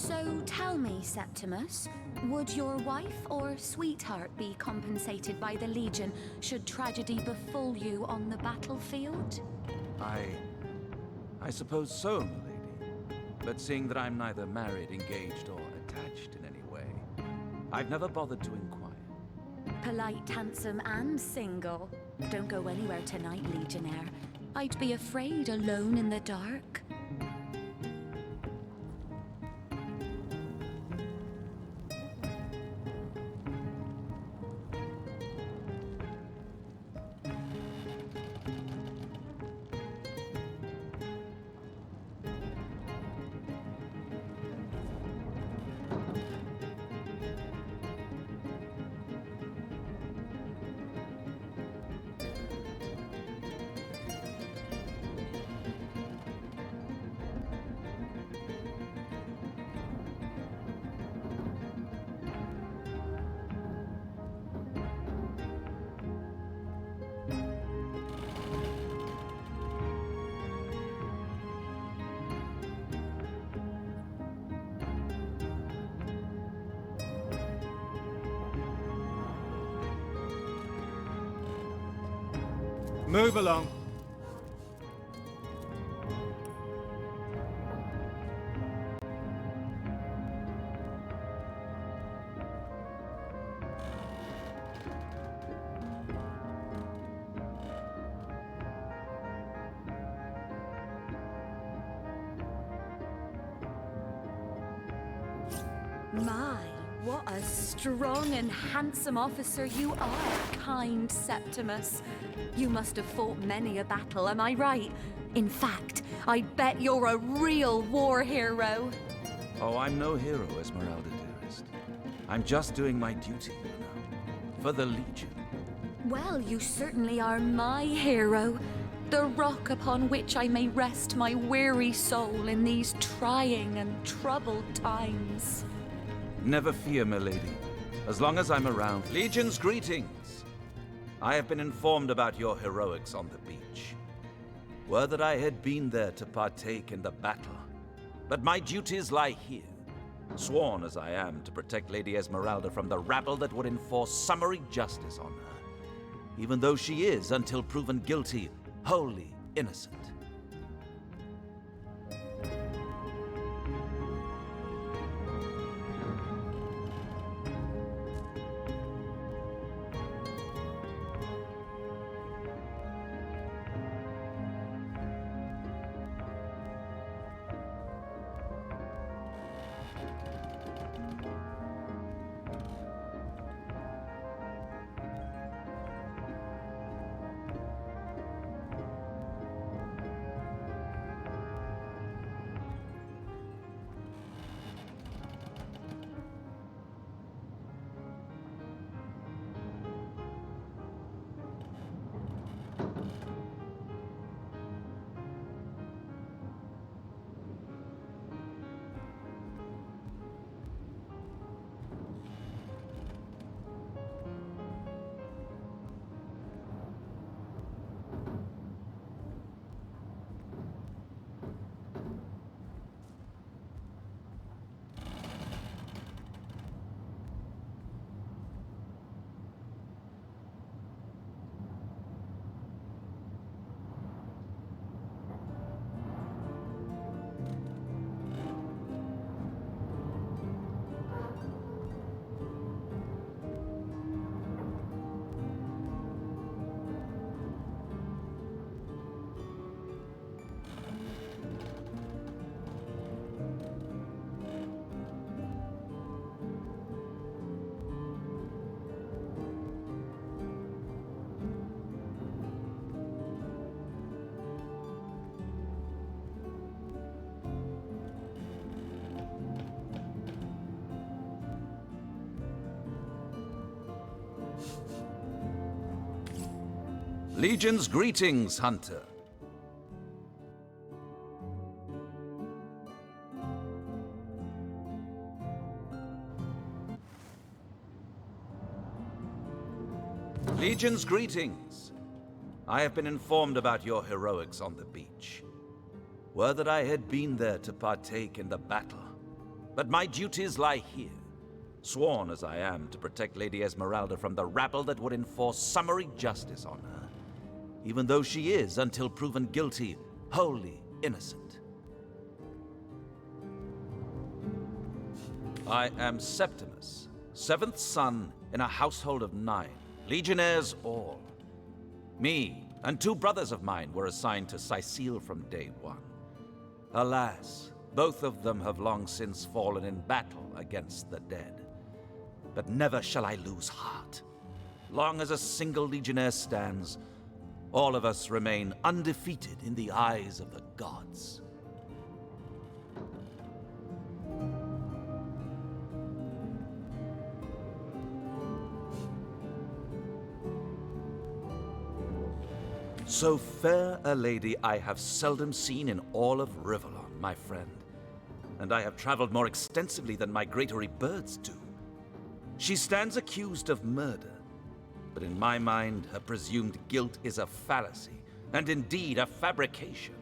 So tell me, Septimus, would your wife or sweetheart be compensated by the Legion should tragedy befall you on the battlefield? I suppose so, milady. But seeing that I'm neither married, engaged, or attached in any way, I've never bothered to inquire. Polite, handsome, and single. Don't go anywhere tonight, Legionnaire. I'd be afraid alone in the dark. Move along. My, what a strong and handsome officer you are, kind Septimus. You must have fought many a battle, am I right? In fact, I bet you're a real war hero. Oh, I'm no hero, Esmeralda dearest. I'm just doing my duty, you know, for the Legion. Well, you certainly are my hero. The rock upon which I may rest my weary soul in these trying and troubled times. Never fear, milady. As long as I'm around. Legion's greetings! I have been informed about your heroics on the beach. Were that I had been there to partake in the battle. But my duties lie here, sworn as I am to protect Lady Esmeralda from the rabble that would enforce summary justice on her, even though she is, until proven guilty, wholly innocent. Legion's greetings, Hunter. Legion's greetings. I have been informed about your heroics on the beach. Were that I had been there to partake in the battle. But my duties lie here, sworn as I am to protect Lady Esmeralda from the rabble that would enforce summary justice on her, even though she is, until proven guilty, wholly innocent. I am Septimus, seventh son in a household of 9, legionnaires all. Me and 2 brothers of mine were assigned to Sicile from day one. Alas, both of them have long since fallen in battle against the dead. But never shall I lose heart. Long as a single legionnaire stands, all of us remain undefeated in the eyes of the gods. So fair a lady I have seldom seen in all of Rivellon, my friend. And I have traveled more extensively than migratory birds do. She stands accused of murder, but in my mind, her presumed guilt is a fallacy, and indeed a fabrication.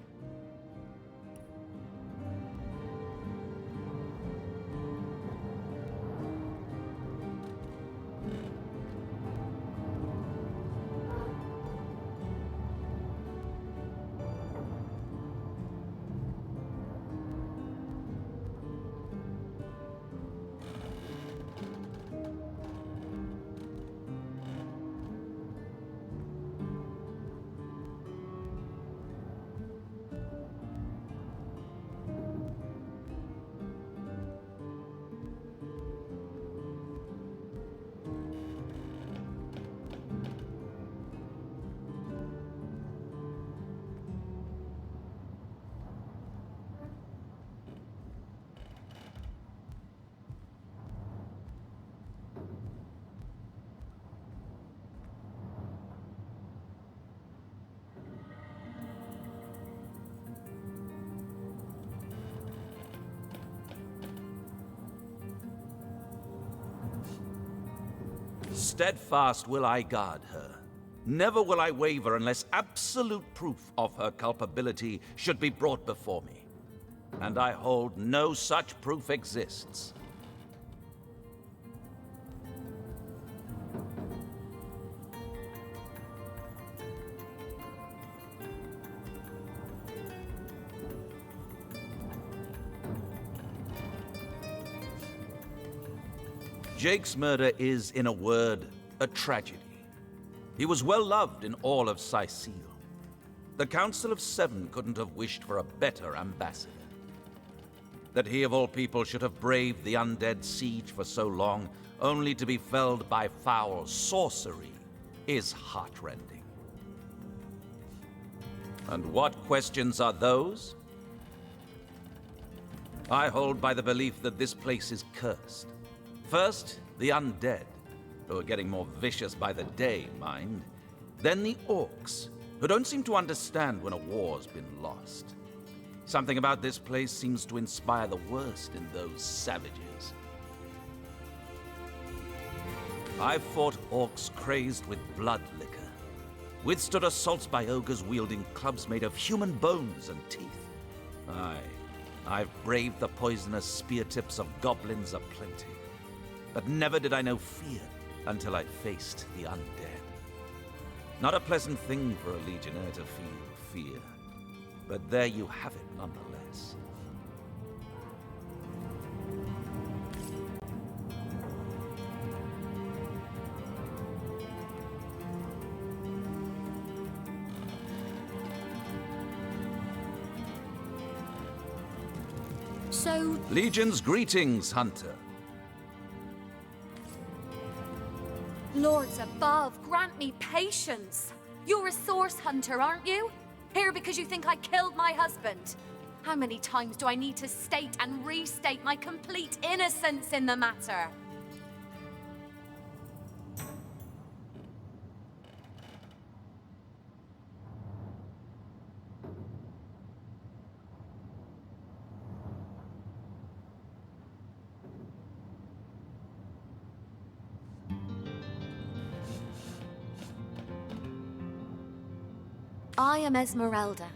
Steadfast will I guard her. Never will I waver unless absolute proof of her culpability should be brought before me. And I hold no such proof exists. Jake's murder is, in a word, a tragedy. He was well loved in all of Sicile. The Council of 7 couldn't have wished for a better ambassador. That he of all people should have braved the undead siege for so long, only to be felled by foul sorcery, is heartrending. And what questions are those? I hold by the belief that this place is cursed. First, the undead, who are getting more vicious by the day, mind. Then the orcs, who don't seem to understand when a war's been lost. Something about this place seems to inspire the worst in those savages. I've fought orcs crazed with blood liquor, withstood assaults by ogres wielding clubs made of human bones and teeth. Aye, I've braved the poisonous spear tips of goblins aplenty. But never did I know fear until I faced the undead. Not a pleasant thing for a legionnaire to feel fear, but there you have it nonetheless. So... Legion's greetings, Hunter. Lords above, grant me patience. You're a source hunter, aren't you? Here because you think I killed my husband. How many times do I need to state and restate my complete innocence in the matter? I am Esmeralda,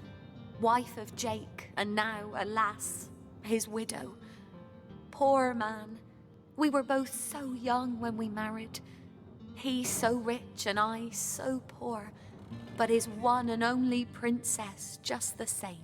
wife of Jake, and now, alas, his widow. poor man. We were both so young when we married. He so rich and I so poor, but his one and only princess just the same.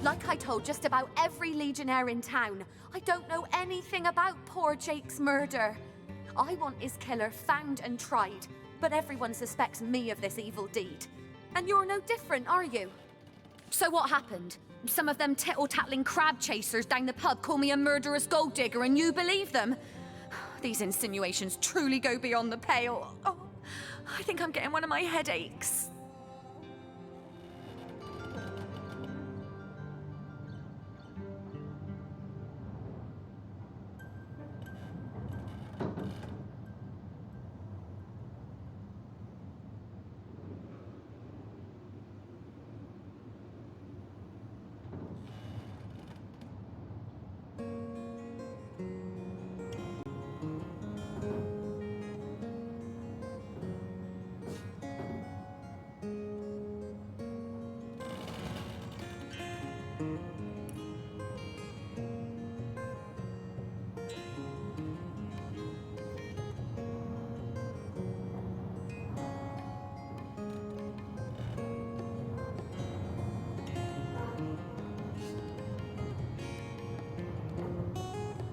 Like I told just about every legionnaire in town, I don't know anything about poor Jake's murder. I want his killer found and tried, but everyone suspects me of this evil deed. And you're no different, are you? So what happened? Some of them tittle-tattling crab chasers down the pub call me a murderous gold digger and you believe them? These insinuations truly go beyond the pale. Oh, I think I'm getting one of my headaches.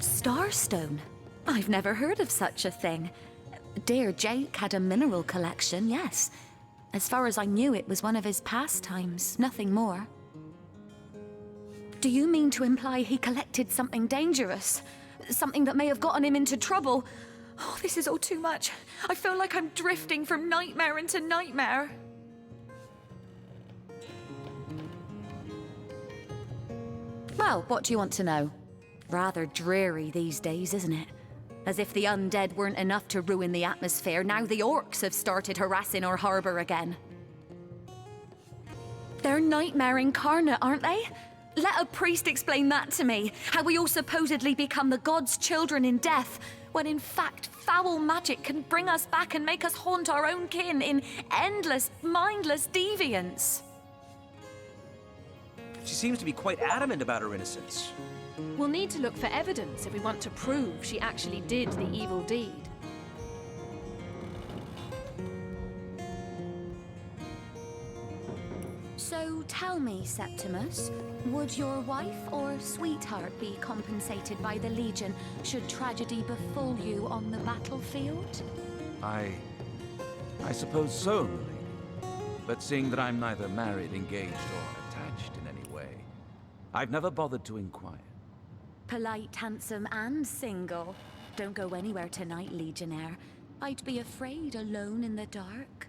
Starstone? I've never heard of such a thing. Dear Jake had a mineral collection, yes. As far as I knew, it was one of his pastimes, nothing more. Do you mean to imply he collected something dangerous? Something that may have gotten him into trouble? Oh, this is all too much. I feel like I'm drifting from nightmare into nightmare. Well, what do you want to know? Rather dreary these days, isn't it? As if the undead weren't enough to ruin the atmosphere, now the orcs have started harassing our harbor again. They're nightmare incarnate, aren't they? Let a priest explain that to me. How we all supposedly become the gods' children in death, when in fact foul magic can bring us back and make us haunt our own kin in endless, mindless deviance. She seems to be quite adamant about her innocence. We'll need to look for evidence if we want to prove she actually did the evil deed. So tell me, Septimus, would your wife or sweetheart be compensated by the Legion should tragedy befall you on the battlefield? I suppose so, my lady. But seeing that I'm neither married, engaged, or attached in any way, I've never bothered to inquire. Polite, handsome, and single. Don't go anywhere tonight, Legionnaire. I'd be afraid alone in the dark.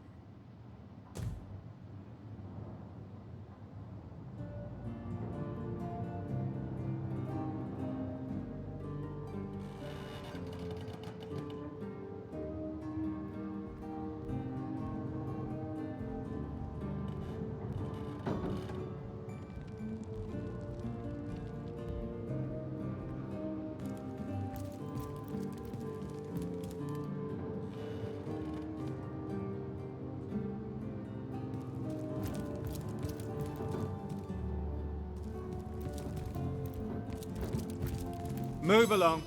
Move along.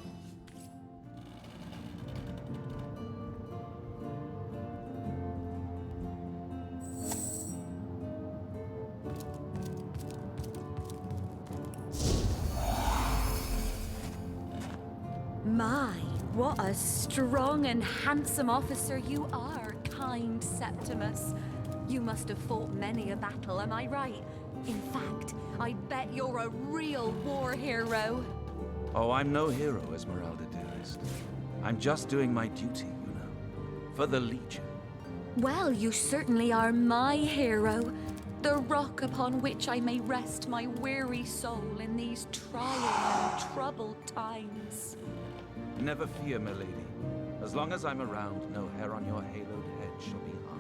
My, what a strong and handsome officer you are, kind Septimus. You must have fought many a battle, am I right? In fact, I bet you're a real war hero. Oh, I'm no hero, Esmeralda dearest. I'm just doing my duty, you know, for the Legion. Well, you certainly are my hero. The rock upon which I may rest my weary soul in these trying and troubled times. Never fear, my lady. As long as I'm around, no hair on your haloed head shall be harmed.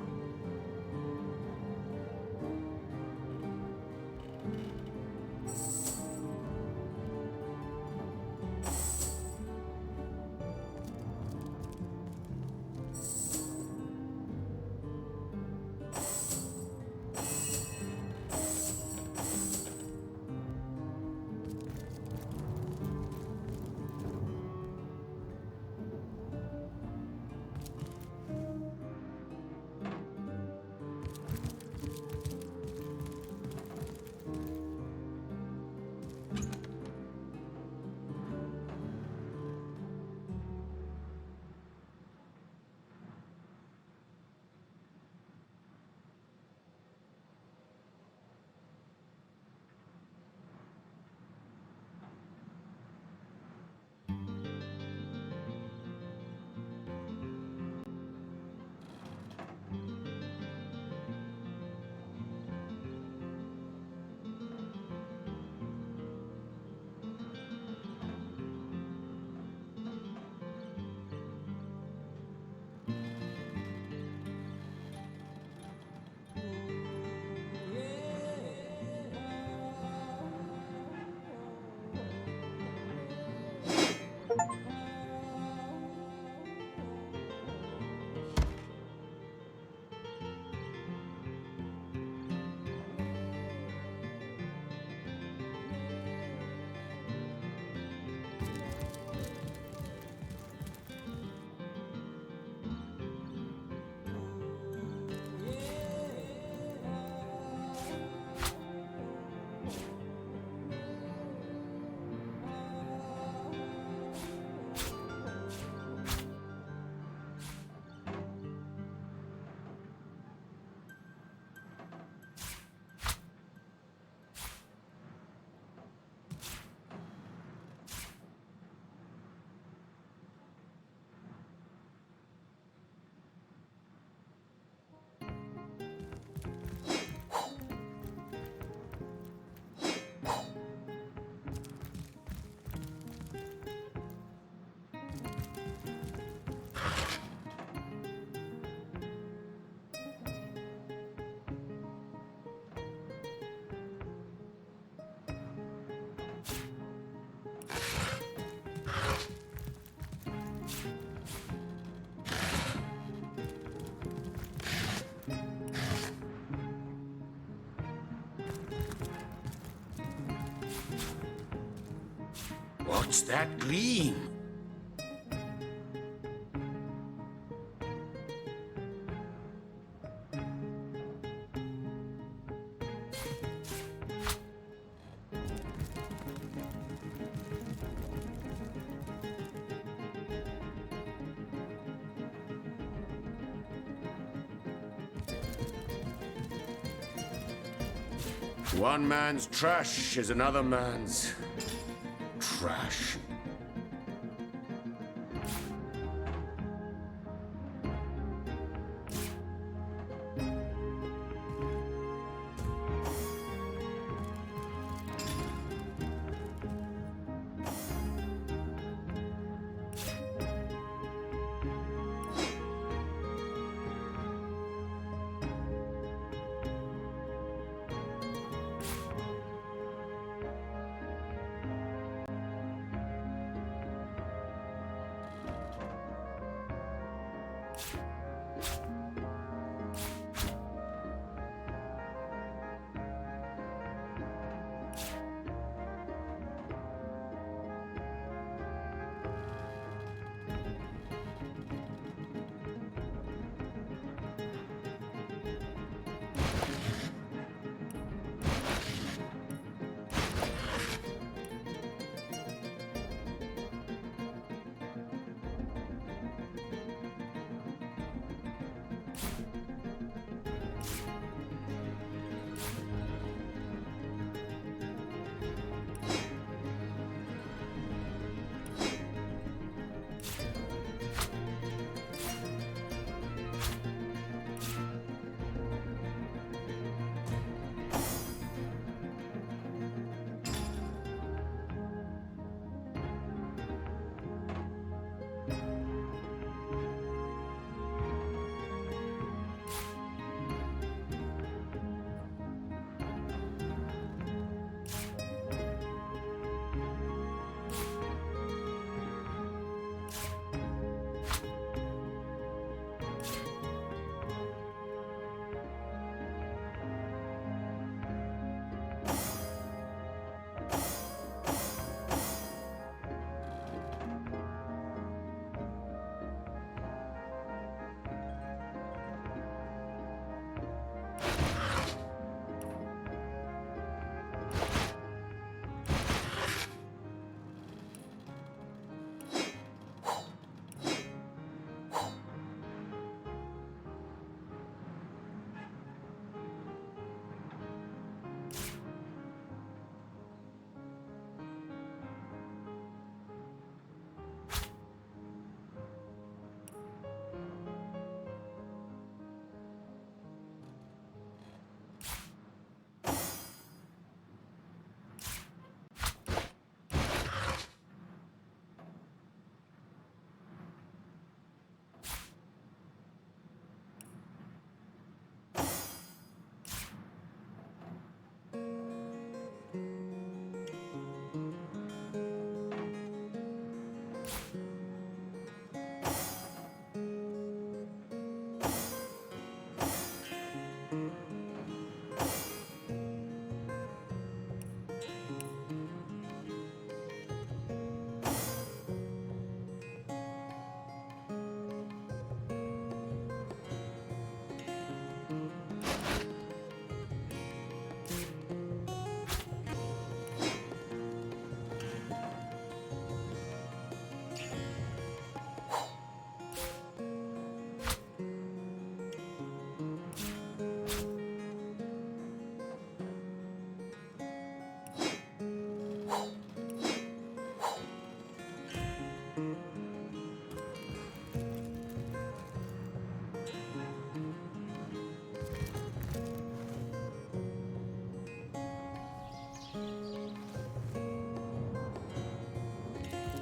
What's that gleam? One man's trash is another man's trash.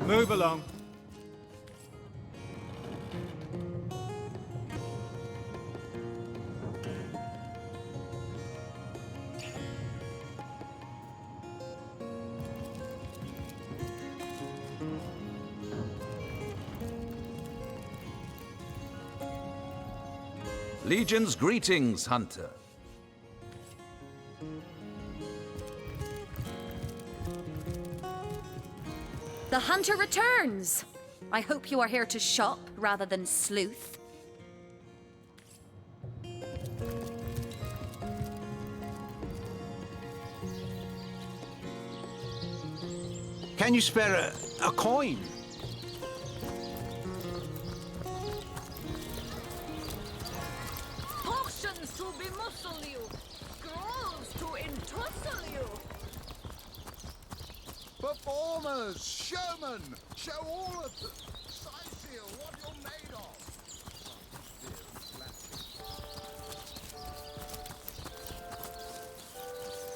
Move along. Legion's greetings, Hunter. The hunter returns! I hope you are here to shop rather than sleuth. Can you spare a coin? Potions to bemuscle you, scrolls to entussle you. Performers, showmen, show all of them. Size here, what you're made of.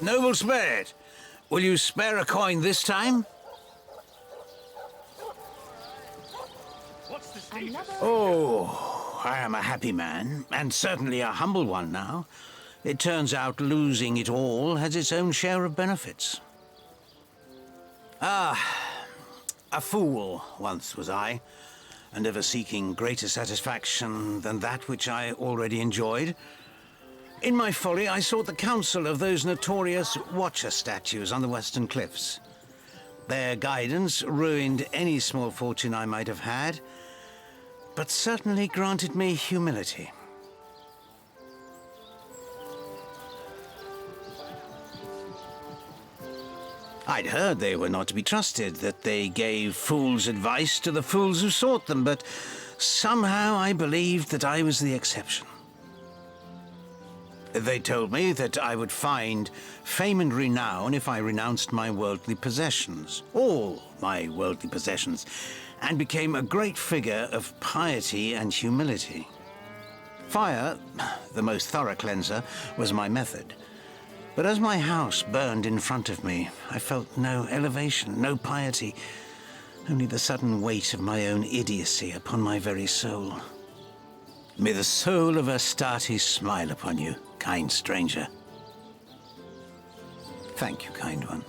Noble spirit, will you spare a coin this time? Oh, I am a happy man, and certainly a humble one now. It turns out losing it all has its own share of benefits. Ah, a fool once was I, and ever seeking greater satisfaction than that which I already enjoyed. In my folly, I sought the counsel of those notorious Watcher statues on the western cliffs. Their guidance ruined any small fortune I might have had, but certainly granted me humility. I'd heard they were not to be trusted, that they gave fools' advice to the fools who sought them, but somehow I believed that I was the exception. They told me that I would find fame and renown if I renounced my worldly possessions, all my worldly possessions, and became a great figure of piety and humility. Fire, the most thorough cleanser, was my method. But as my house burned in front of me, I felt no elevation, no piety, only the sudden weight of my own idiocy upon my very soul. May the soul of Astarte smile upon you, kind stranger. Thank you, kind one.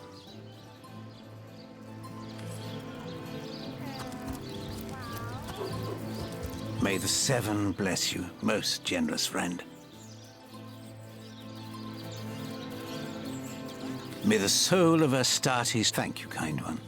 May the seven bless you, most generous friend. May the soul of Astarte thank you, kind one.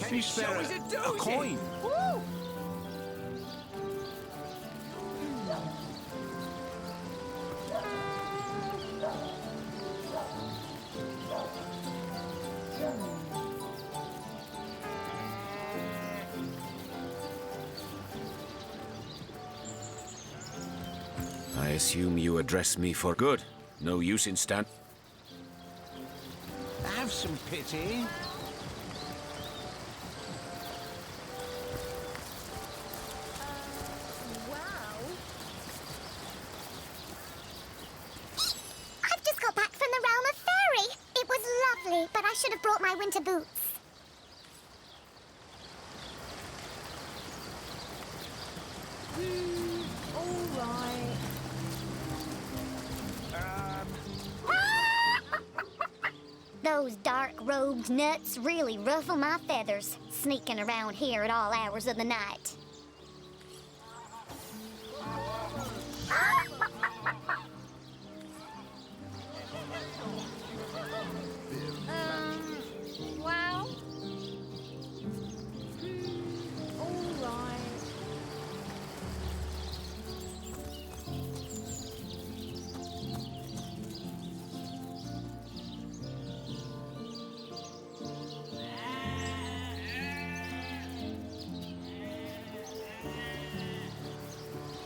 Can you spare a coin? Woo! I assume you address me for good. No use in stand. Have some pity. I've just got back from the realm of fairy. It was lovely, but I should have brought my winter boots. All right. Those dark-robed nuts really ruffle my feathers, sneaking around here at all hours of the night. Well. All right.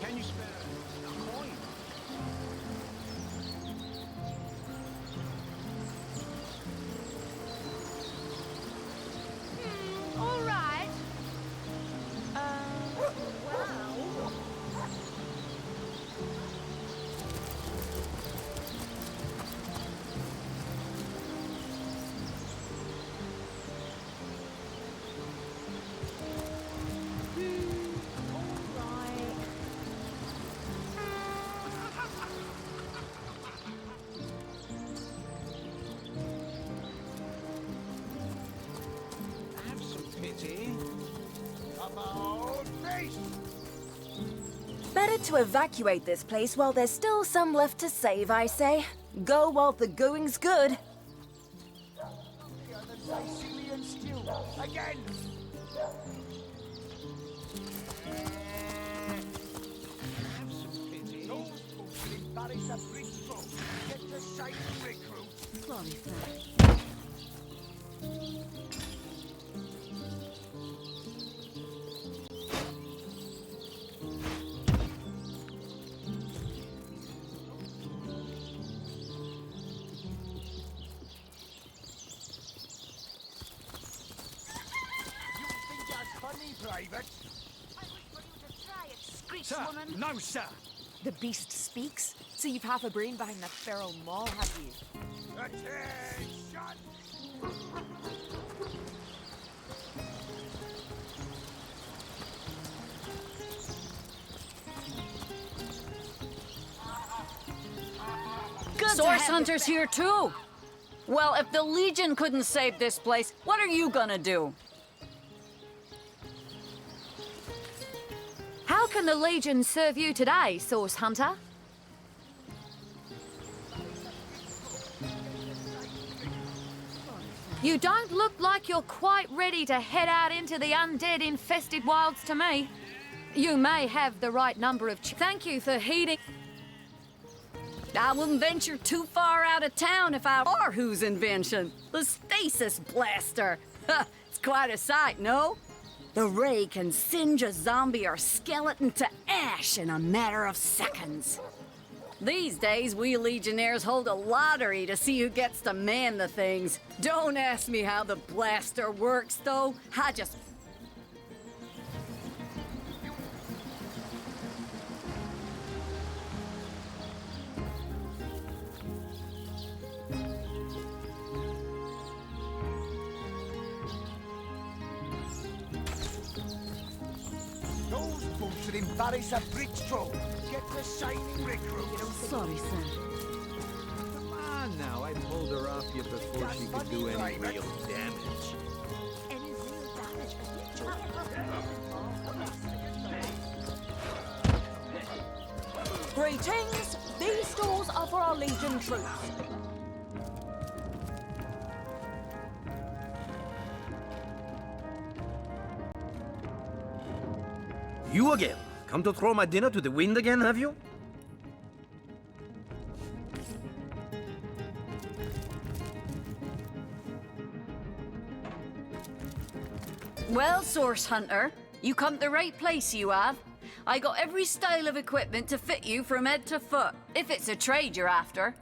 Can you spare a coin? pity. About face! Better to evacuate this place while there's still some left to save, I say. Go while the going's good. The other Sicilian stew. Again! Have some pity. Those folks will embarrass a Bristol. Get the same recruit. Sorry, sir. Private. I wish for you to try it, screech Sir, woman. no, sir. The beast speaks? So you've half a brain behind that feral maul, have you? Attention! Source Hunter's here too. Well, if the Legion couldn't save this place, what are you gonna do? How can the Legion serve you today, Source Hunter? You don't look like you're quite ready to head out into the undead-infested wilds to me. You may have the right number of... Thank you for heeding... I wouldn't venture too far out of town if I were whose invention. The stasis blaster. It's quite a sight, no? The ray can singe a zombie or skeleton to ash in a matter of seconds. These days, we Legionnaires hold a lottery to see who gets to man the things. Don't ask me how the blaster works, though. I just... Those folks will embarrass a Bristol. Get the shining recruit. Sorry, sir. Come on now, I pulled her off you before she could do any real damage. Greetings! These stores are for our Legion troops. You again? Come to throw my dinner to the wind again, have you? Well, Source Hunter, you come to the right place, you have. I got every style of equipment to fit you from head to foot, if it's a trade you're after.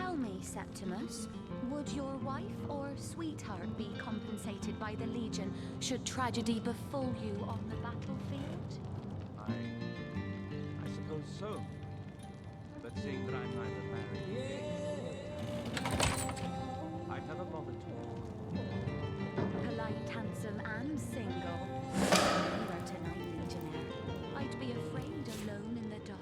Tell me, Septimus, would your wife or sweetheart be compensated by the Legion should tragedy befall you on the battlefield? I suppose so. But seeing that I'm neither married nor engaged, I've never bothered to. Polite, handsome, and single. Never tonight, Legionnaire. I'd be afraid alone in the dark.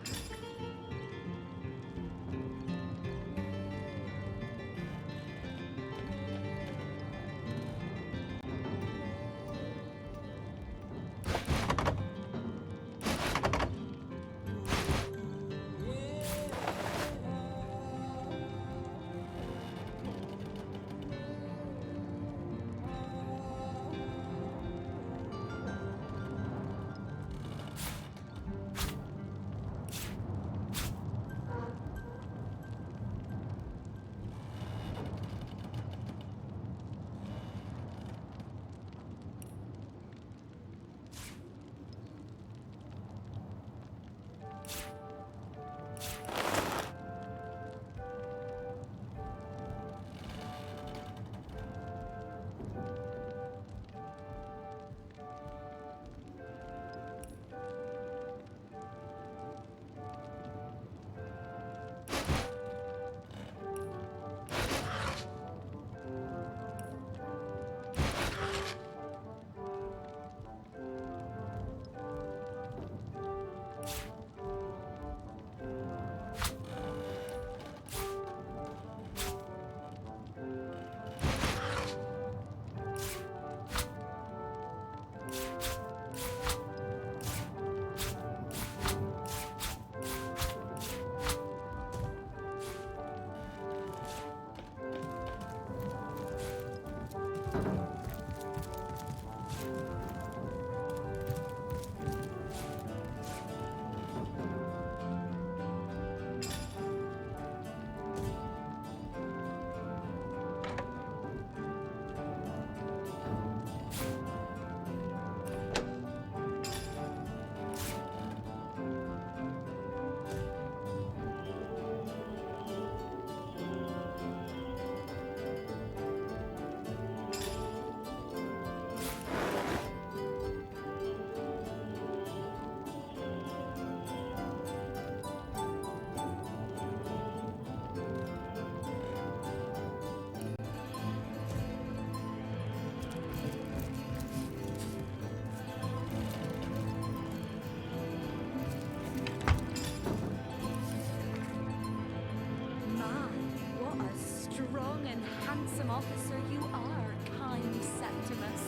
Handsome officer you are, kind Septimus.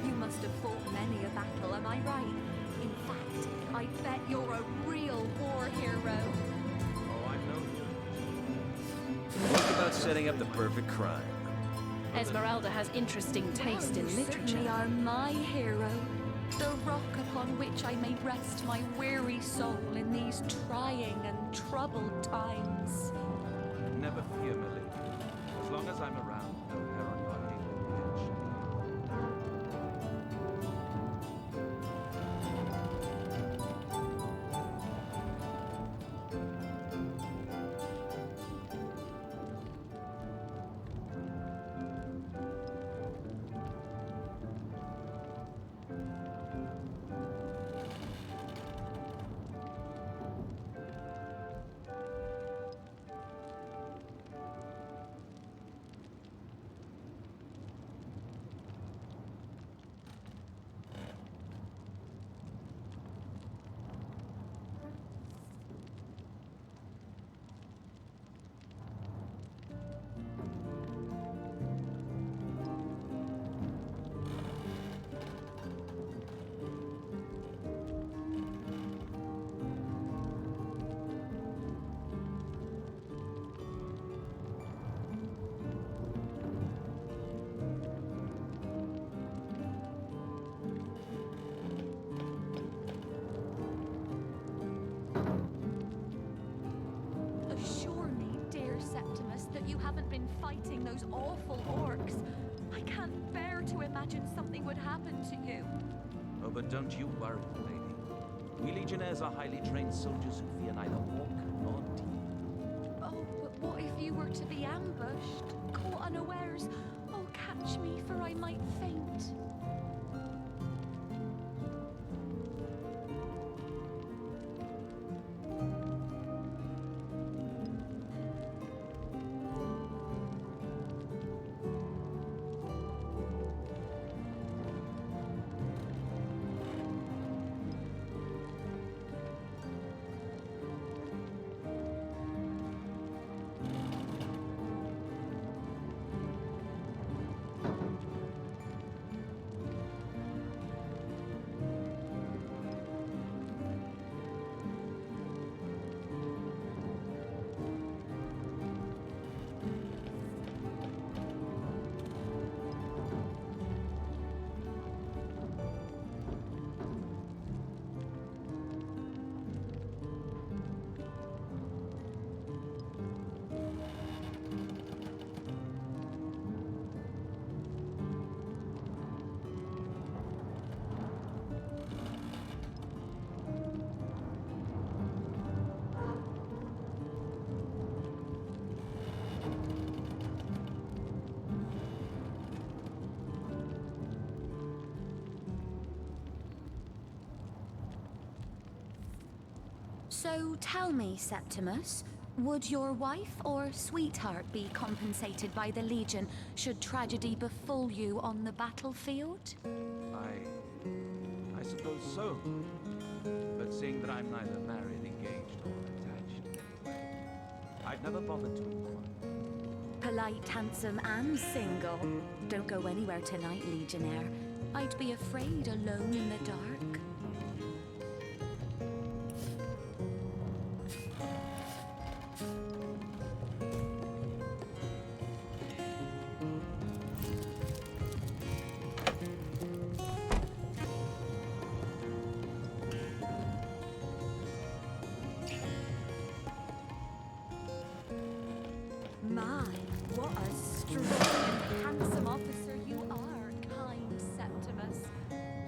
You must have fought many a battle, am I right? In fact, I bet you're a real war hero. Oh, I'm no hero. Talk about setting up the perfect crime. Esmeralda has interesting taste in You literature. certainly are my hero. The rock upon which I may rest my weary soul in these trying and troubled times. Never fear, my lady. As long as I'm around, no hair on your head will catch. That you haven't been fighting those awful orcs. I can't bear to imagine something would happen to you. Oh, but don't you worry, lady. We legionnaires are highly trained soldiers who fear neither orc nor demon. Oh, but What if you were to be ambushed, caught unawares? Oh, catch me, for I might faint. So tell me, Septimus, would your wife or sweetheart be compensated by the Legion should tragedy befall you on the battlefield? I suppose so. But seeing that I'm neither married, engaged, or attached anyway, I've never bothered to inquire. Polite, handsome, and single. Don't go anywhere tonight, Legionnaire. I'd be afraid alone in the dark. My, what a strong and handsome officer you are, kind Septimus.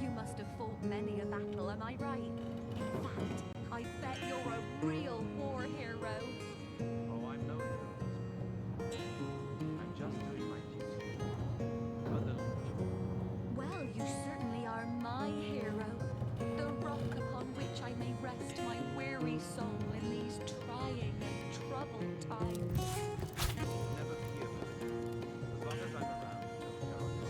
You must have fought many a battle, am I right? In fact, I bet you're a real war hero. Oh, I'm no hero. I'm just doing my duty. For the Legion. Well, you certainly are my hero. The rock upon which I may rest my weary soul in these trying and troubled times. Never fear, madam. As long as I'm around, no doubt.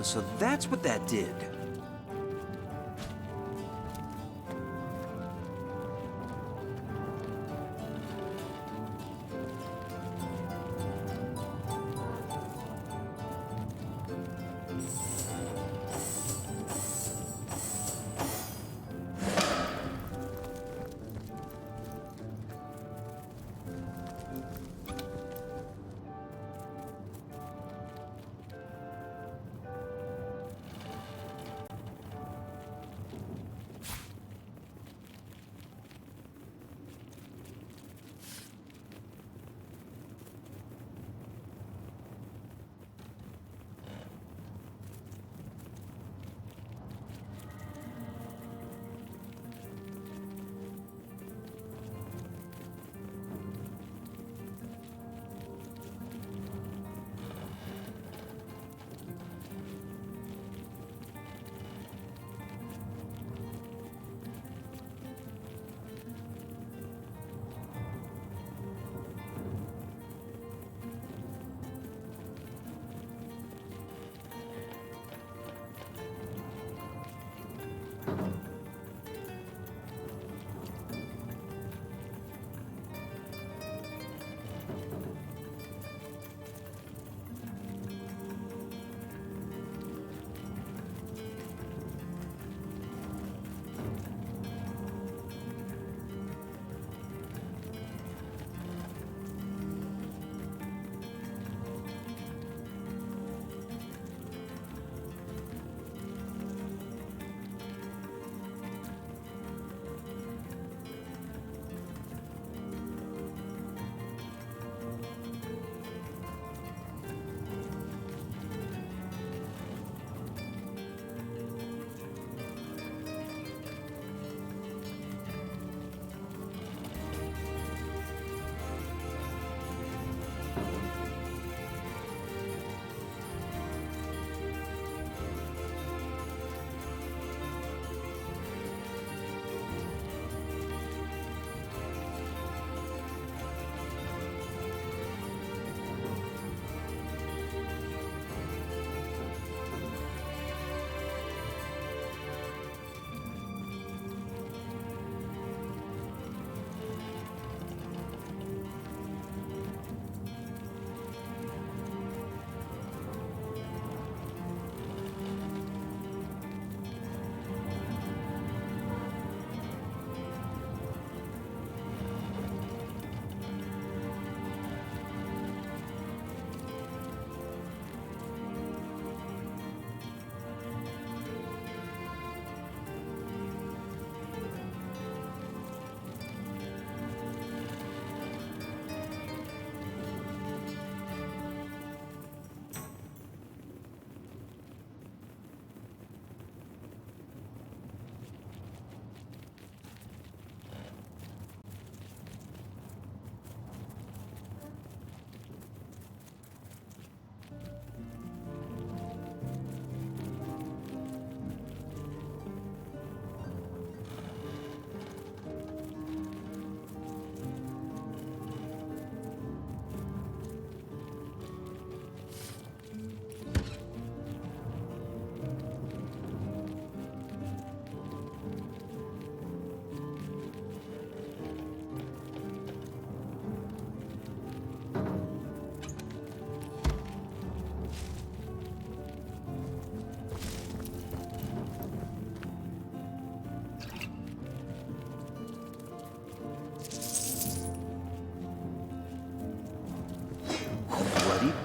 So that's what that did.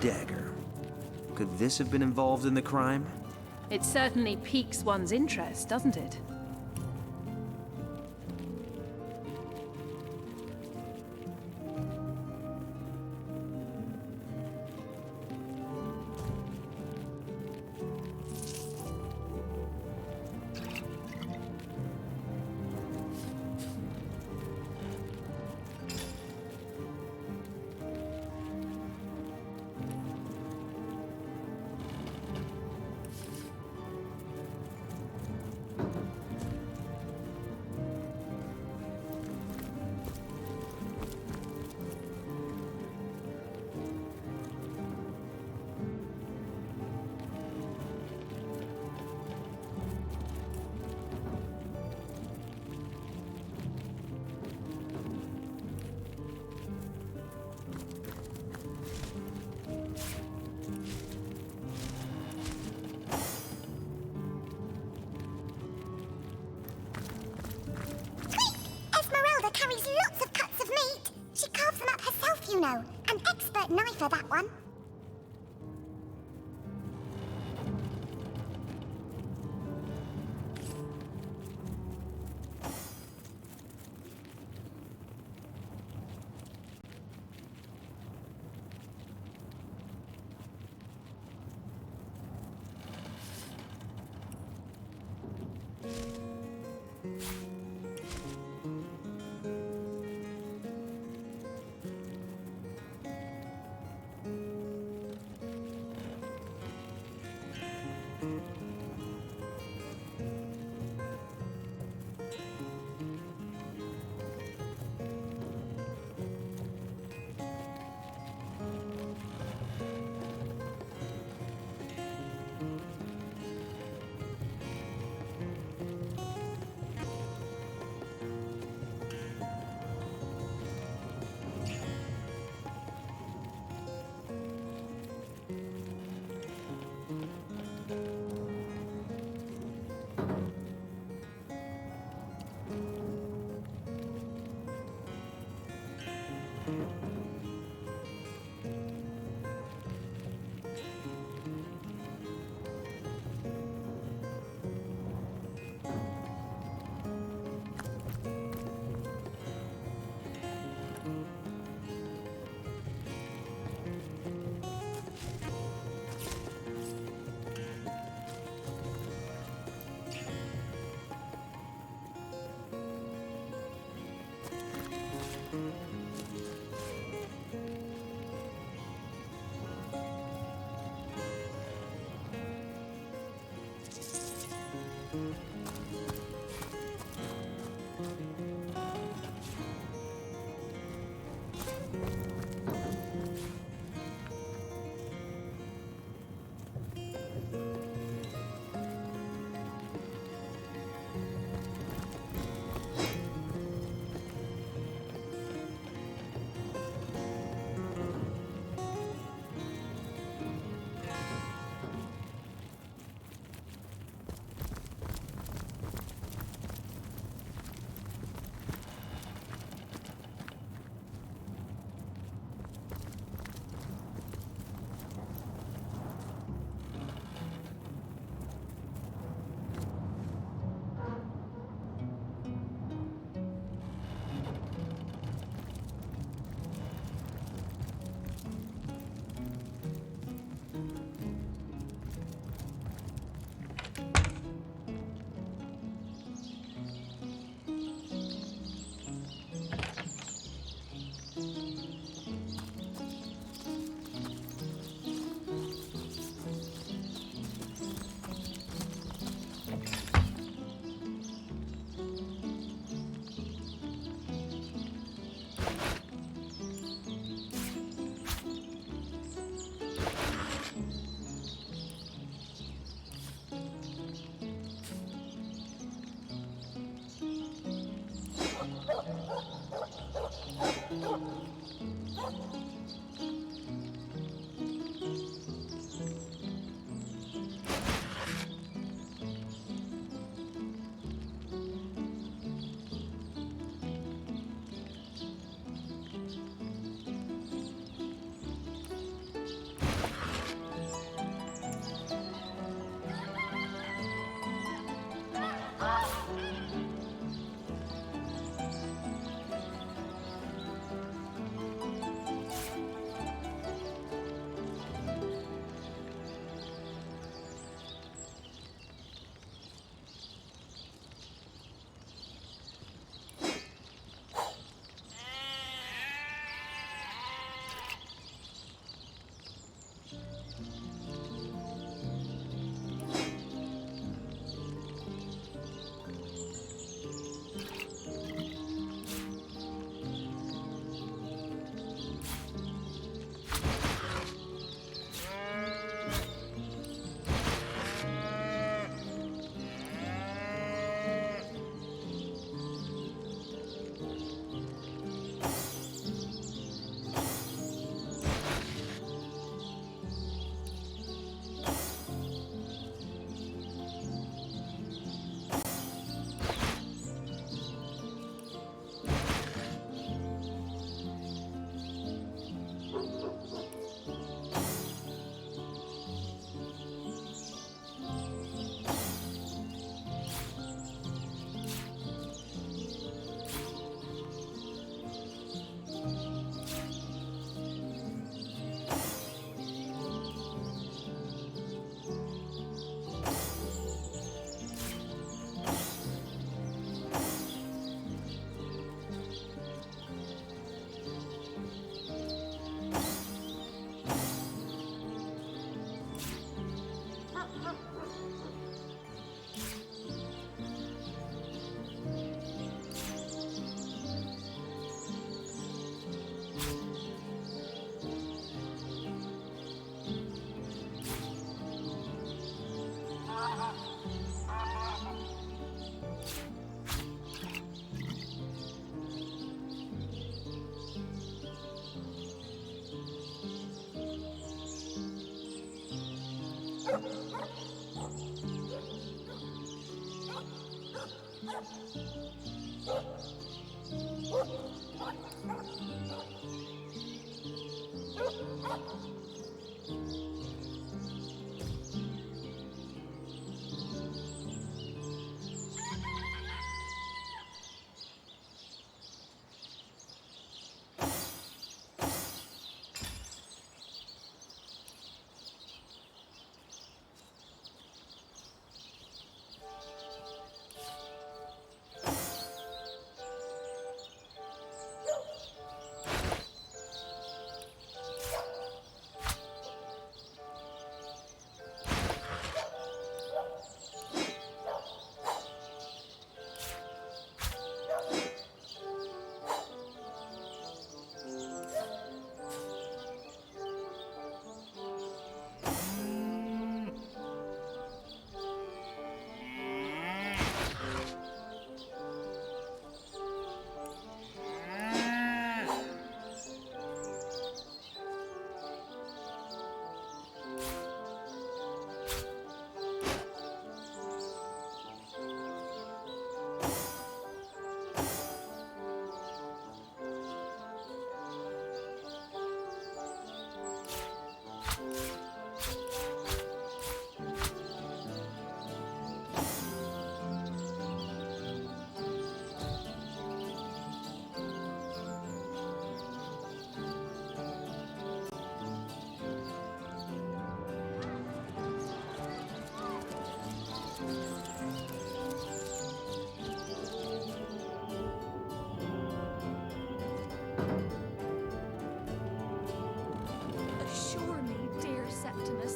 dagger. Could this have been involved in the crime? It certainly piques one's interest, doesn't it? Carries lots of cuts of meat. She carves them up herself, you know. An expert knifer, that one.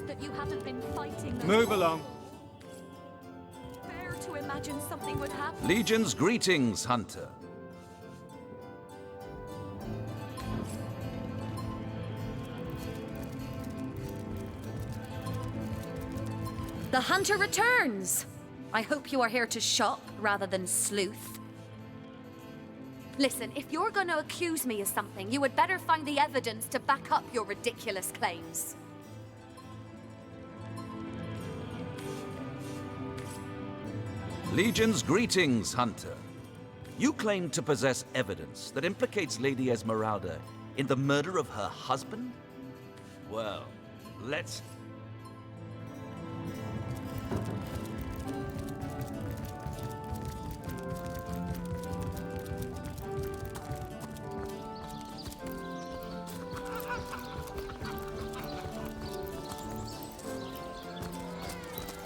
That you haven't been fighting them. Move along. Fair to imagine something would happen. Legion's greetings, Hunter. The hunter returns. I hope you are here to shop rather than sleuth. Listen, if you're going to accuse me of something, you would better find the evidence to back up your ridiculous claims. Legion's greetings, Hunter. You claim to possess evidence that implicates Lady Esmeralda in the murder of her husband? Well, let's...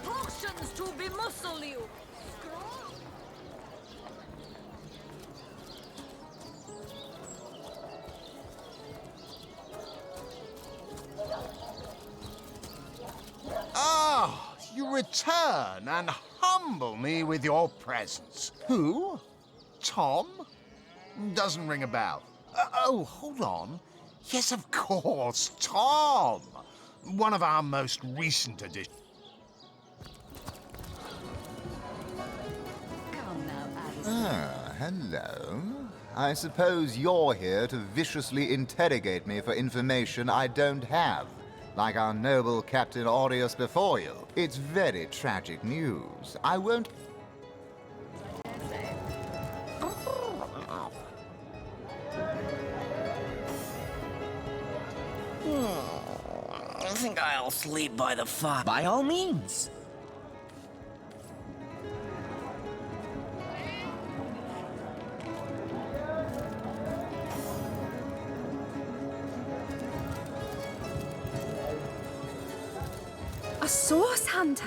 Potions to bemuscle you! return and humble me with your presence. Who? Tom? Doesn't ring a bell. Oh, hold on. Yes, of course, Tom. One of our most recent additions. Ah, hello. I suppose you're here to viciously interrogate me for information I don't have, like our noble Captain Aureus before you. It's very tragic news. I won't... I think I'll sleep by the fire. By all means. A source hunter!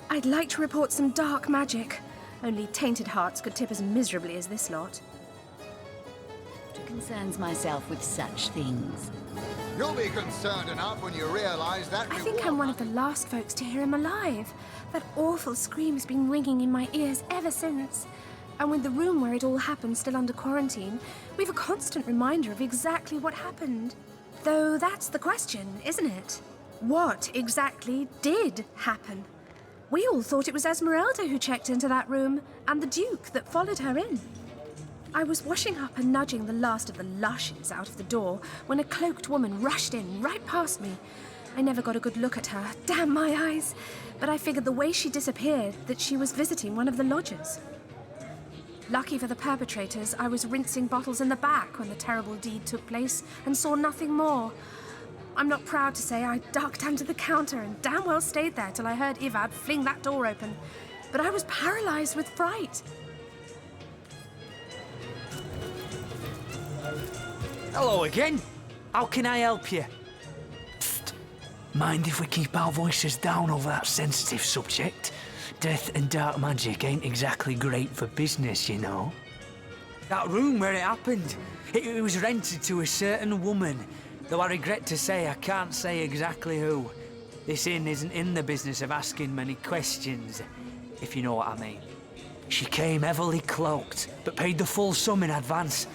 I'd like to report some dark magic. Only tainted hearts could tip as miserably as this lot. Who concerns myself with such things? You'll be concerned enough when you realize that I think I'm one of the last folks to hear him alive. That awful scream's been ringing in my ears ever since. And with the room where it all happened still under quarantine, we've a constant reminder of exactly what happened. Though that's the question, isn't it? What exactly did happen? We all thought it was Esmeralda who checked into that room, and the Duke that followed her in. I was washing up and nudging the last of the lushes out of the door when a cloaked woman rushed in right past me. I never got a good look at her, damn my eyes, but I figured the way she disappeared that she was visiting one of the lodgers. Lucky for the perpetrators, I was rinsing bottles in the back when the terrible deed took place and saw nothing more. I'm not proud to say I ducked under the counter and damn well stayed there till I heard Ivad fling that door open, but I was paralyzed with fright. Hello again. How can I help you? Psst. Mind if we keep our voices down over that sensitive subject? Death and dark magic ain't exactly great for business, you know. That room where it happened, it was rented to a certain woman, though I regret to say I can't say exactly who. This inn isn't in the business of asking many questions, if you know what I mean. She came heavily cloaked, but paid the full sum in advance.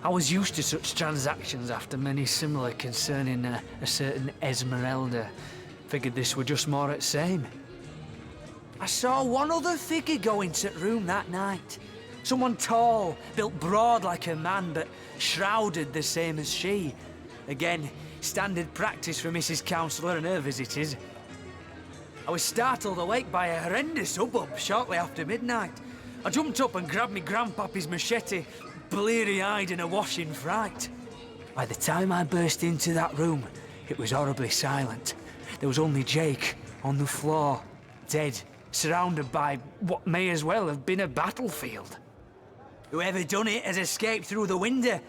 I was used to such transactions after many similar concerning a certain Esmeralda. Figured this were just more at same. I saw one other figure go into the room that night. Someone tall, built broad like a man, but shrouded the same as she. Again, standard practice for Mrs. Counsellor and her visitors. I was startled awake by a horrendous hubbub shortly after midnight. I jumped up and grabbed me grandpappy's machete, bleary-eyed and awash in fright. By the time I burst into that room, it was horribly silent. There was only Jake on the floor, dead, surrounded by what may as well have been a battlefield. Whoever done it has escaped through the window,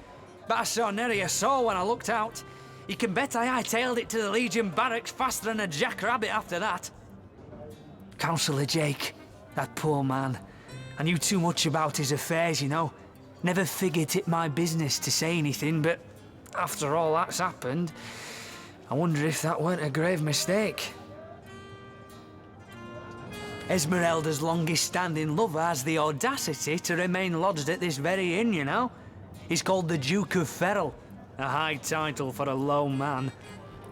but I saw nary a soul when I looked out. You can bet I hightailed it to the Legion barracks faster than a jackrabbit after that. Councillor Jake, that poor man. I knew too much about his affairs, you know. Never figured it my business to say anything, but after all that's happened, I wonder if that weren't a grave mistake. Esmeralda's longest-standing lover has the audacity to remain lodged at this very inn, you know. He's called the Duke of Ferrell, a high title for a low man.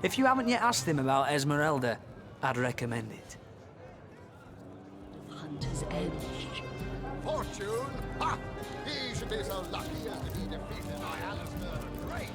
If you haven't yet asked him about Esmeralda, I'd recommend it. Hunter's Edge. Fortune? Ha! He should be so lucky as to be defeated by Alistair the Great.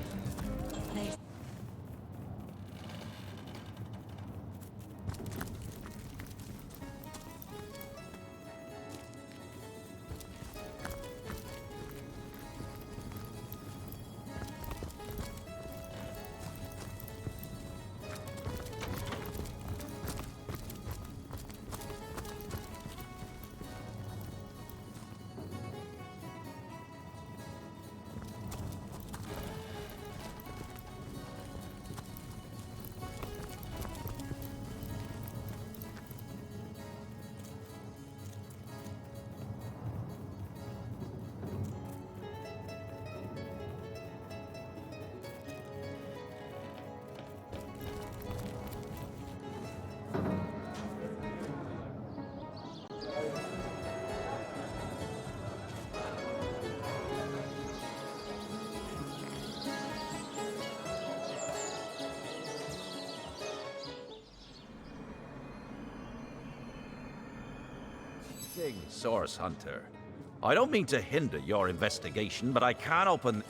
Source Hunter. I don't mean to hinder your investigation, but I can't open...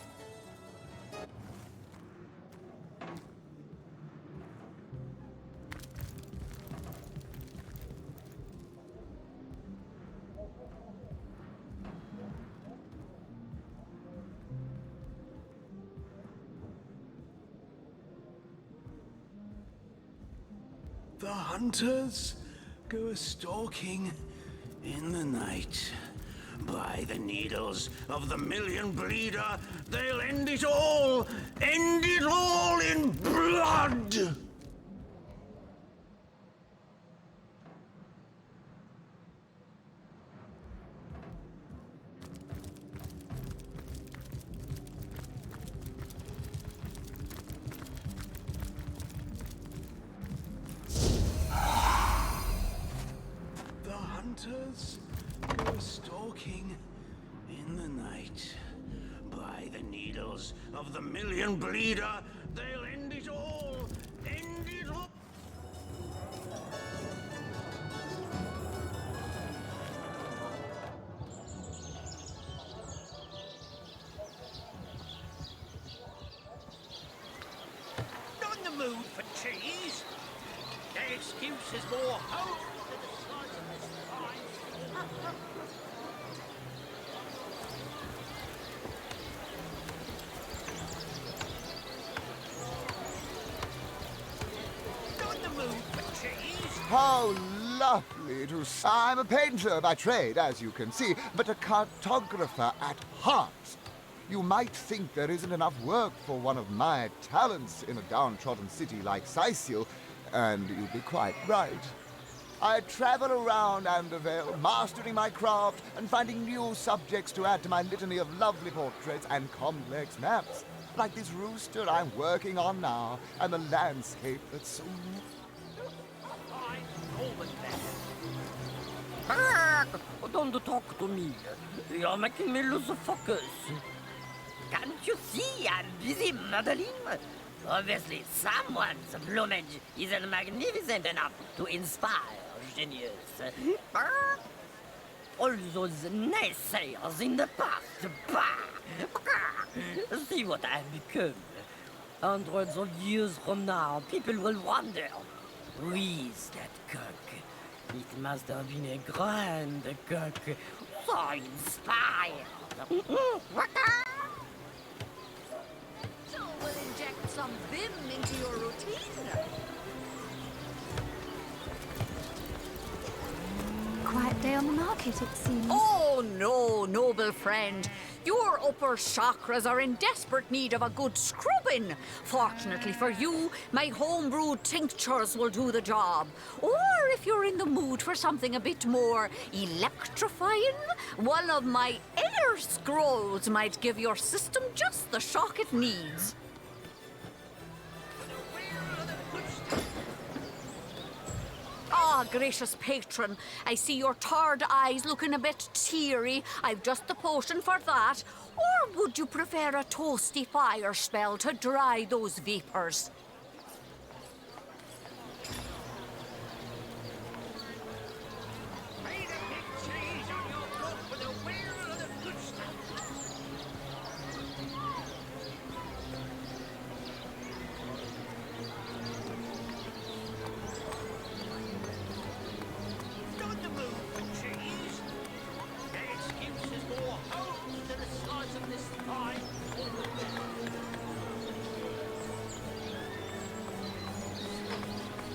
The hunters go a-stalking in the night. By the needles of the million bleeder, they'll end it all in blood! Hunters go stalking in the night. By the needles of the million bleeder, they'll end it all, end it all. Not in the mood for cheese. That excuse is more hope than the size of this pie. Not in the mood for cheese. How lovely to see. I'm a painter by trade, as you can see, but a cartographer at heart. You might think there isn't enough work for one of my talents in a downtrodden city like Sicil, and you'd be quite right. I travel around Andervale, mastering my craft and finding new subjects to add to my litany of lovely portraits and complex maps, like this rooster I'm working on now, and the landscape that's so... Don't talk to me. You're making me lose focus. Can't you see I'm busy modeling? Obviously, someone's plumage isn't magnificent enough to inspire genius. All those naysayers in the past. See what I've become. Hundreds of years from now, people will wonder, who is that cock? It must have been a grand cock, so inspired. So we'll inject some vim into your routine. Quiet day on the market, it seems. Oh no, noble friend. Your upper chakras are in desperate need of a good scrubbing. Fortunately for you, my homebrewed tinctures will do the job. Or if you're in the mood for something a bit more electrifying, one of my air scrolls might give your system just the shock it needs. Ah, gracious patron, I see your tired eyes looking a bit teary. I've just the potion for that. Or would you prefer a toasty fire spell to dry those vapours?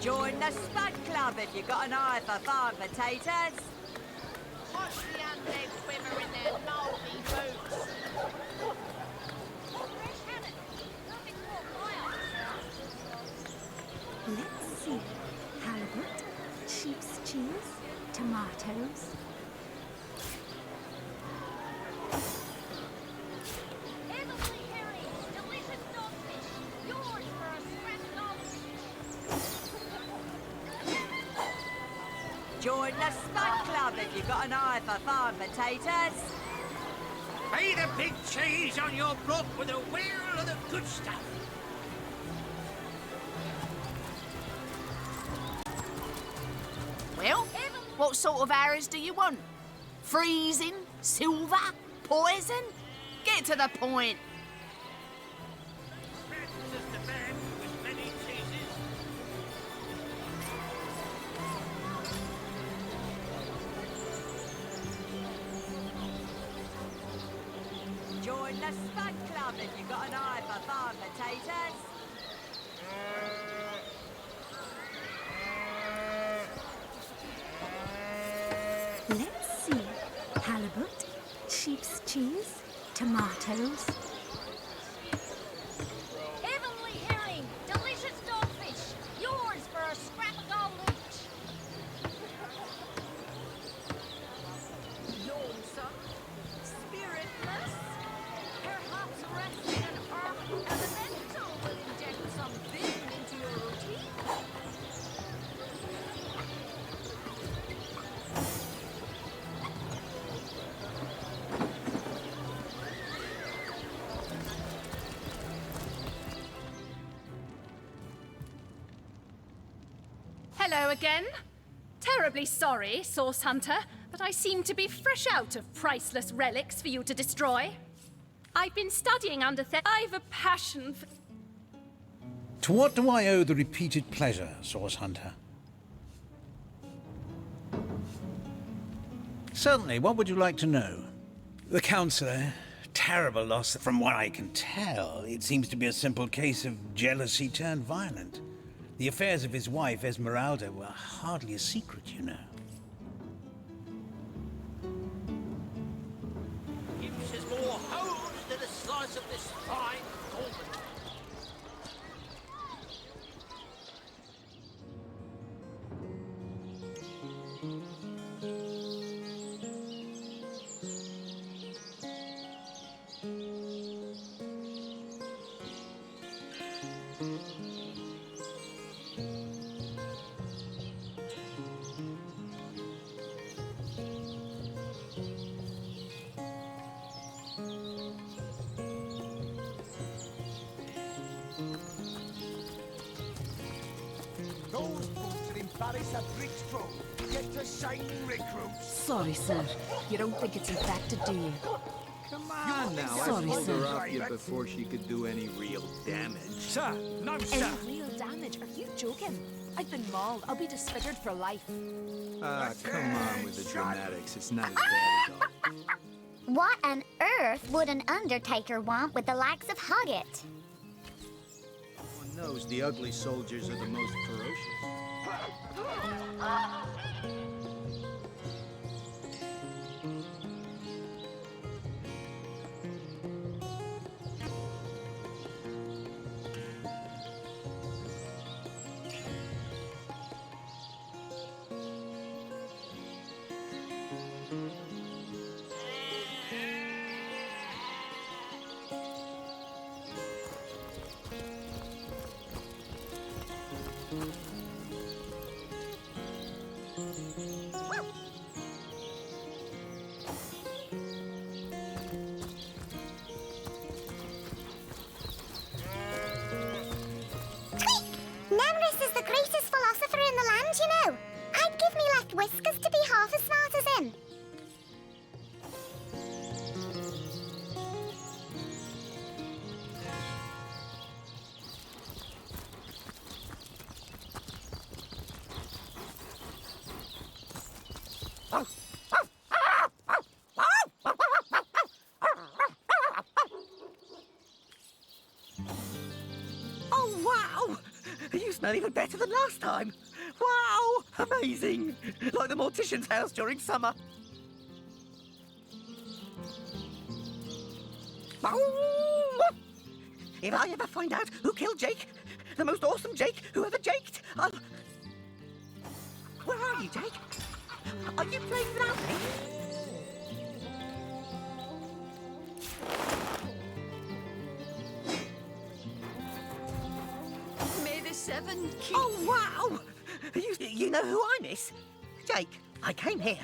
Join the Spud Club if you got an eye for farm potatoes. Watch the undead swimmer in their gnarly boots. Let's see. Halibut, sheep's cheese, tomatoes. Join the Spud Club if you got an eye for farm potatoes. Pay the big cheese on your block with a wheel of the good stuff. Well, what sort of arrows do you want? Freezing? Silver? Poison? Get to the point. Join the Spud Club if you've got an eye for farm potatoes. Let's see. Halibut, sheep's cheese, tomatoes. Heavenly herring, delicious dogfish, yours for a scrap of gold each. Lonesome? Spiritless? Perhaps resting an urban elemental will inject some vim into your routine. Hello again. Terribly sorry, Source Hunter, but I seem to be fresh out of priceless relics for you to destroy. I've been studying under I've a passion for... To what do I owe the repeated pleasure, Source Hunter? Certainly, what would you like to know? The Councillor, terrible loss. From what I can tell, it seems to be a simple case of jealousy turned violent. The affairs of his wife, Esmeralda, were hardly a secret, you know. Gives us more holes than a slice of this fine gourmet. Those boots are in Paris at Brixton. Get to shining recruits. Sorry, sir. You don't think it's infected, do you? Come on now, Sorry, I pulled her sir. off you before she could do any real damage. Sir, no, sir. Any real damage? Are you joking? I've been mauled. I'll be disfigured for life. Ah, come on with the dramatics. It's not as bad as all. What on earth would an undertaker want with the likes of Huggett? One knows the ugly soldiers are the most ferocious. Nemrus is the greatest philosopher in the land, you know. I'd give me left whiskers to be half as smart as him. Oh, wow! You smell even better than last time. Wow! Amazing! Like the mortician's house during summer. If I ever find out who killed Jake, the most awesome Jake who ever jaked, I'll... Where are you, Jake? Are you playing without me? May the seven keep... Oh, wow! You know who I miss? Jake, I came here.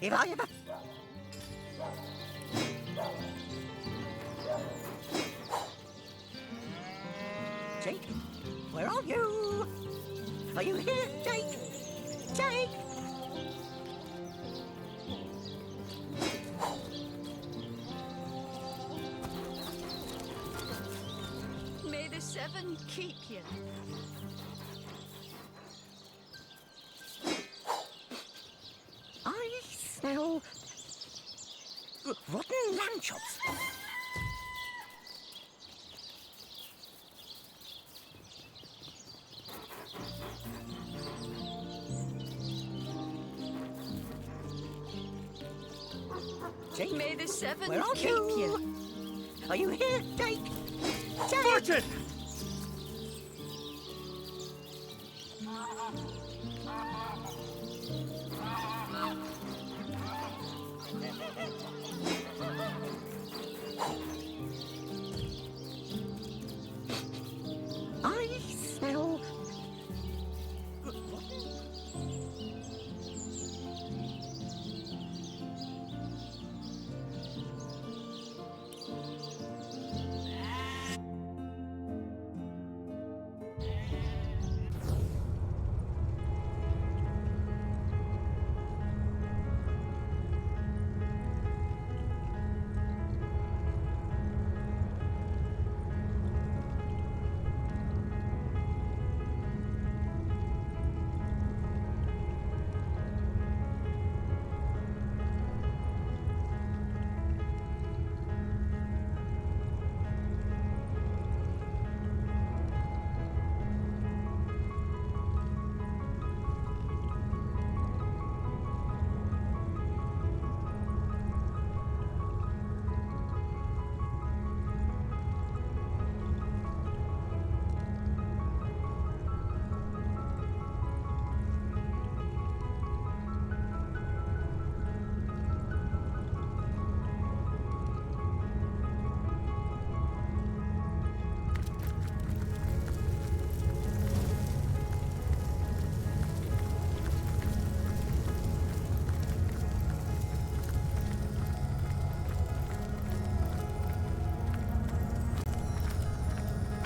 If I ever... Jake, where are you? Are you here, Jake? Jake? seven keep you. I smell rotten lamb chops. Jake, May the seven where are keep you. Are you here, Jake? Jake! Merchant! I smell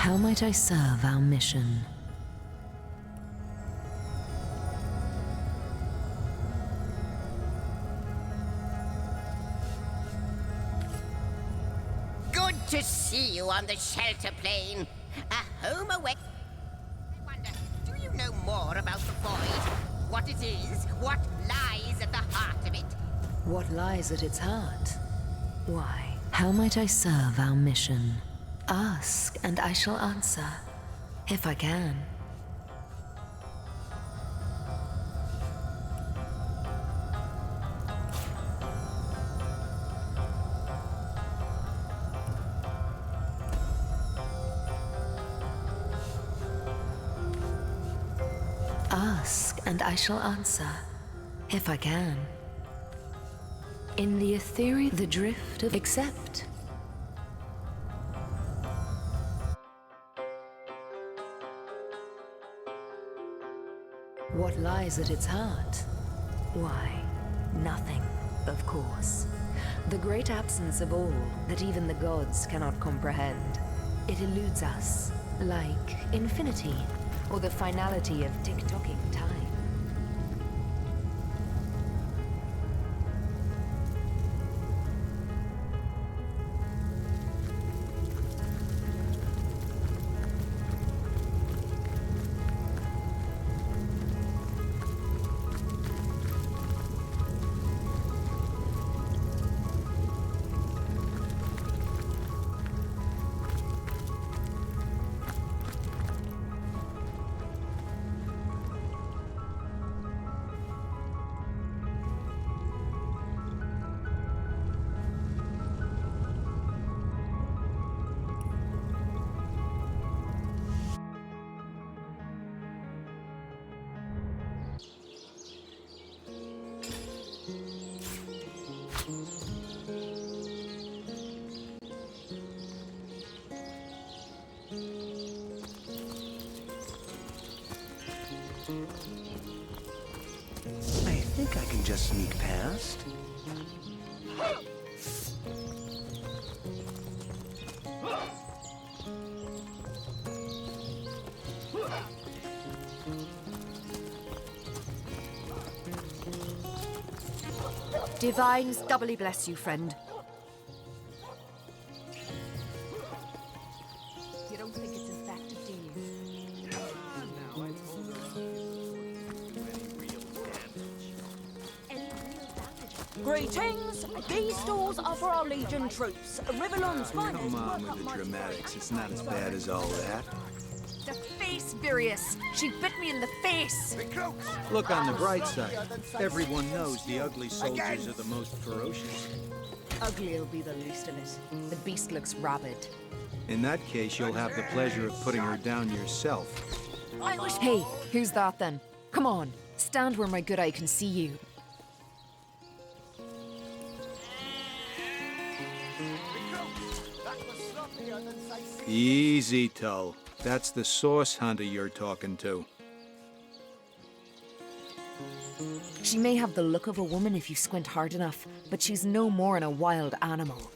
How might I serve our mission? good to see you on the shelter plane. A home away. I wonder, do you know more about the void? What it is? What lies at the heart of it? What lies at its heart? Why, how might I serve our mission? Ask, and I shall answer, if I can. Ask, and I shall answer, if I can. In the ethereal, the drift of accept. What lies at its heart? Why, nothing, of course. The great absence of all that even the gods cannot comprehend. It eludes us, like infinity, or the finality of tick-tocking time. I think I can just sneak past. Divines doubly bless you, friend. You don't think it's infected? Greetings. These stores are for our Legion troops. Rivellon's finest. Come on with the dramatics. It's not as bad as all that. The face, Virius. She bit me in the face. Look on the bright side. Everyone knows the ugly soldiers are the most ferocious. Ugly'll be the least of it. The beast looks rabid. In that case, you'll have the pleasure of putting her down yourself. Hey, who's that then? Come on, stand where my good eye can see you. Easy, Tull. That's the source hunter you're talking to. She may have the look of a woman if you squint hard enough, but she's no more than a wild animal.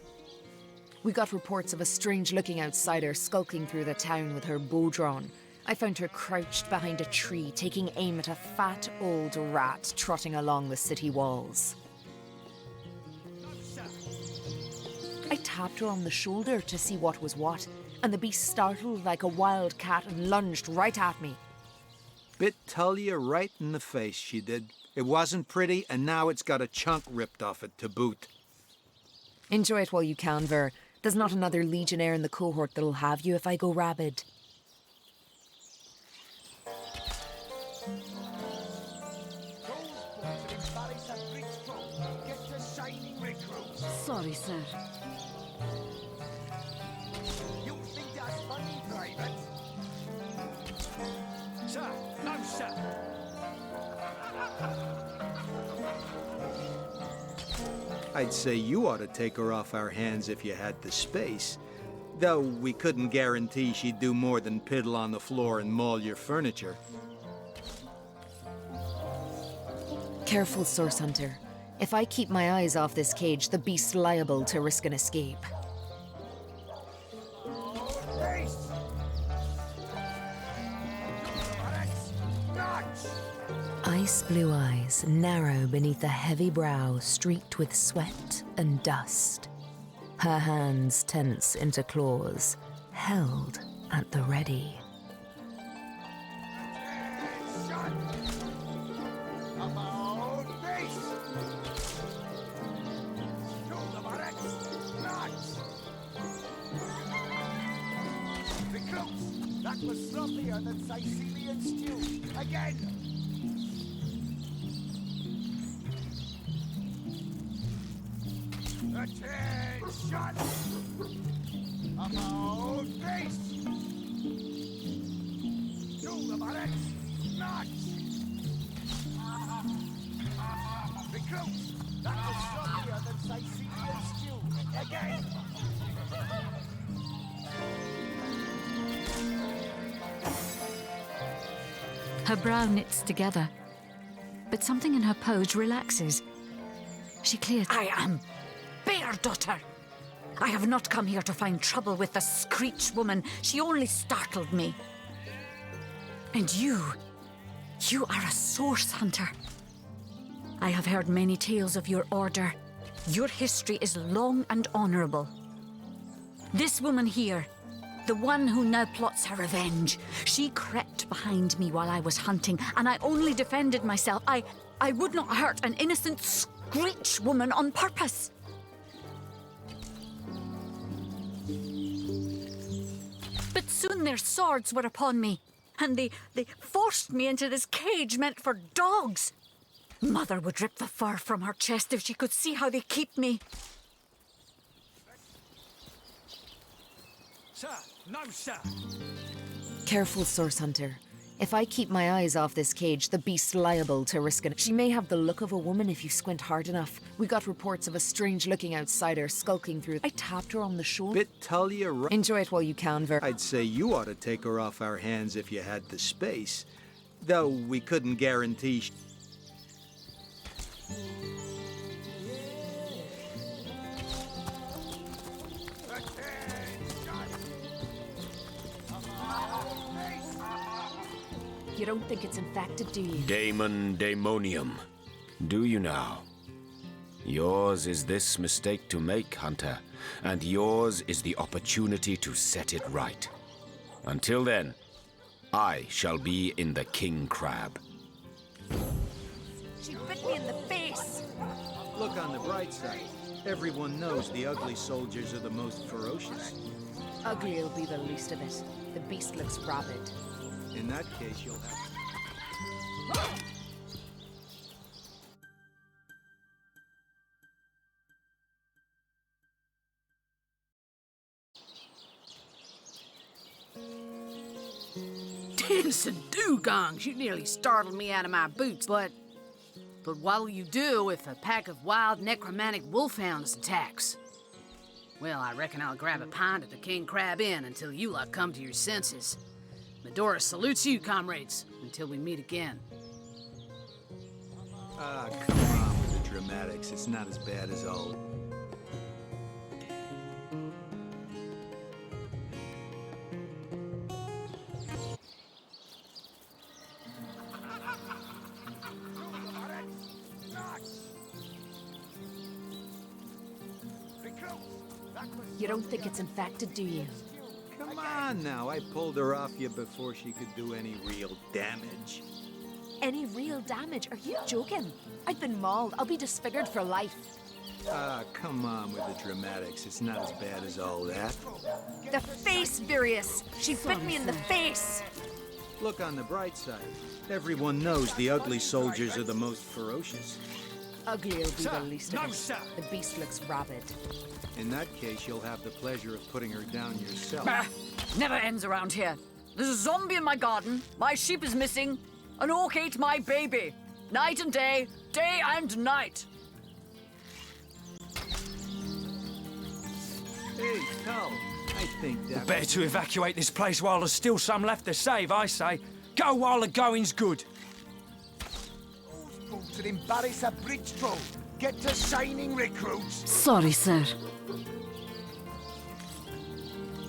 We got reports of a strange-looking outsider skulking through the town with her bow drawn. I found her crouched behind a tree, taking aim at a fat old rat trotting along the city walls. I tapped her on the shoulder to see what was what, and the beast startled like a wild cat and lunged right at me. Bit Tullia right in the face, she did. It wasn't pretty, and now it's got a chunk ripped off it to boot. Enjoy it while you can, Ver. There's not another legionnaire in the cohort that'll have you if I go rabid. Sorry, sir. You think that's funny, Private? Sir, no, sir. I'd say you ought to take her off our hands if you had the space. Though we couldn't guarantee she'd do more than piddle on the floor and maul your furniture. Careful, Source Hunter. If I keep my eyes off this cage, the beast's liable to risk an escape. Ice blue eyes, narrow beneath a heavy brow streaked with sweat and dust. Her hands tense into claws, held at the ready. That was sloppier than Sicilian stew. Again! Attention! About face! To the barracks! Not! Recruits! That was sloppier than Sicilian stew. Again! Her brow knits together, but something in her pose relaxes. She clears. I am Bear Daughter. I have not come here to find trouble with the Screech woman. She only startled me. And you are a source hunter. I have heard many tales of your order. Your history is long and honorable. This woman here, the one who now plots her revenge, she crept behind me while I was hunting, and I only defended myself. I would not hurt an innocent Screech woman on purpose. But soon their swords were upon me, and they forced me into this cage meant for dogs. Mother would rip the fur from her chest if she could see how they keep me. Sir, no, sir. Careful, Source Hunter. If I keep my eyes off this cage, the beast's liable to risk it. She may have the look of a woman if you squint hard enough. We got reports of a strange-looking outsider skulking through. I tapped her on the shoulder. Bit Tullia right. Enjoy it while you can, Ver. I'd say you ought to take her off our hands if you had the space. Though we couldn't guarantee. You don't think it's infected, do you? Daemon Daemonium. Do you now? Yours is this mistake to make, Hunter, and yours is the opportunity to set it right. Until then, I shall be in the King Crab. She bit me in the face. Look on the bright side. Everyone knows the ugly soldiers are the most ferocious. Ugly'll be the least of it. The beast looks rabid. In that case, you'll have... Dancing dugongs, you nearly startled me out of my boots, but what'll you do if a pack of wild necromantic wolfhounds attacks? Well, I reckon I'll grab a pint at the King Crab Inn until you lot come to your senses. Medora salutes you, comrades, until we meet again. Ah, come on with the dramatics. It's not as bad as old. You don't think it's infected, do you? Come on now, I pulled her off you before she could do any real damage. Any real damage? Are you joking? I've been mauled. I'll be disfigured for life. Ah, come on with the dramatics. It's not as bad as all that. The face, Virius! She bit me in the face! Look on the bright side. Everyone knows the ugly soldiers are the most ferocious. Ugly'll be the least of it. The beast looks rabid. In that case, you'll have the pleasure of putting her down yourself. Bah! Never ends around here. There's a zombie in my garden, my sheep is missing, an orc ate my baby. Night and day, day and night. Hey, Cal, I think that... Better to evacuate this place while there's still some left to save, I say. Go while the going's good. To embarrass a bridge troll. Get to shining recruits. Sorry, sir.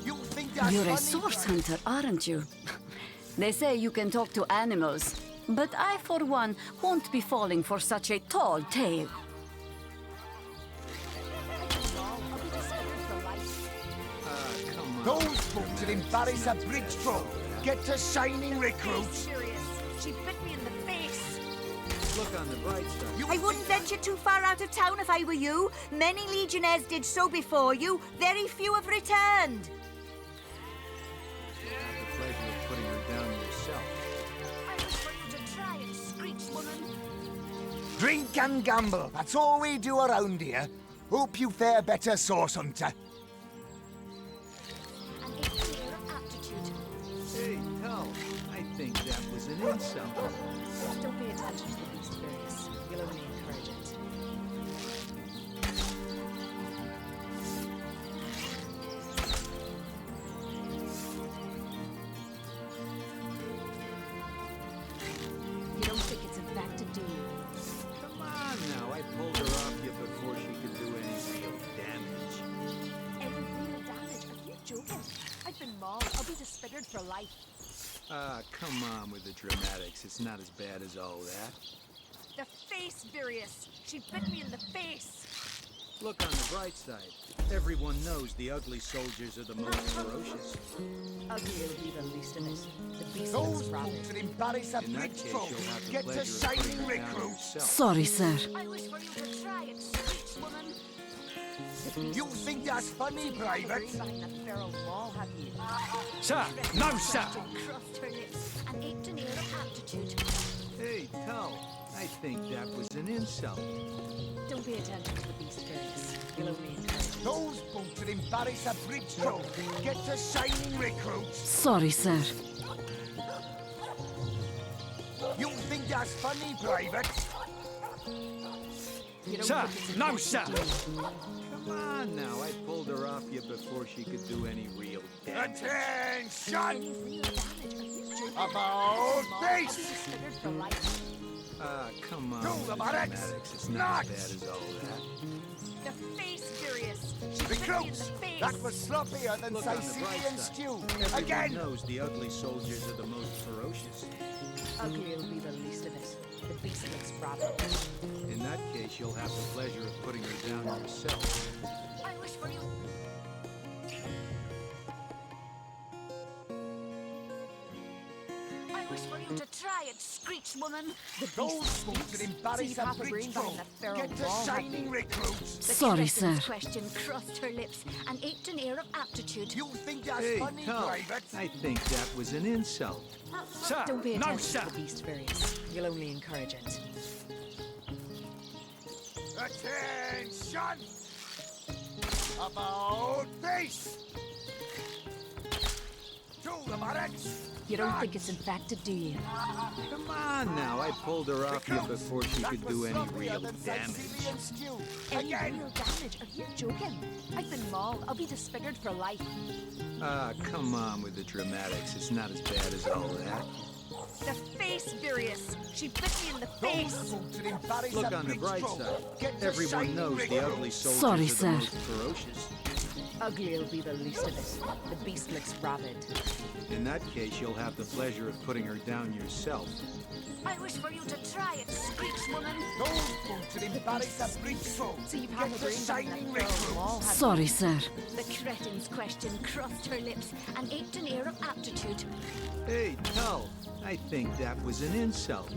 You think that's You're a funny, source right? hunter, aren't you? They say you can talk to animals, but I, for one, won't be falling for such a tall tale. Those folks that embarrass a bridge troll. Get to shining recruits. She bit me in the face. Look on the bright side. I wouldn't venture too far out of town if I were you. Many legionnaires did so before you. Very few have returned. You'll have the pleasure of putting her down yourself. I wish for you to try and screech, woman. Drink and gamble. That's all we do around here. Hope you fare better, source hunter. Hey, Cal, I think that was an insult. Don't pay attention to the beast, Virius. You'll only encourage it. You don't think it's infected, do you? Come on now, I pulled her off you before she could do any real damage. Any real damage? Are you joking? I've been mauled. I'll be disfigured for life. Ah, come on with the dramatics. It's not as bad as all that. The face, Virius! She bit me in the face! Look on the bright side. Everyone knows the ugly soldiers are the most ferocious. Ugly'll be the least of it. The beast Those looks rabid. folks that embarrass a In that bridge case, troll. you'll have the Get to pleasure of putting shining her down recruits. yourself. Sorry, sir. I wish for you to try and screech, woman. You think that's funny, Private? Behind the feral wall, have you? Sir, no, sir. Crossed her lips and aped an air of aptitude. Hey, Cal, I think that was an insult. Don't pay attention to the beast, Virius. You'll only encourage it. Those folks that embarrass a bridge troll. Get to shining recruits. Sorry, sir. You think that's funny, Private? You don't Sir, think it's no, infected, sir. do you? Come on now, I pulled her off you before she could do any real damage. Attention! Any real damage? Are you joking? About I'll be face! disfigured for life. Ah, come on Do with the the barracks. dramatics. It's not as Nuts. bad as all that. The face, Virius! She bit me in the Recruits! face! That was sloppier than Look on the bright Sicilian side. stew. Everyone Again! knows the ugly soldiers are the most ferocious. Ugly'll be the least of it. The beast looks rabid. In that case, you'll have the pleasure of putting her down yourself. I wish for you. wish for you to try it, screech woman. The Those beast boots speaks, that embarrass so a half a bridge brain troll. behind that feral Get the wall, shining have you? recruits. The Sorry, Crescent's sir. question crossed her lips and ached an air of aptitude. You think that's Hey, funny, Tom, Private? I think that was an insult. Sir, Don't pay no, attention sir. to the beast, Various. You'll only encourage it. Attention! About face! To the barracks! You don't think it's infected, do you? Come on now, I pulled her off you before she could do any real damage. Any real damage? Are you joking? I've been mauled. I'll be disfigured for life. Ah, come on with the dramatics. It's not as bad as all that. The face, Various. She bit me in the face. Look on the bright side. Everyone knows the ugly soldiers Sorry, are the sir. most ferocious. Ugly'll be the least of it. The beast looks rabid. In that case, you'll have the pleasure of putting her down yourself. I wish for you to try it, screech woman. Those boots that embarrass a bridge troll. So you've Get had a the brain behind shining that feral wall, recruits. have you? Sorry, sir. The cretin's question crossed her lips and ached an air of aptitude. Hey, Tull, I think that was an insult.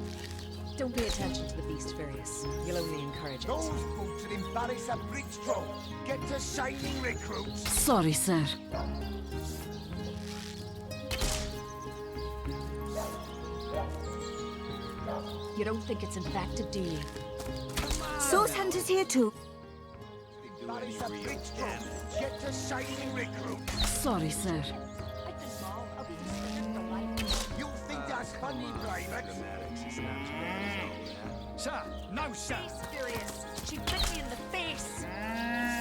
Don't pay attention to the beast, Various. You'll only encourage it. Those boots that embarrass a bridge troll. Get the shining recruits. Sorry, sir. You don't think it's infected, do you? Source Hunter's here too. Embarrass a bridge troll. Get the shining recruits. Sorry, sir. I've been mauled. I'll be disfigured for life. You think that's funny, Private? Dramatics. It's not as bad as all that. Sir, no, sir. Face, Various. She bit me in the face.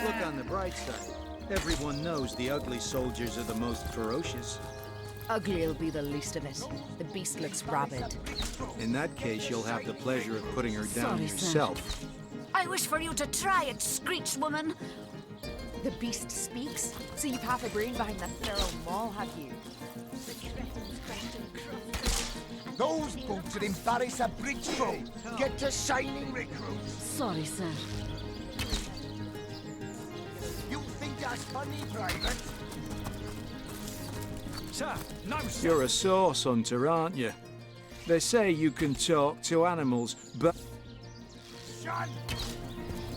Look on the bright side. Everyone knows the ugly soldiers are the most ferocious. Ugly'll be the least of it. The beast looks rabid. In that case, you'll have the pleasure of putting her down Sorry, sir. yourself. I wish for you to try it, screech woman. The beast speaks, so you've half a brain behind that feral wall, have you? The cretin's question crossed her lips and Those ached an air boots of that embarrass a bridge troll. Get the shining recruits. Sorry, sir. You think that's funny, Private? Sir, no, sir. You're a source hunter, aren't you? They say you can talk to animals, but... Shut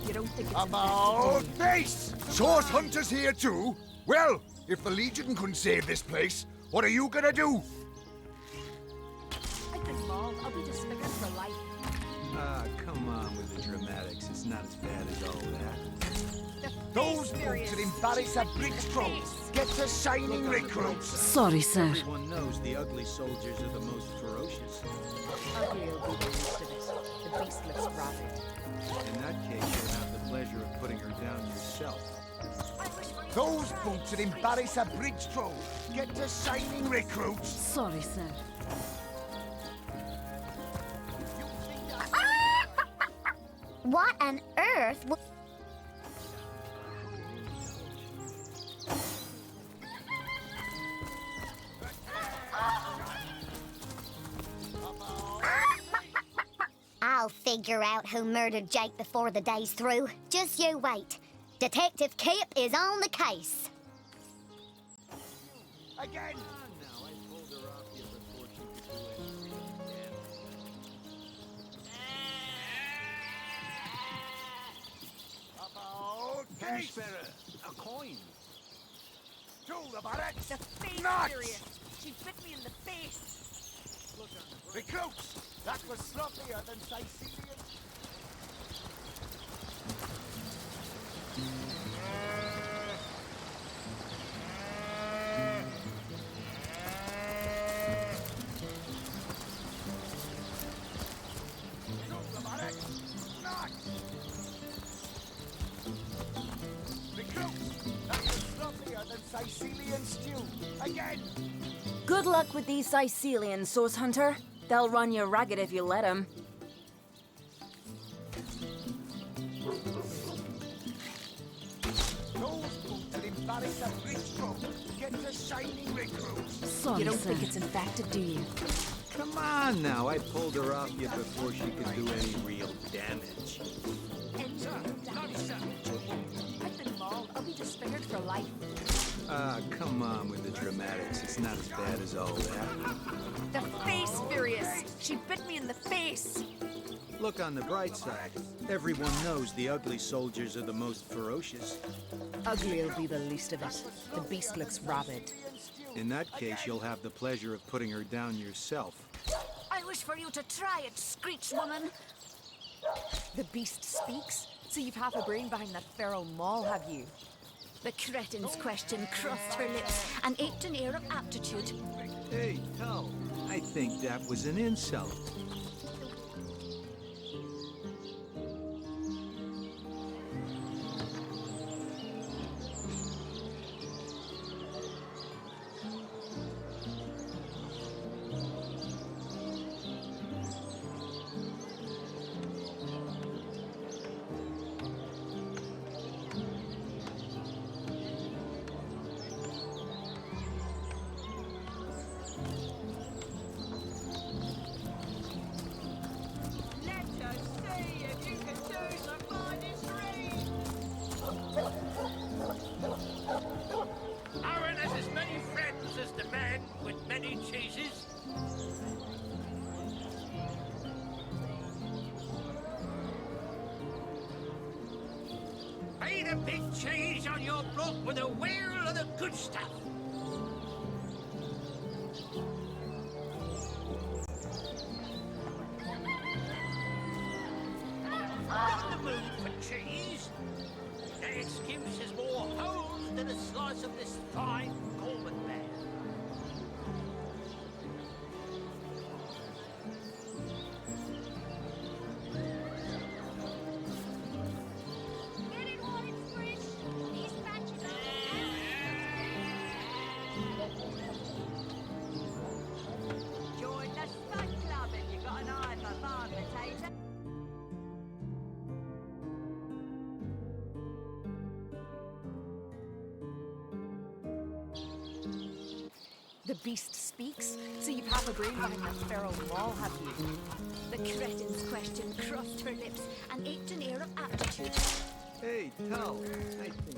You don't think it's about infected, do you? face! Source Hunter's here too? Well, if the Legion couldn't save this place, what are you gonna do? I've been mauled. I'll be disfigured for life. Ah, come on with the dramatics. It's not as bad as all that. Those boots that embarrass a bridge troll. Get the shining recruits. Sorry, sir. Everyone knows the ugly soldiers are the most ferocious. Ugly'll be the least of it. The beast looks rabid. In that case, you'll have the pleasure of putting her down yourself. Those boots that embarrass a bridge troll. Get the shining recruits. Sorry, sir. What on earth? I'll figure out who murdered Jake before the day's through. Just you wait. Detective Kip is on the case. Again. Now, I pulled her off you before she could do any real damage. About face! A coin. To the barracks. The face, Nuts! Various. She bit me in the face. Recruits! That was sloppier than Sicilian. To the barracks. Nuts! Recruits! That was sloppier than Sicilian stew. Again! Good luck with these Sicilians, Source Hunter. They'll run you ragged if you let them. Those boots that embarrass a bridge troll. Get the shining recruits. Sorry, You don't sir. think it's infected, do you? Come on now, I pulled her off you before she could do any real damage. Any real damage? Are you joking? I've been mauled. I'll be disfigured for life. Ah, come on with the dramatics. It's not as bad as all that. The face furious. She bit me in the face. Look on the bright side. Everyone knows the ugly soldiers are the most ferocious. Ugly'll be the least of it. The beast looks rabid. In that case, you'll have the pleasure of putting her down yourself. I wish for you to try it, Screech Woman. The beast speaks? So you've half a brain behind that feral maul, have you? The cretin's question crossed her lips and aped an air of aptitude. Hey, no. I think that was an insult. Aaron has as many friends as the man with many cheeses. Ain't a big cheese on your block with a wheel of the good stuff. Not in the mood for cheese. The excuse is more holes than a slice of this fine Gorman bear. Get it while it's fresh. These batches Join the stud club if you got an eye for farm potato. The beast speaks? So you've half a brain behind that feral maul, have you? The cretin's question crossed her lips and aped an air of aptitude. Hey, Tal, I think...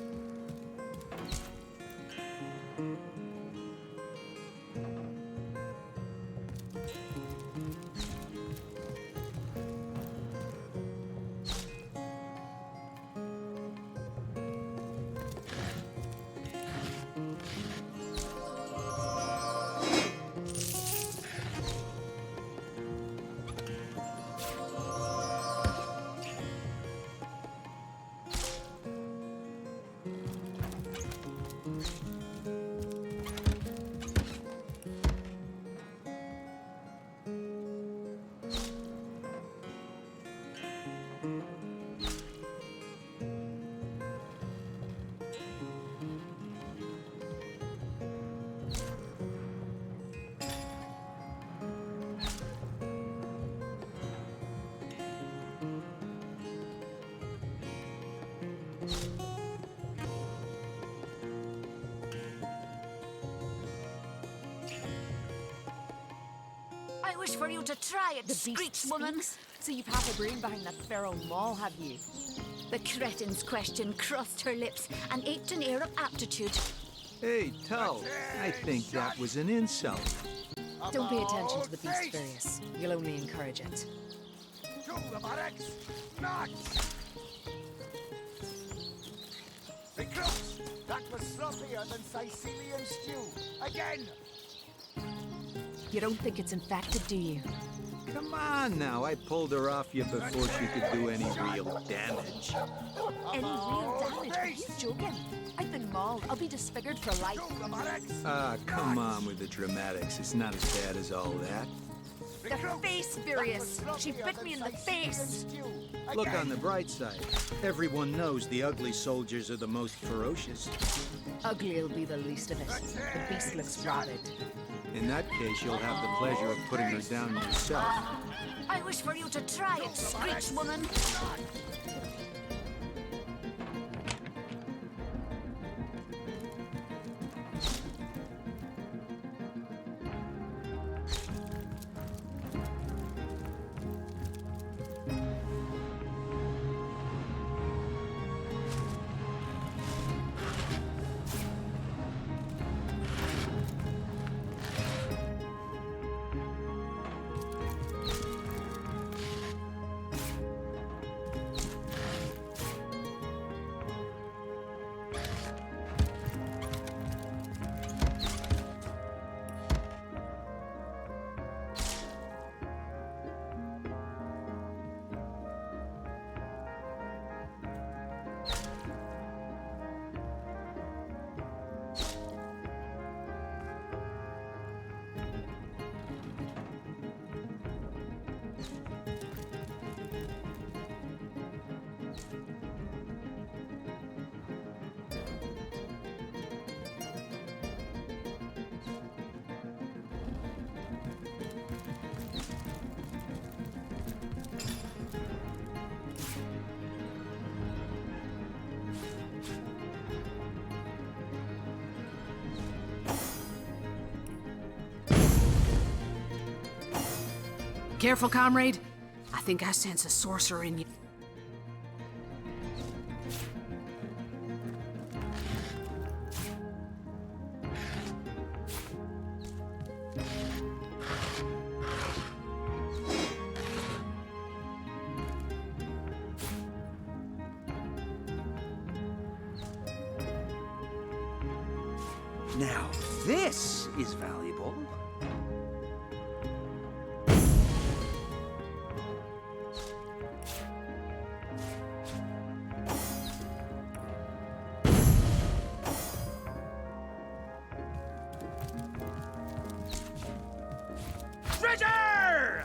I wish for you to try it, The Screech beast Woman. speaks? So you've half a brain behind that feral maul, have you? The cretin's question crossed her lips and aped an air of aptitude. Hey, Tal, I think that was an insult. Don't pay attention to the beast furious. You'll only encourage it. To the barracks! Nuts! Recruits! That was sloppier than Sicilian stew. Again! You don't think it's infected, do you? Come on now, I pulled her off you before she could do any real damage. Any real damage? Are you joking? I've been mauled. I'll be disfigured for life. Ah, come on with the dramatics. It's not as bad as all that. The face furious. She bit me in the face. Look on the bright side. Everyone knows the ugly soldiers are the most ferocious. Ugly'll be the least of it. The beast looks rabid. In that case, you'll have the pleasure of putting her down yourself. I wish for you to try it, Screech Woman. Careful, comrade. I think I sense a sorcerer in you. Now, this is valuable. Treasure!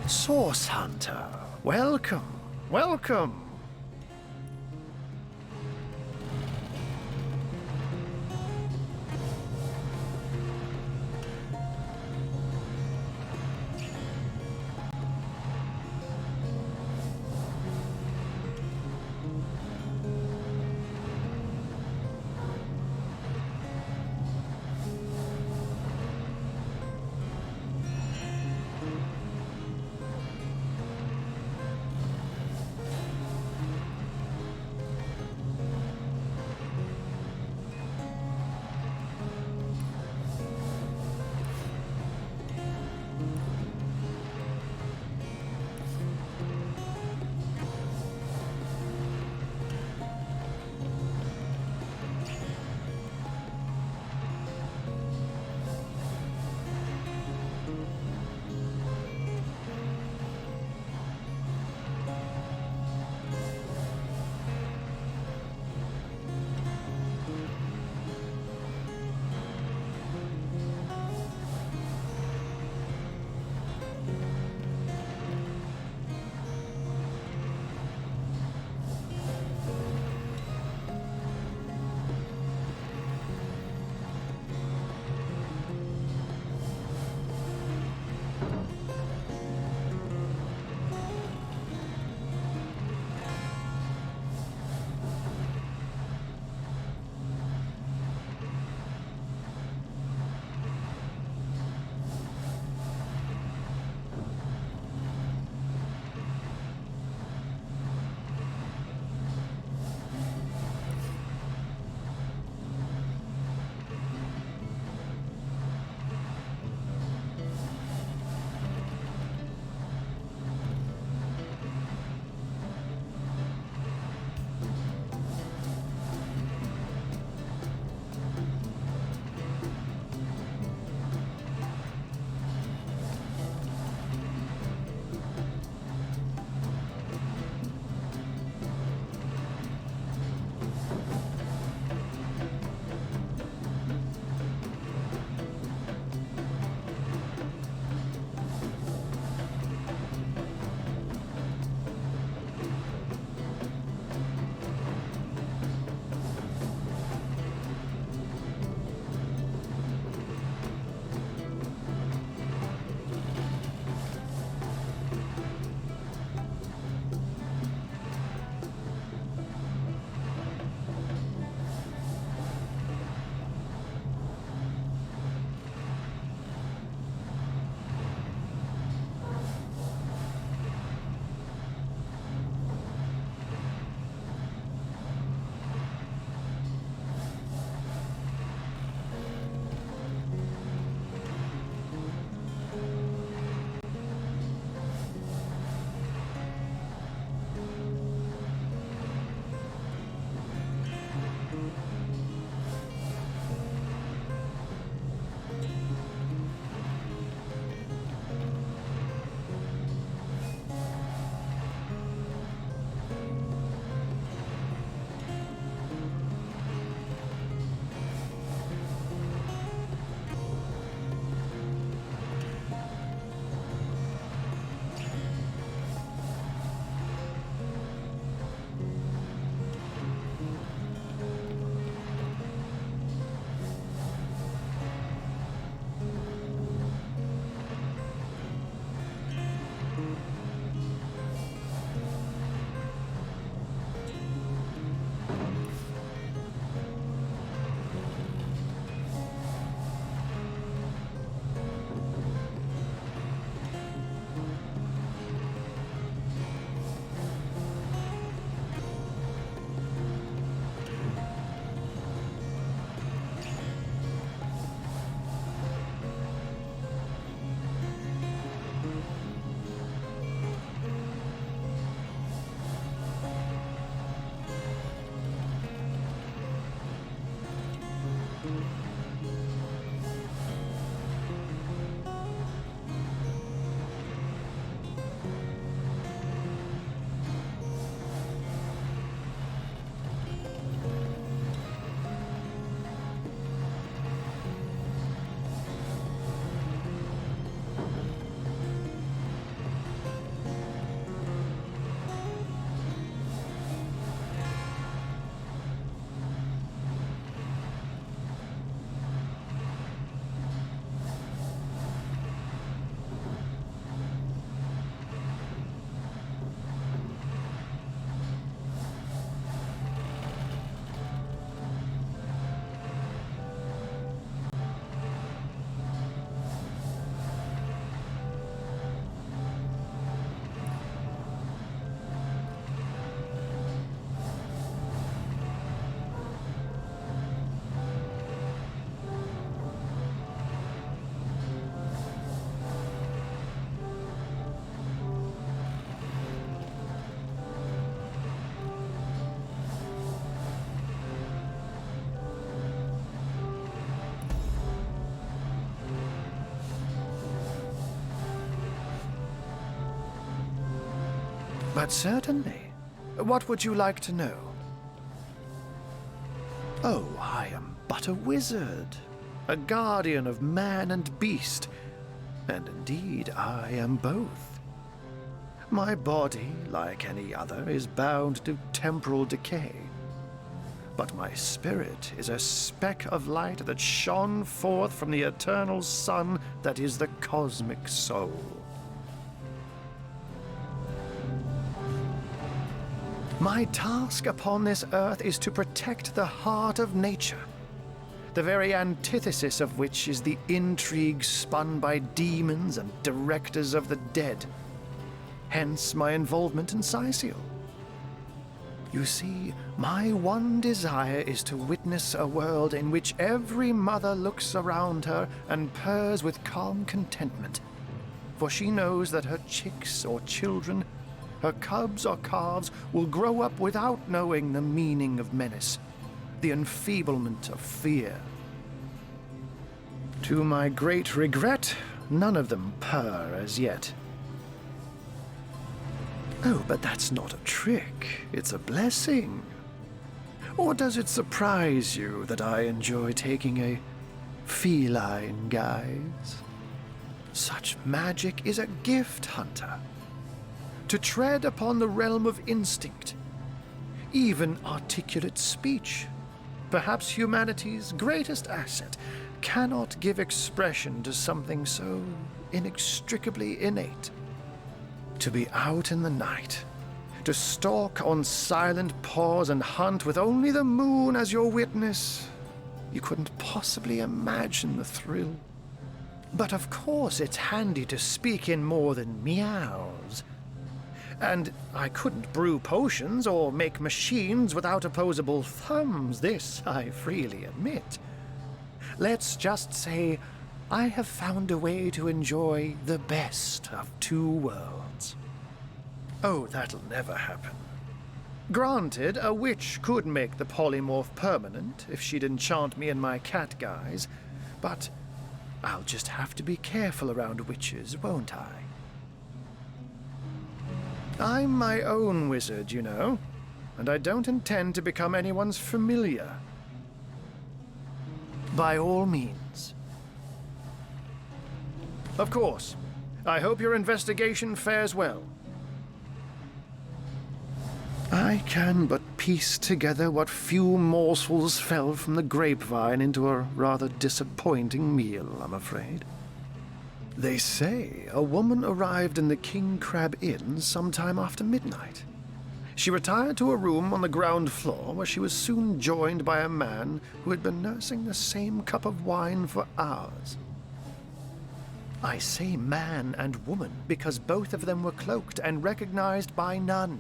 Source Hunter, welcome, welcome. But certainly. What would you like to know? Oh, I am but a wizard, a guardian of man and beast, and indeed I am both. My body, like any other, is bound to temporal decay. But my spirit is a speck of light that shone forth from the eternal sun that is the cosmic soul. My task upon this earth is to protect the heart of nature, the very antithesis of which is the intrigue spun by demons and directors of the dead. Hence my involvement in Siciel. You see, my one desire is to witness a world in which every mother looks around her and purrs with calm contentment, for she knows that her chicks or children, her cubs or calves, will grow up without knowing the meaning of menace, the enfeeblement of fear. To my great regret, none of them purr as yet. Oh, but that's not a trick. It's a blessing. Or does it surprise you that I enjoy taking a feline guise? Such magic is a gift, Hunter. To tread upon the realm of instinct, even articulate speech, perhaps humanity's greatest asset, cannot give expression to something so inextricably innate. To be out in the night, to stalk on silent paws and hunt with only the moon as your witness, you couldn't possibly imagine the thrill. But of course it's handy to speak in more than meows. And I couldn't brew potions or make machines without opposable thumbs, this I freely admit. Let's just say I have found a way to enjoy the best of two worlds. Oh, that'll never happen. Granted, a witch could make the polymorph permanent if she'd enchant me in my cat guise, but I'll just have to be careful around witches, won't I? I'm my own wizard, you know, and I don't intend to become anyone's familiar. By all means. Of course. I hope your investigation fares well. I can but piece together what few morsels fell from the grapevine into a rather disappointing meal, I'm afraid. They say a woman arrived in the King Crab Inn sometime after midnight. She retired to a room on the ground floor where she was soon joined by a man who had been nursing the same cup of wine for hours. I say man and woman because both of them were cloaked and recognized by none.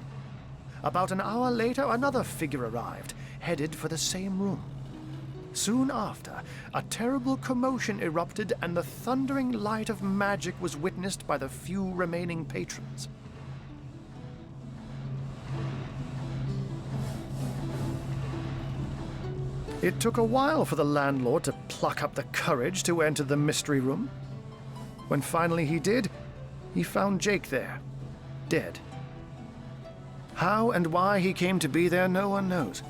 About an hour later, another figure arrived, headed for the same room. Soon after, a terrible commotion erupted and the thundering light of magic was witnessed by the few remaining patrons. It took a while for the landlord to pluck up the courage to enter the mystery room. When finally he did, he found Jake there, dead. How and why he came to be there, no one knows.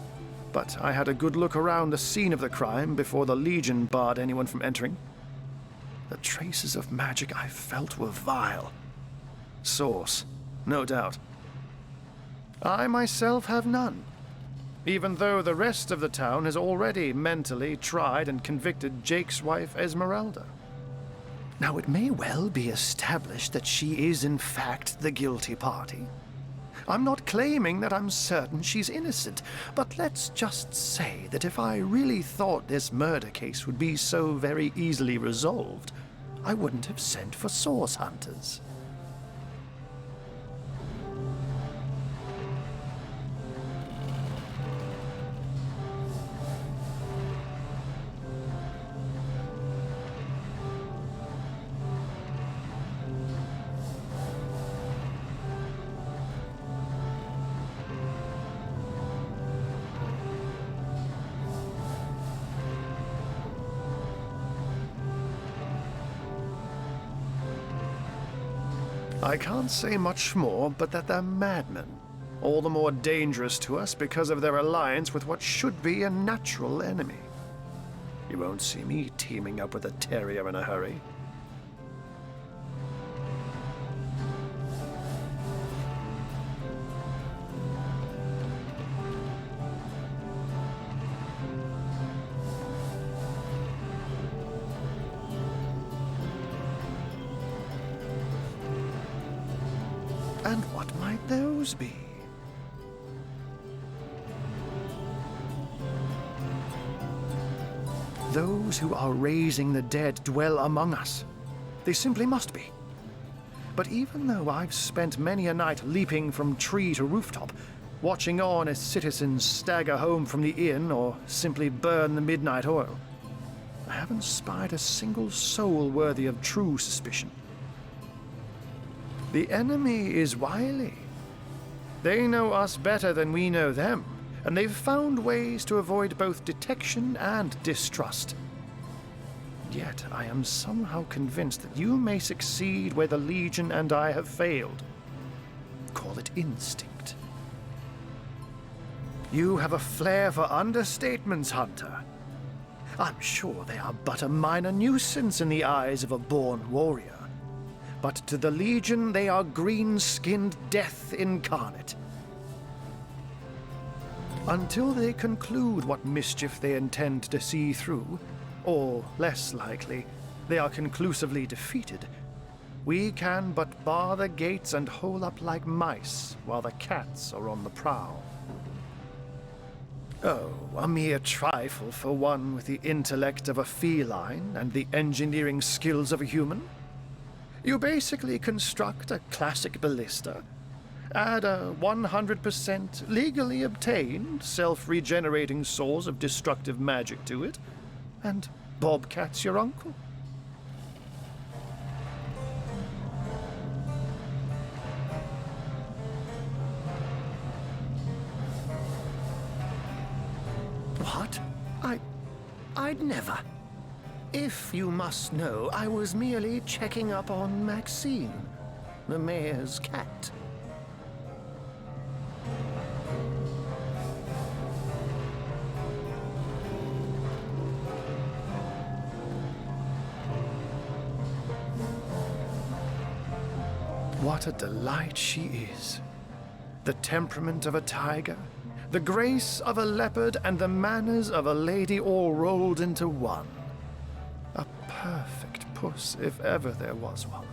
But I had a good look around the scene of the crime before the Legion barred anyone from entering. The traces of magic I felt were vile. Source, no doubt. I myself have none, even though the rest of the town has already mentally tried and convicted Jake's wife, Esmeralda. Now, it may well be established that she is in fact the guilty party. I'm not claiming that I'm certain she's innocent, but let's just say that if I really thought this murder case would be so very easily resolved, I wouldn't have sent for source hunters. I can't say much more, but that they're madmen. All the more dangerous to us because of their alliance with what should be a natural enemy. You won't see me teaming up with a terrier in a hurry. And what might those be? Those who are raising the dead dwell among us. They simply must be. But even though I've spent many a night leaping from tree to rooftop, watching on as citizens stagger home from the inn or simply burn the midnight oil, I haven't spied a single soul worthy of true suspicion. The enemy is wily. They know us better than we know them, and they've found ways to avoid both detection and distrust. Yet I am somehow convinced that you may succeed where the Legion and I have failed. Call it instinct. You have a flair for understatements, Hunter. I'm sure they are but a minor nuisance in the eyes of a born warrior. But to the Legion, they are green-skinned death incarnate. Until they conclude what mischief they intend to see through, or, less likely, they are conclusively defeated, we can but bar the gates and hole up like mice while the cats are on the prowl. Oh, a mere trifle for one with the intellect of a feline and the engineering skills of a human. You basically construct a classic ballista, add a 100% legally obtained self-regenerating source of destructive magic to it, and Bobcat's your uncle. What? I'd never. If you must know, I was merely checking up on Maxine, the mayor's cat. What a delight she is. The temperament of a tiger, the grace of a leopard, and the manners of a lady all rolled into one. A perfect puss, if ever there was one.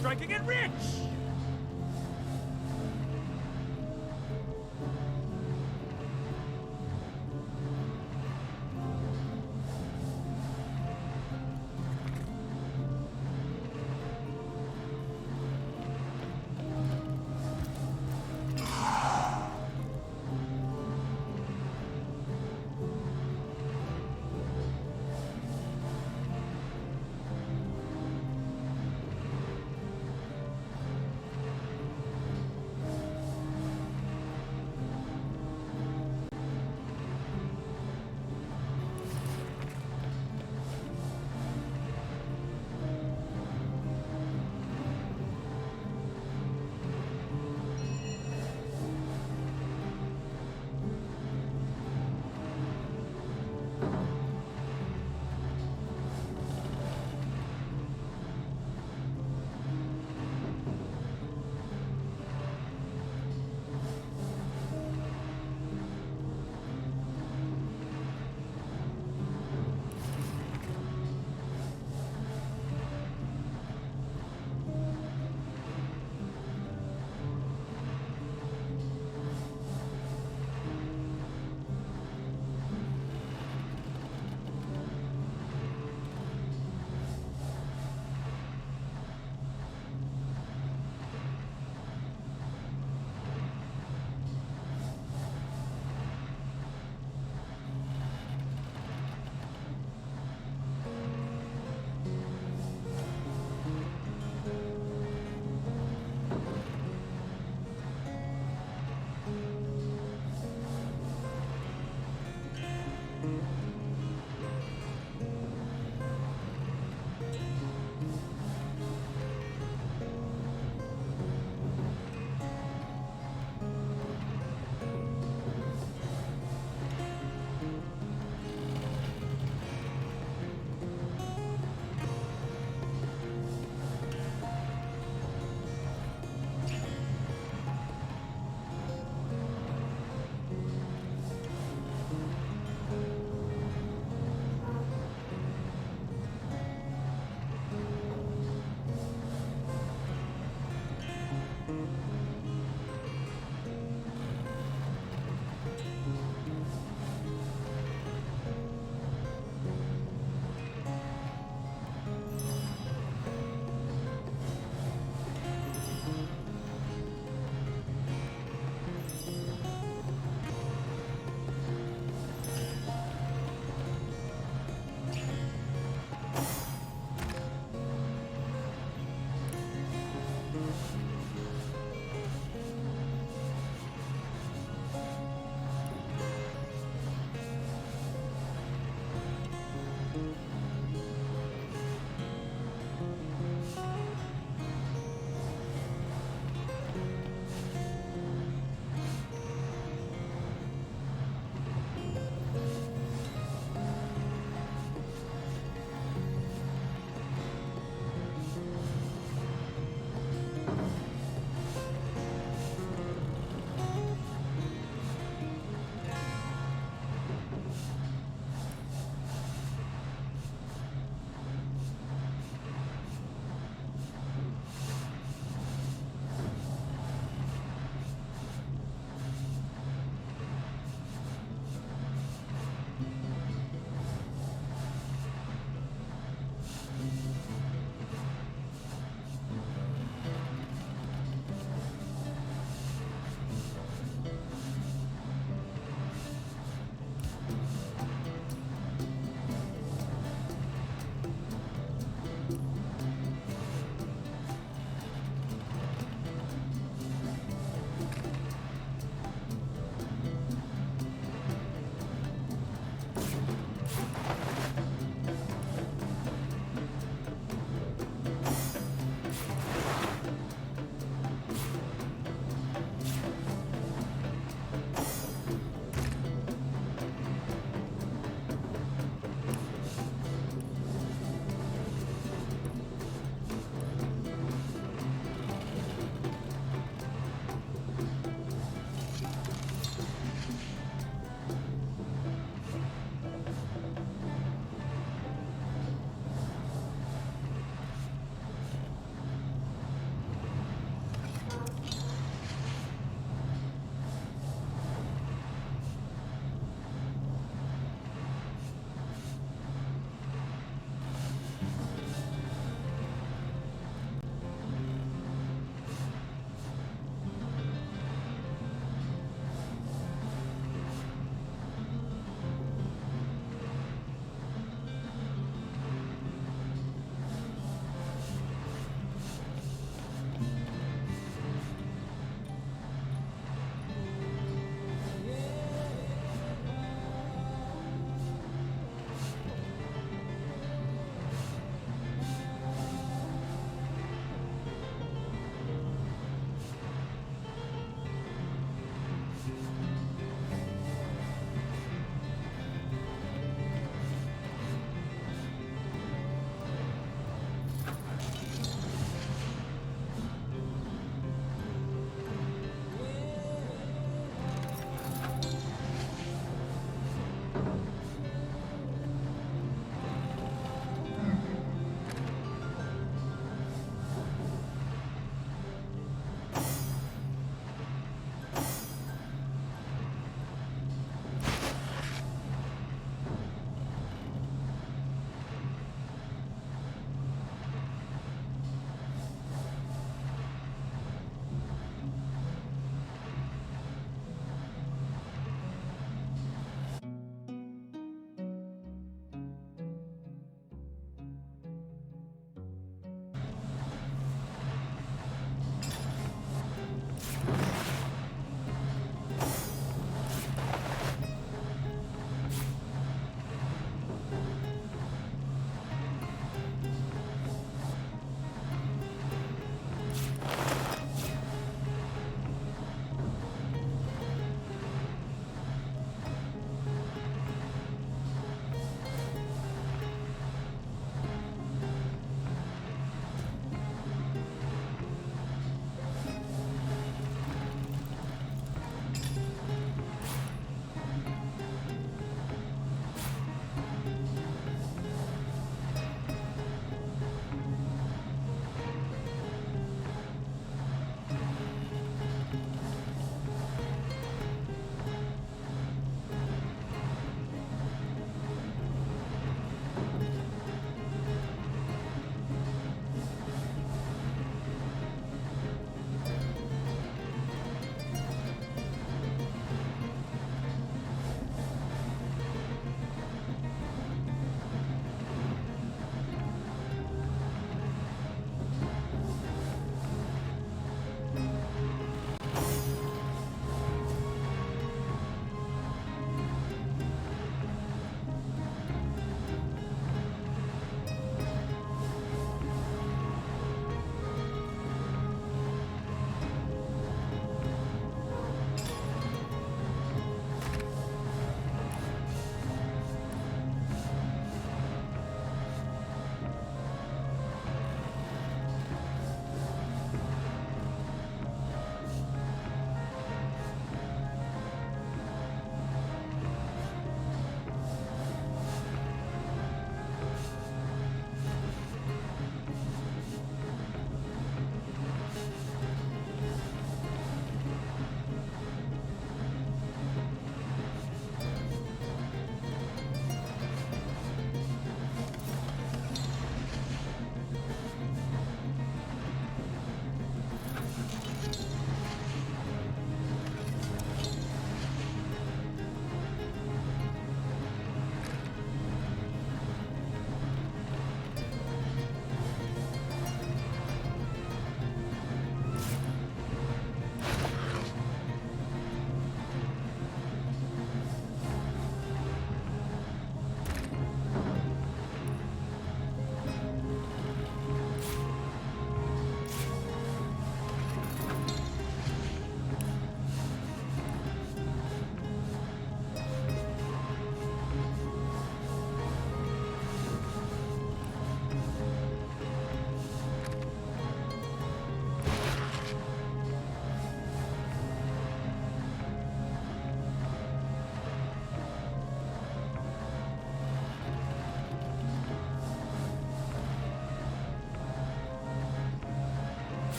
striking it rich!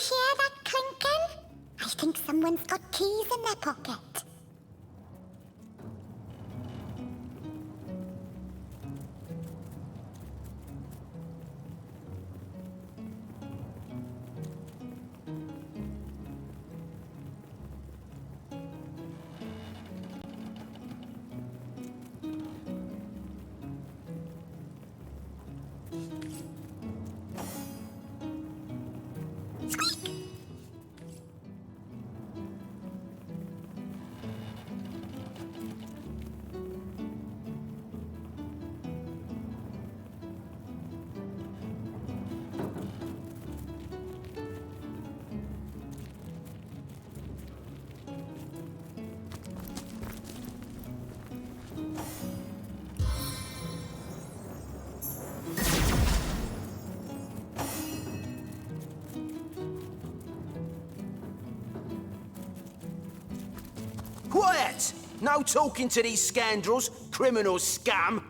hear that clinking? I think someone's got keys in their pocket. Quiet! No talking to these scoundrels, criminal scum!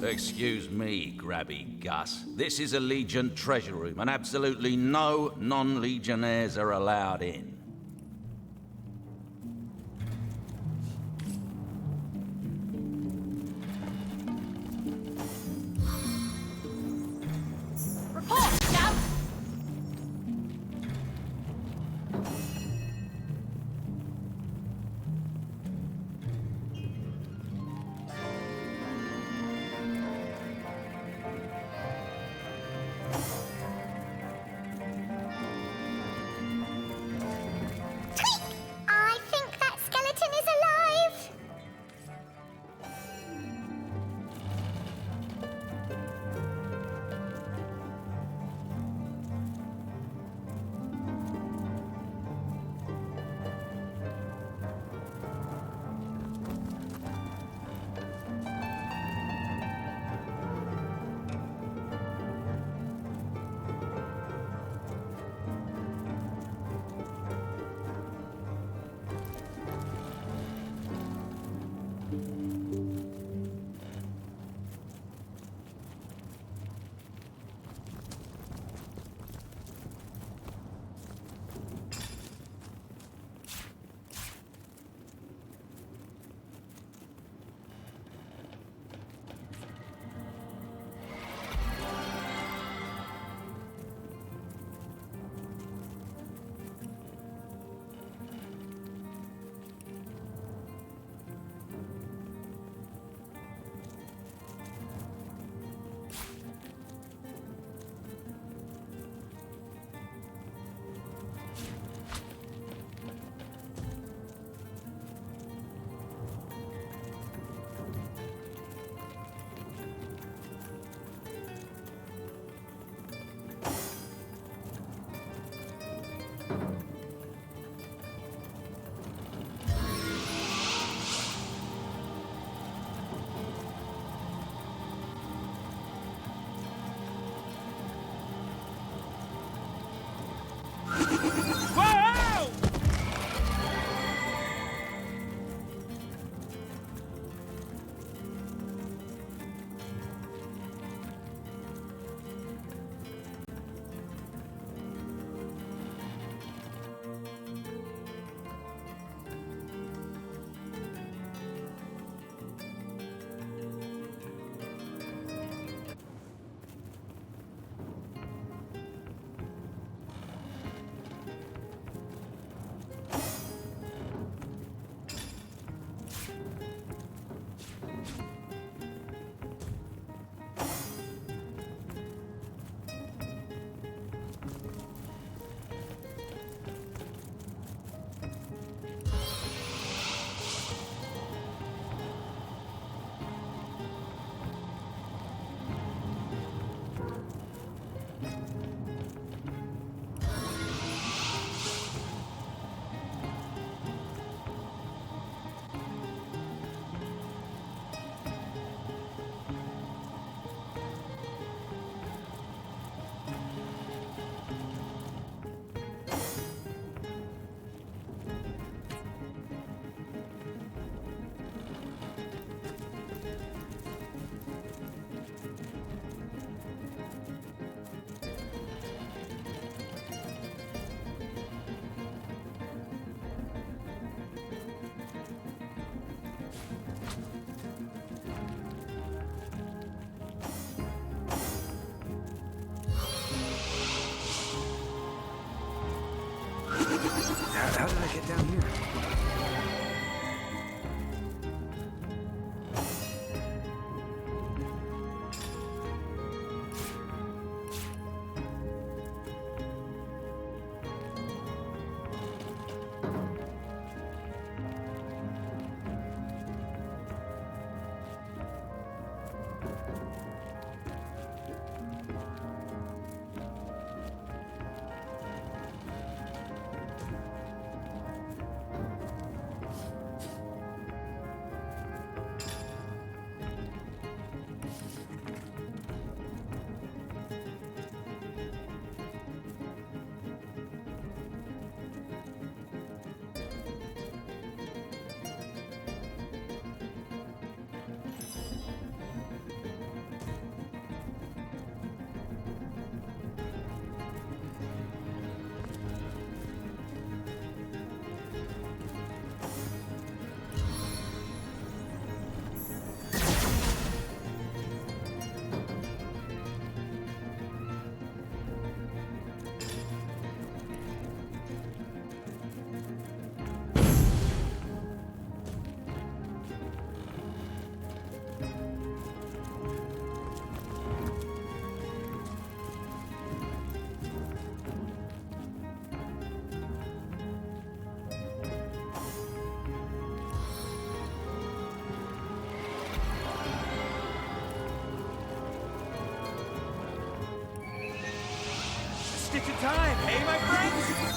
Excuse me, Grabby Gus. This is a Legion treasure room, and absolutely no non-Legionnaires are allowed in. Report, Scout! did I get down here? Stitch of time, hey, my friends?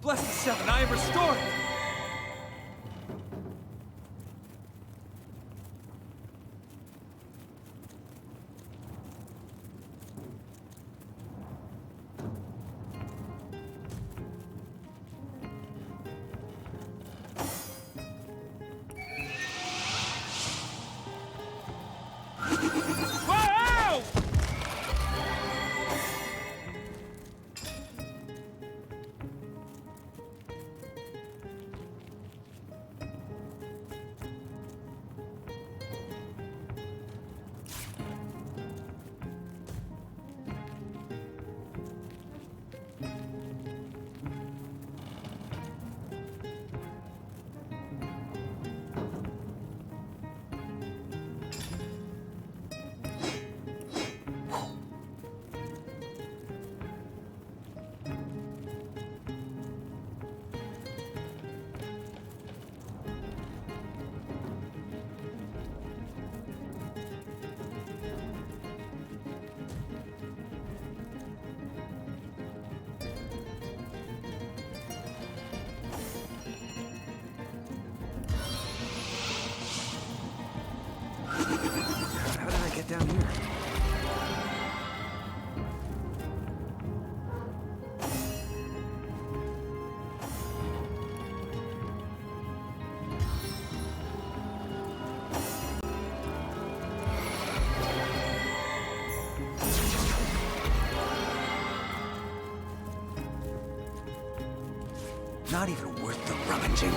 Bless the seven, I am restored! Not even worth the rummaging.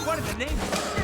What in the name of liberty?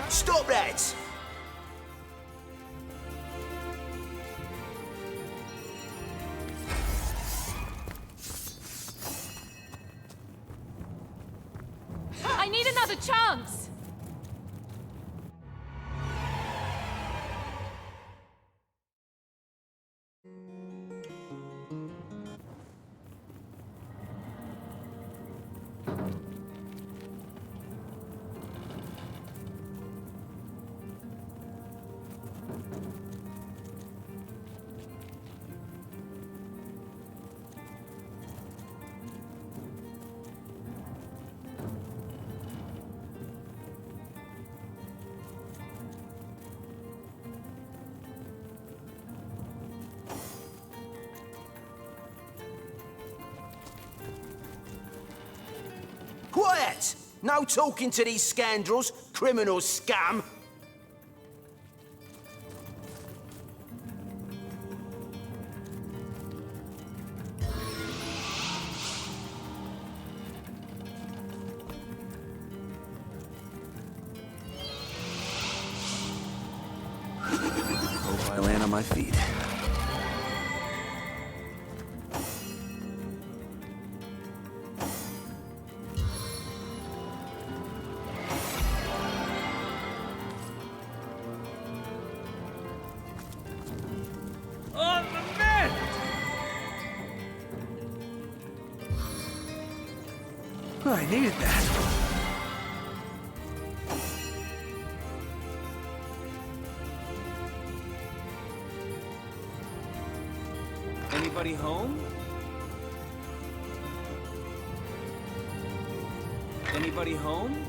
Stop that! I need another chance! Quiet! No talking to these scoundrels, criminal scum! on my feet. Oh, the man! Well, I needed that. Anybody home? Anybody home?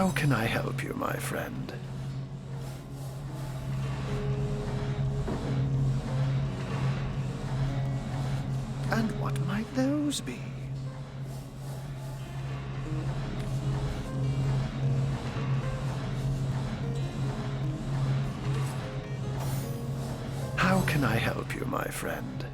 How can I help you, my friend? And what might those be? How can I help you, my friend?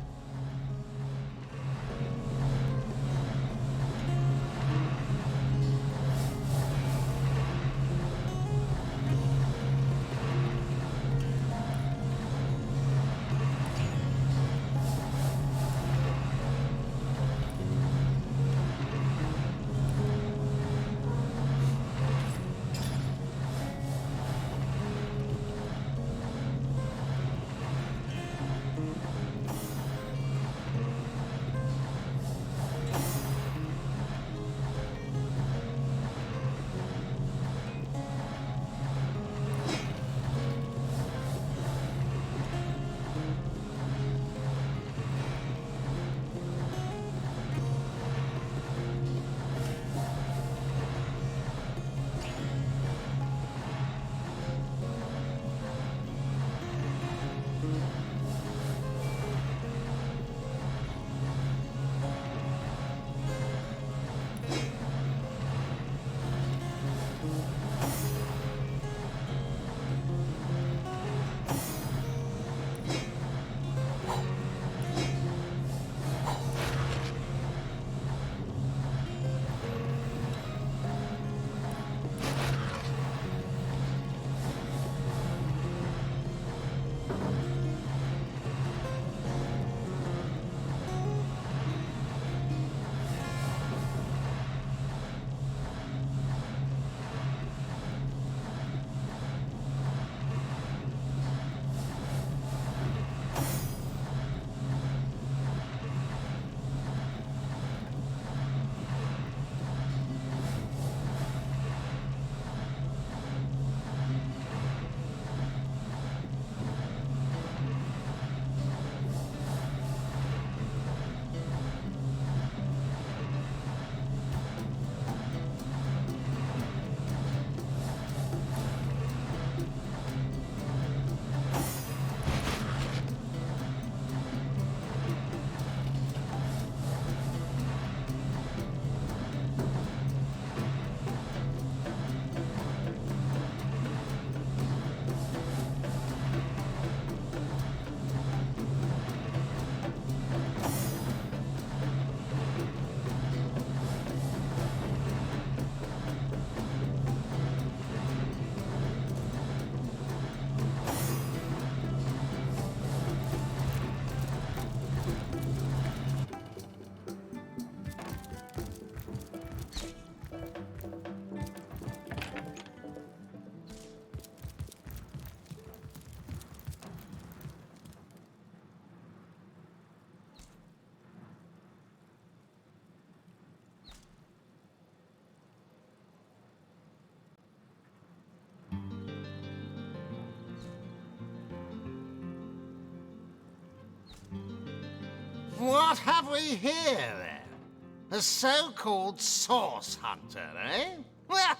What have we here, then? A so-called source hunter, eh? Well,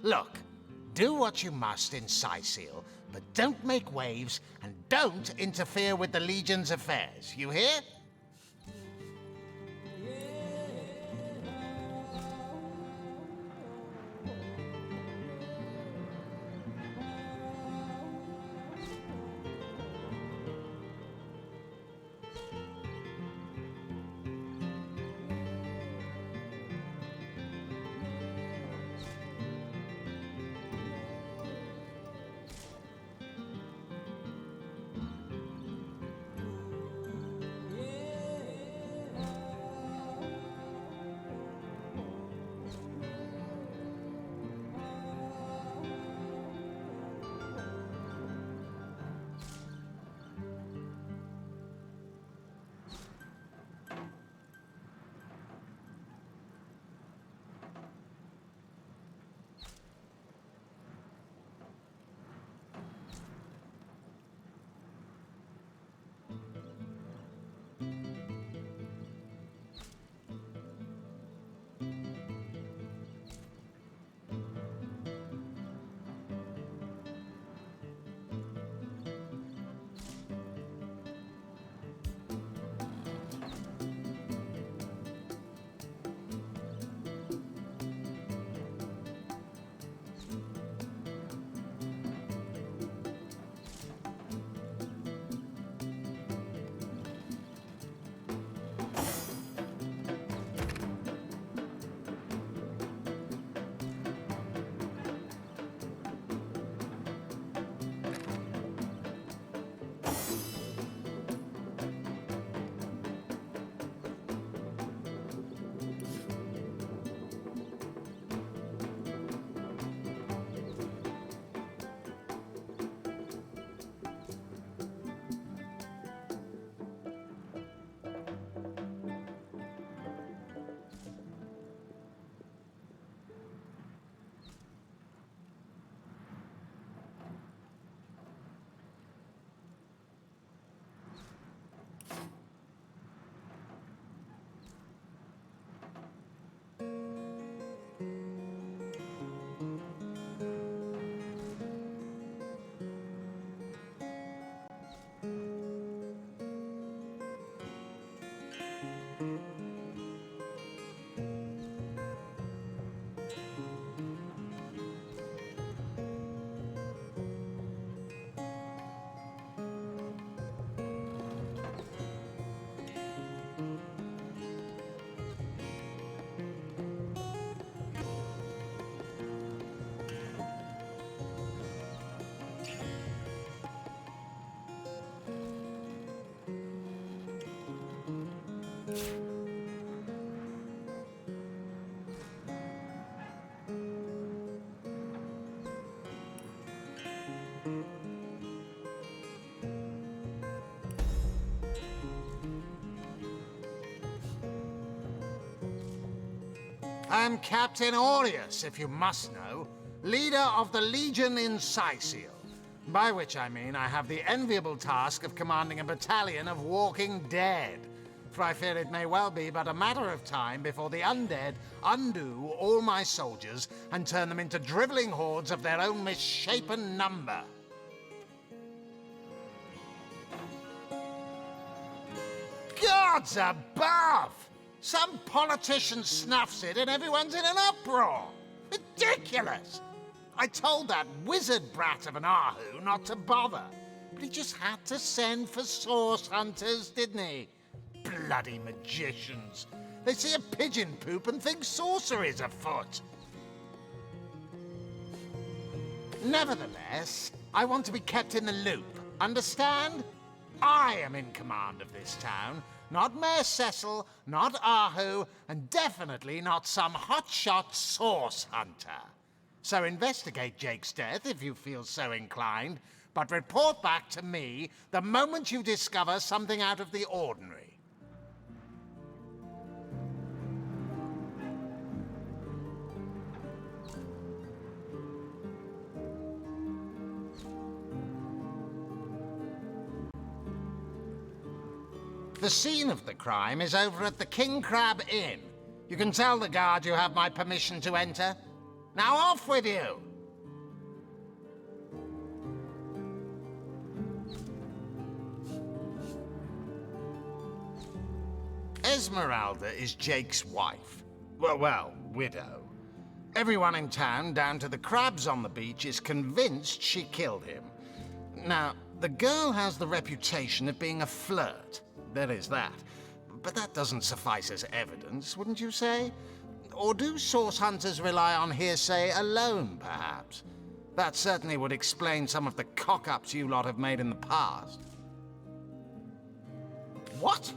look, do what you must in Sicil, but don't make waves and don't interfere with the Legion's affairs, you hear? I'm Captain Aureus, if you must know, leader of the Legion in Sicil. By which I mean I have the enviable task of commanding a battalion of walking dead. For I fear it may well be but a matter of time before the undead undo all my soldiers and turn them into drivelling hordes of their own misshapen number. Gods above! Some politician snuffs it and everyone's in an uproar. Ridiculous! I told that wizard brat of an Ahu not to bother, but he just had to send for source hunters, didn't he? Bloody magicians. They see a pigeon poop and think sorcery's afoot. Nevertheless, I want to be kept in the loop. Understand? I am in command of this town. Not Mayor Cecil, not Ahu, and definitely not some hotshot source hunter. So investigate Jake's death if you feel so inclined, but report back to me the moment you discover something out of the ordinary. The scene of the crime is over at the King Crab Inn. You can tell the guard you have my permission to enter. Now off with you! Esmeralda is Jake's wife. Well, widow. Everyone in town, down to the crabs on the beach, is convinced she killed him. Now, the girl has the reputation of being a flirt. There is that. But that doesn't suffice as evidence, wouldn't you say? Or do source hunters rely on hearsay alone, perhaps? That certainly would explain some of the cock-ups you lot have made in the past. What?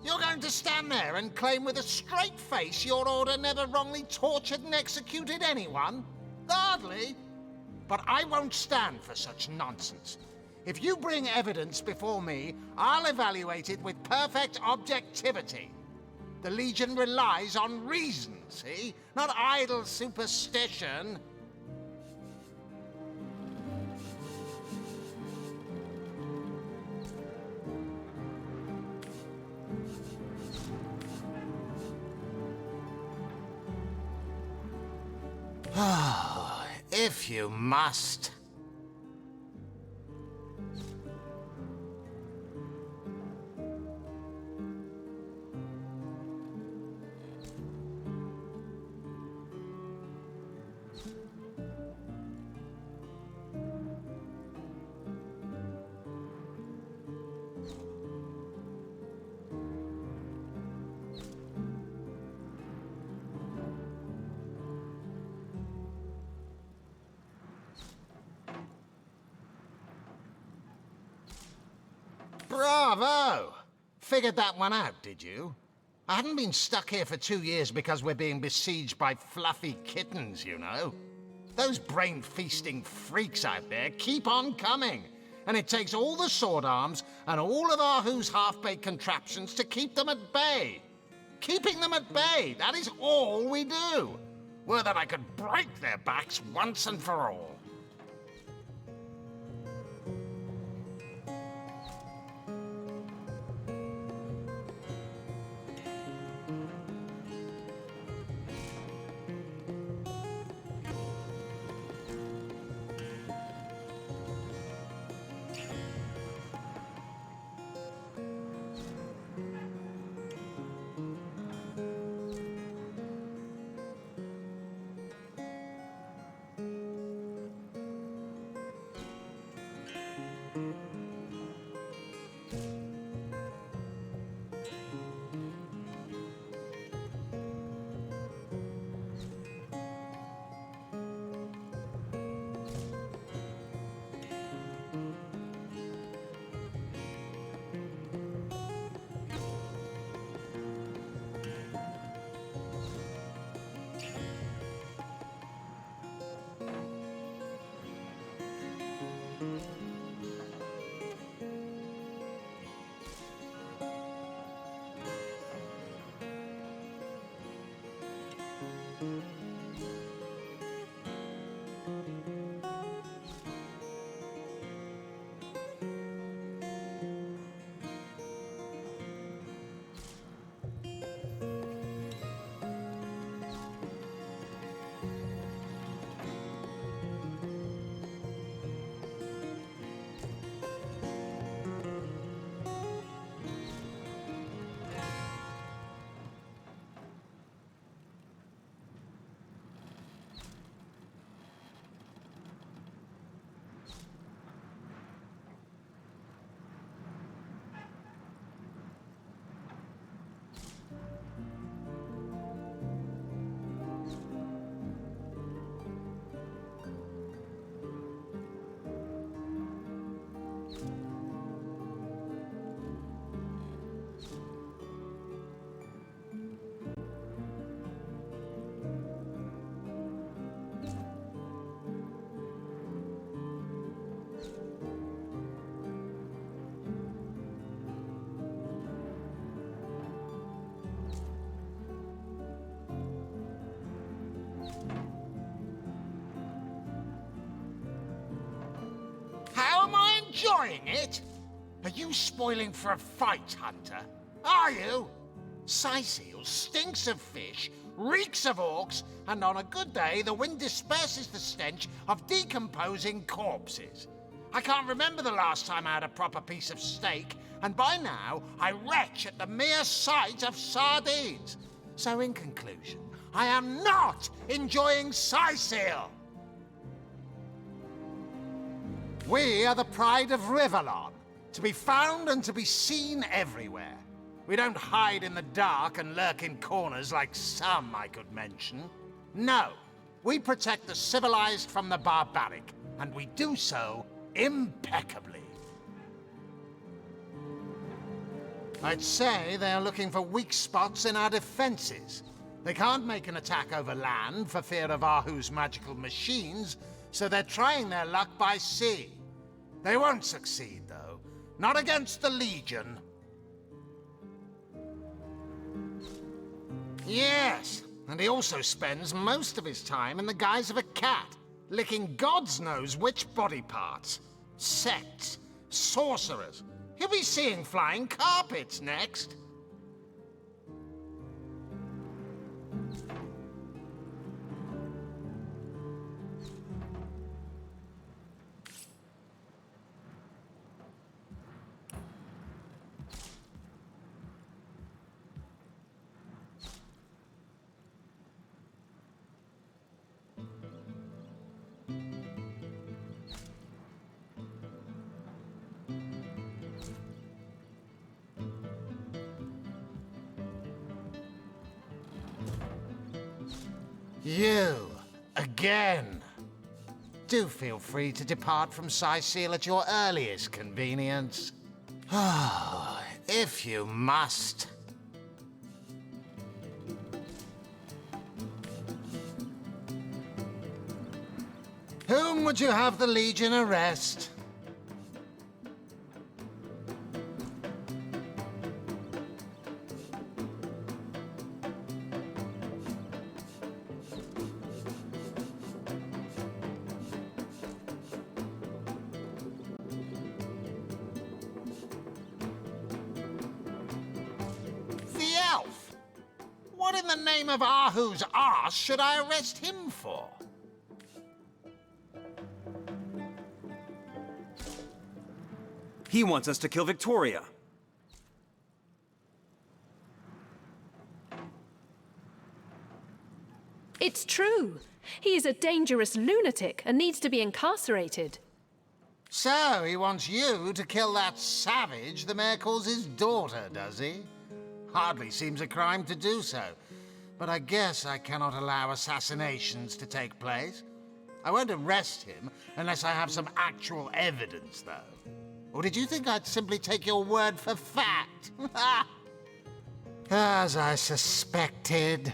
You're going to stand there and claim with a straight face your order never wrongly tortured and executed anyone? Hardly. But I won't stand for such nonsense. If you bring evidence before me, I'll evaluate it with perfect objectivity. The Legion relies on reason, see? Not idle superstition. Oh, if you must. Bravo! Figured that one out, did you? I hadn't been stuck here for 2 years because we're being besieged by fluffy kittens, you know. Those brain-feasting freaks out there keep on coming, and it takes all the sword arms and all of Ahu's half-baked contraptions to keep them at bay. Keeping them at bay, that is all we do. Were that I could break their backs once and for all. How am I enjoying it? Are you spoiling for a fight, Hunter? Are you? Sightseal stinks of fish, reeks of orcs, and on a good day, the wind disperses the stench of decomposing corpses. I can't remember the last time I had a proper piece of steak, and by now, I retch at the mere sight of sardines. So in conclusion, I am not enjoying Sightseal. We are the pride of Rivellon, to be found and to be seen everywhere. We don't hide in the dark and lurk in corners like some I could mention. No, we protect the civilized from the barbaric, and we do so impeccably. I'd say they're looking for weak spots in our defenses. They can't make an attack over land for fear of Ahu's magical machines, so they're trying their luck by sea. They won't succeed, though. Not against the Legion. Yes, and he also spends most of his time in the guise of a cat, licking God's knows which body parts. Sects, sorcerers. He'll be seeing flying carpets next. You, again. Do feel free to depart from Sightseal at your earliest convenience. Oh, if you must. Whom would you have the Legion arrest? What in the name of Ahu's arse should I arrest him for? He wants us to kill Victoria. It's true. He is a dangerous lunatic and needs to be incarcerated. So, he wants you to kill that savage the mayor calls his daughter, does he? Hardly seems a crime to do so. But I guess I cannot allow assassinations to take place. I won't arrest him unless I have some actual evidence, though. Or did you think I'd simply take your word for fact? As I suspected.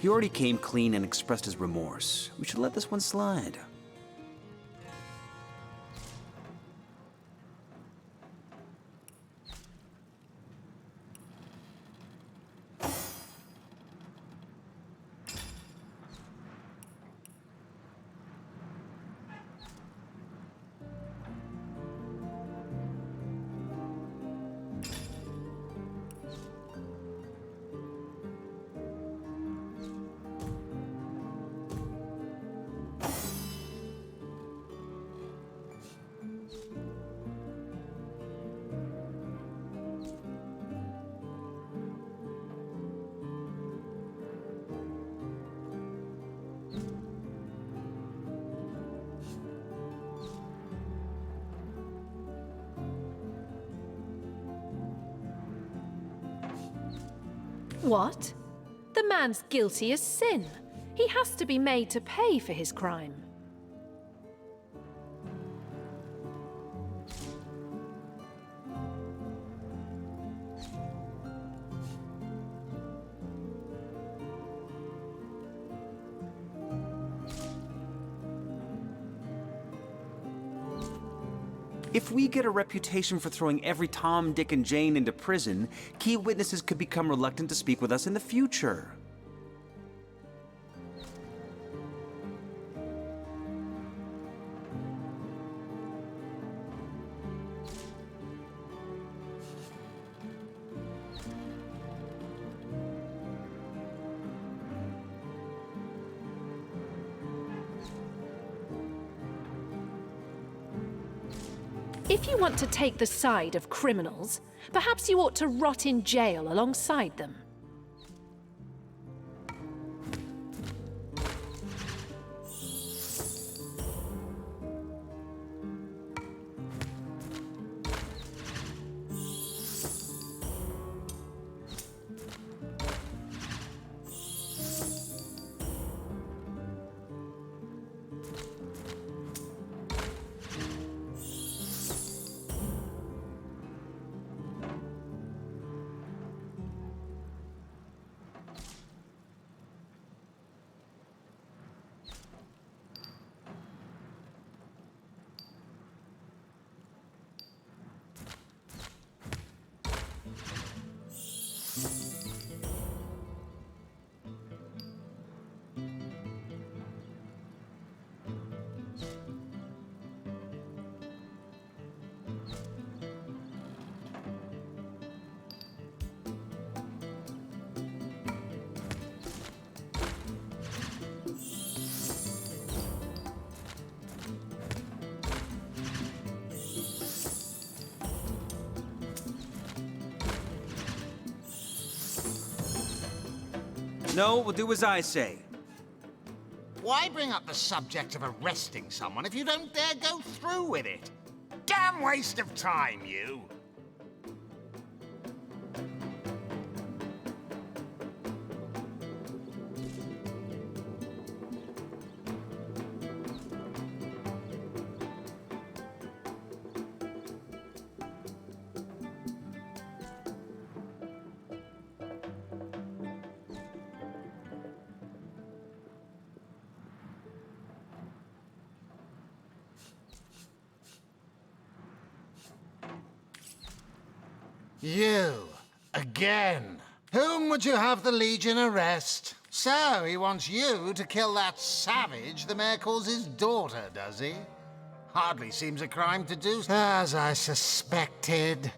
He already came clean and expressed his remorse. We should let this one slide. What? The man's guilty as sin. He has to be made to pay for his crime. If we get a reputation for throwing every Tom, Dick, and Jane into prison, key witnesses could become reluctant to speak with us in the future. If you want to take the side of criminals, perhaps you ought to rot in jail alongside them. No, we'll do as I say. Why bring up the subject of arresting someone if you don't dare go through with it? Damn waste of time, you! You, again. Whom would you have the Legion arrest? So, he wants you to kill that savage the mayor calls his daughter, does he? Hardly seems a crime to do, as I suspected.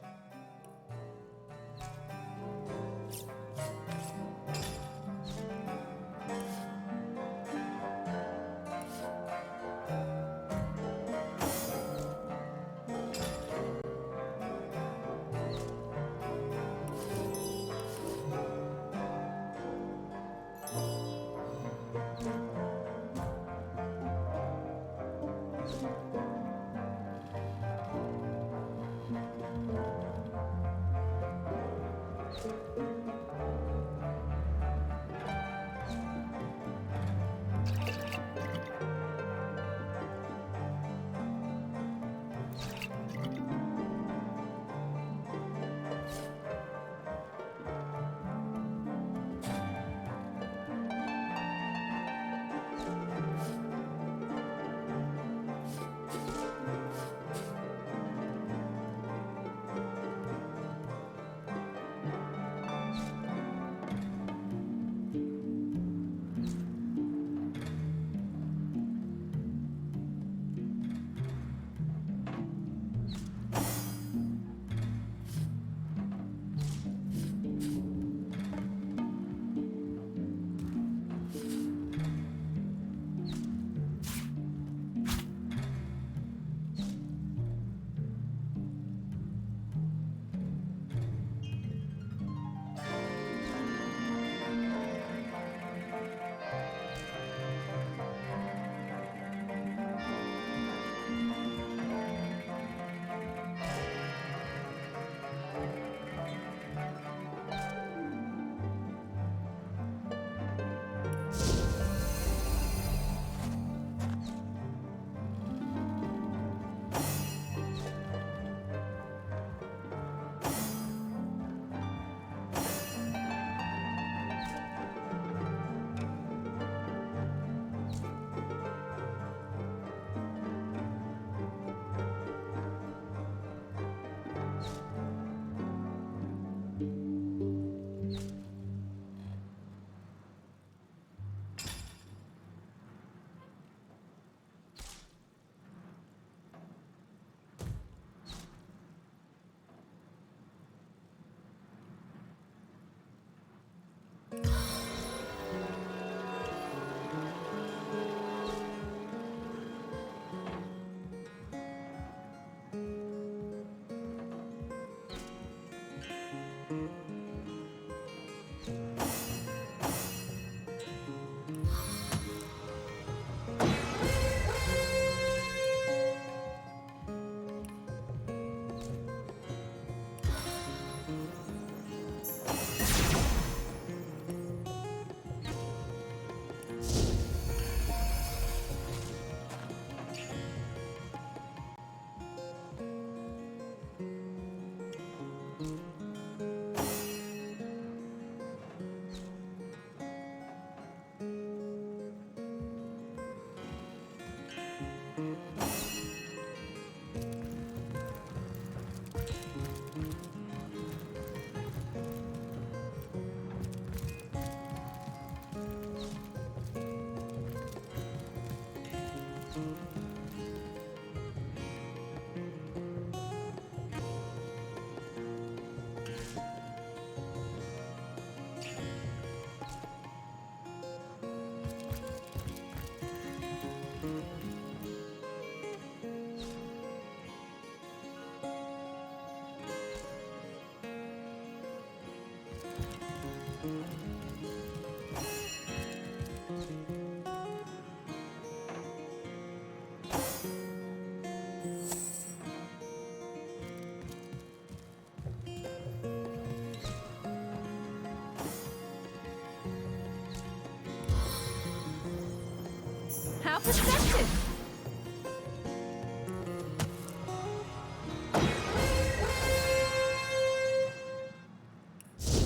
How perceptive!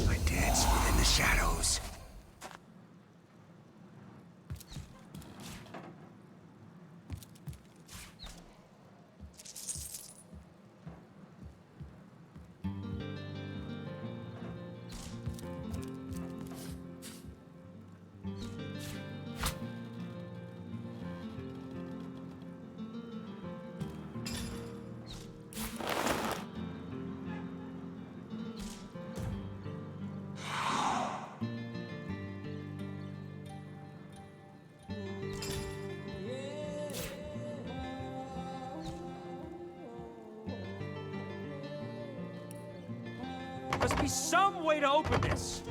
I dance within the shadows. Must be some way to open this.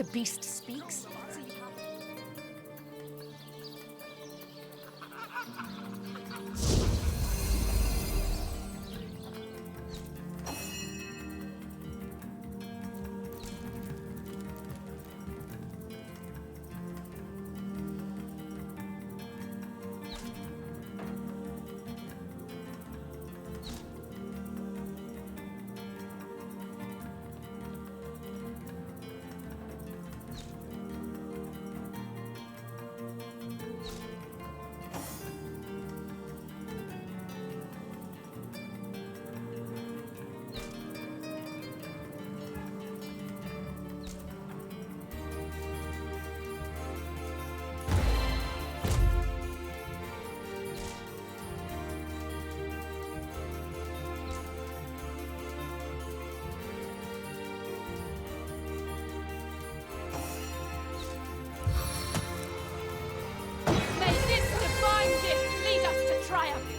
The beast speaks. May this divine gift lead us to triumph!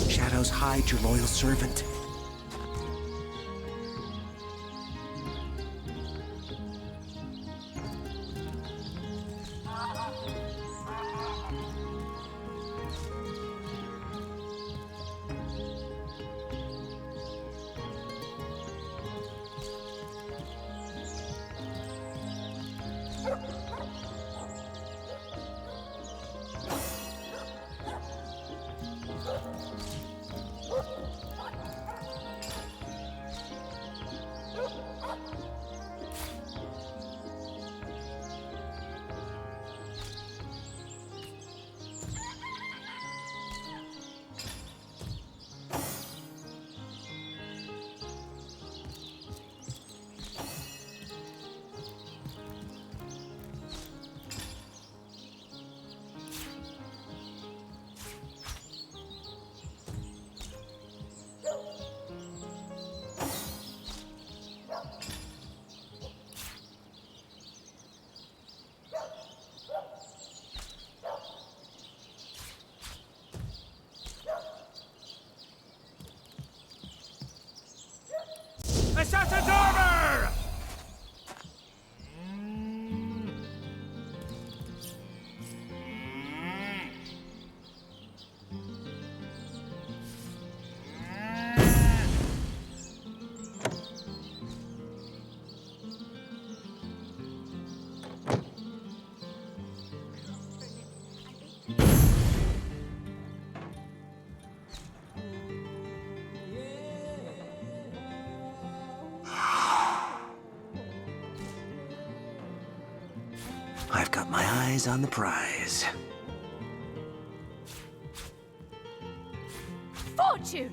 Shadows hide your loyal servant. assassin's armor! I've got my eyes on the prize. Fortune!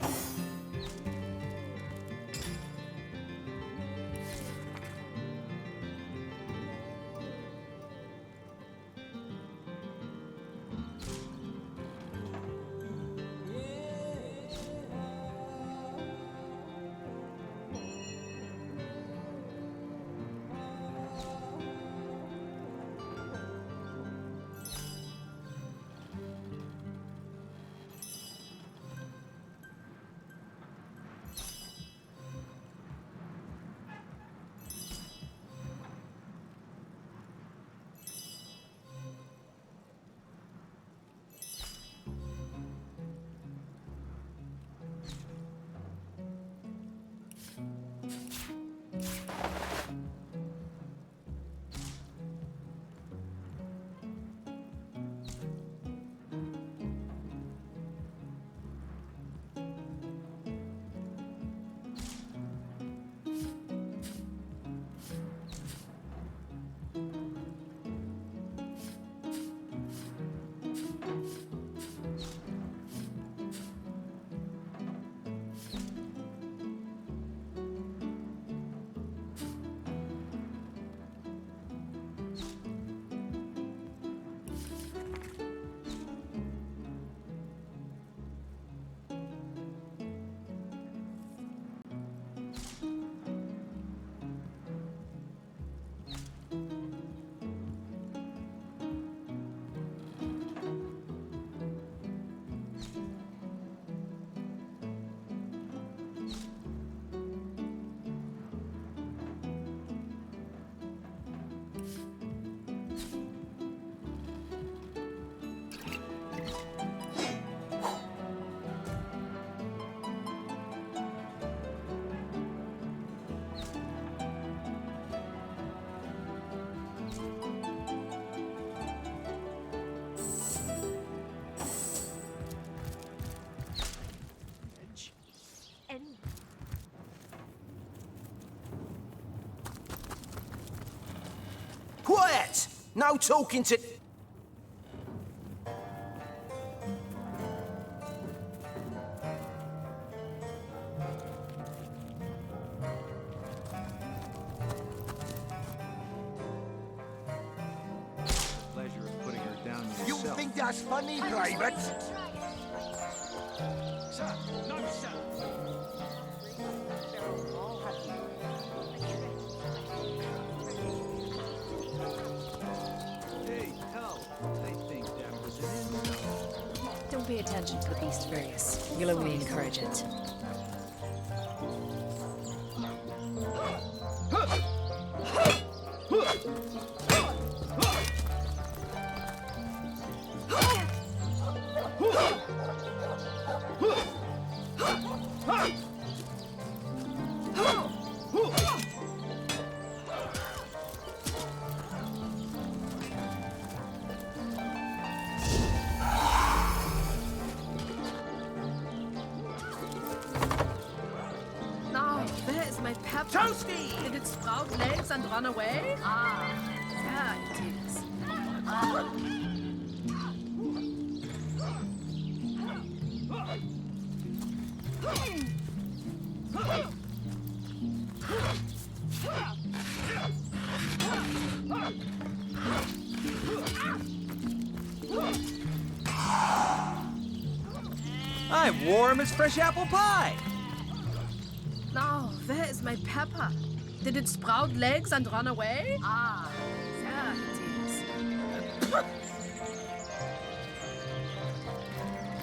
Quiet! No talking to... Pleasure of putting her down You yourself. think that's funny, Private? Sir, no, sir. Hey, hell, I think that was an Don't pay attention to the beast, Various. You'll only encourage it. Now, where is my pepper? Toasty! Did it sprout legs and run away? Ah, there it is. I'm warm as fresh apple pie. Now, where is my pepper? Did it sprout legs and run away? Ah, there it is.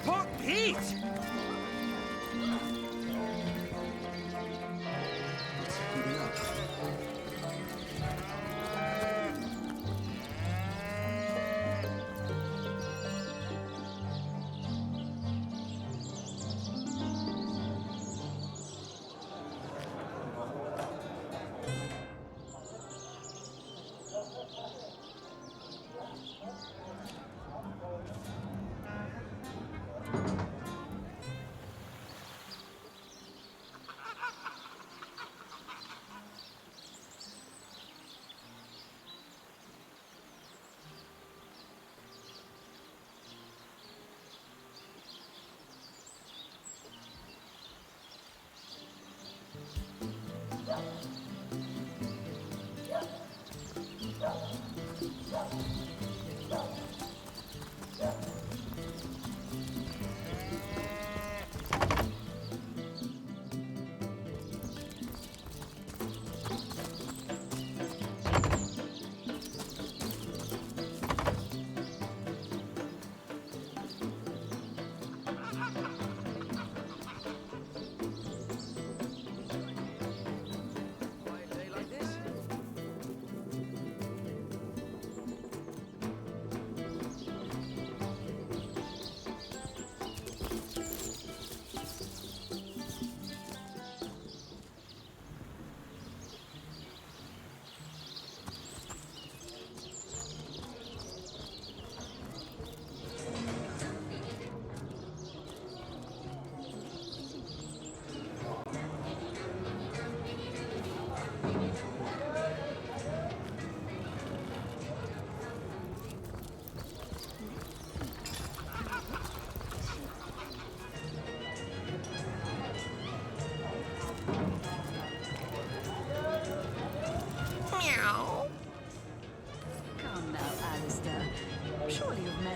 Pork Pete!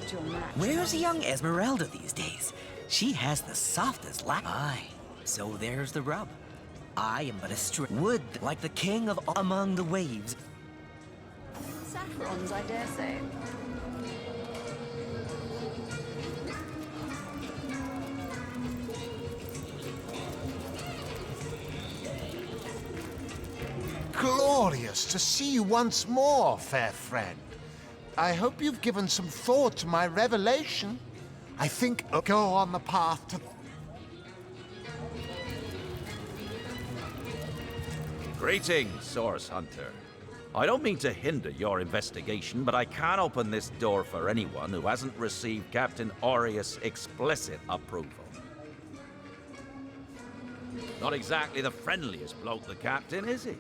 select your match. Where's young Esmeralda these days? She has the softest Aye, so there's the rub. I am but a wood like the king of among the waves. Saffrons, I dare say. Glorious to see you once more, fair friend. I hope you've given some thought to my revelation. I think I'll go on the path to... Greetings, Source Hunter. I don't mean to hinder your investigation, but I can't open this door for anyone who hasn't received Captain Aureus' explicit approval. Not exactly the friendliest bloke, the Captain, is he?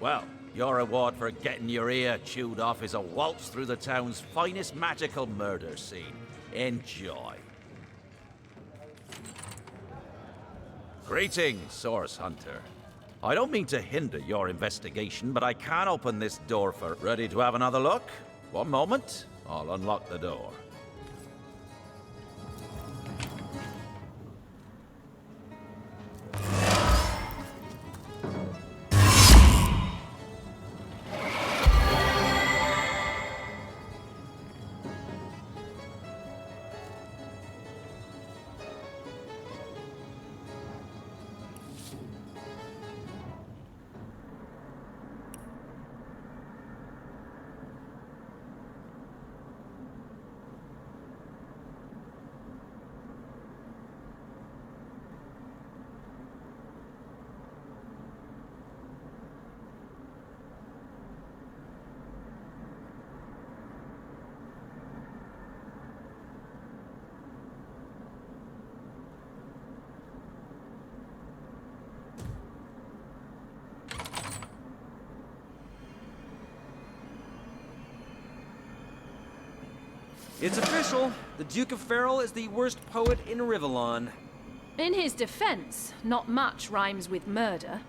Well, your reward for getting your ear chewed off is a waltz through the town's finest magical murder scene. Enjoy. Greetings, Source Hunter. I don't mean to hinder your investigation, but I can't open this door for... Ready to have another look? One moment. I'll unlock the door. It's official. The Duke of Farrell is the worst poet in Rivellon. In his defense, not much rhymes with murder.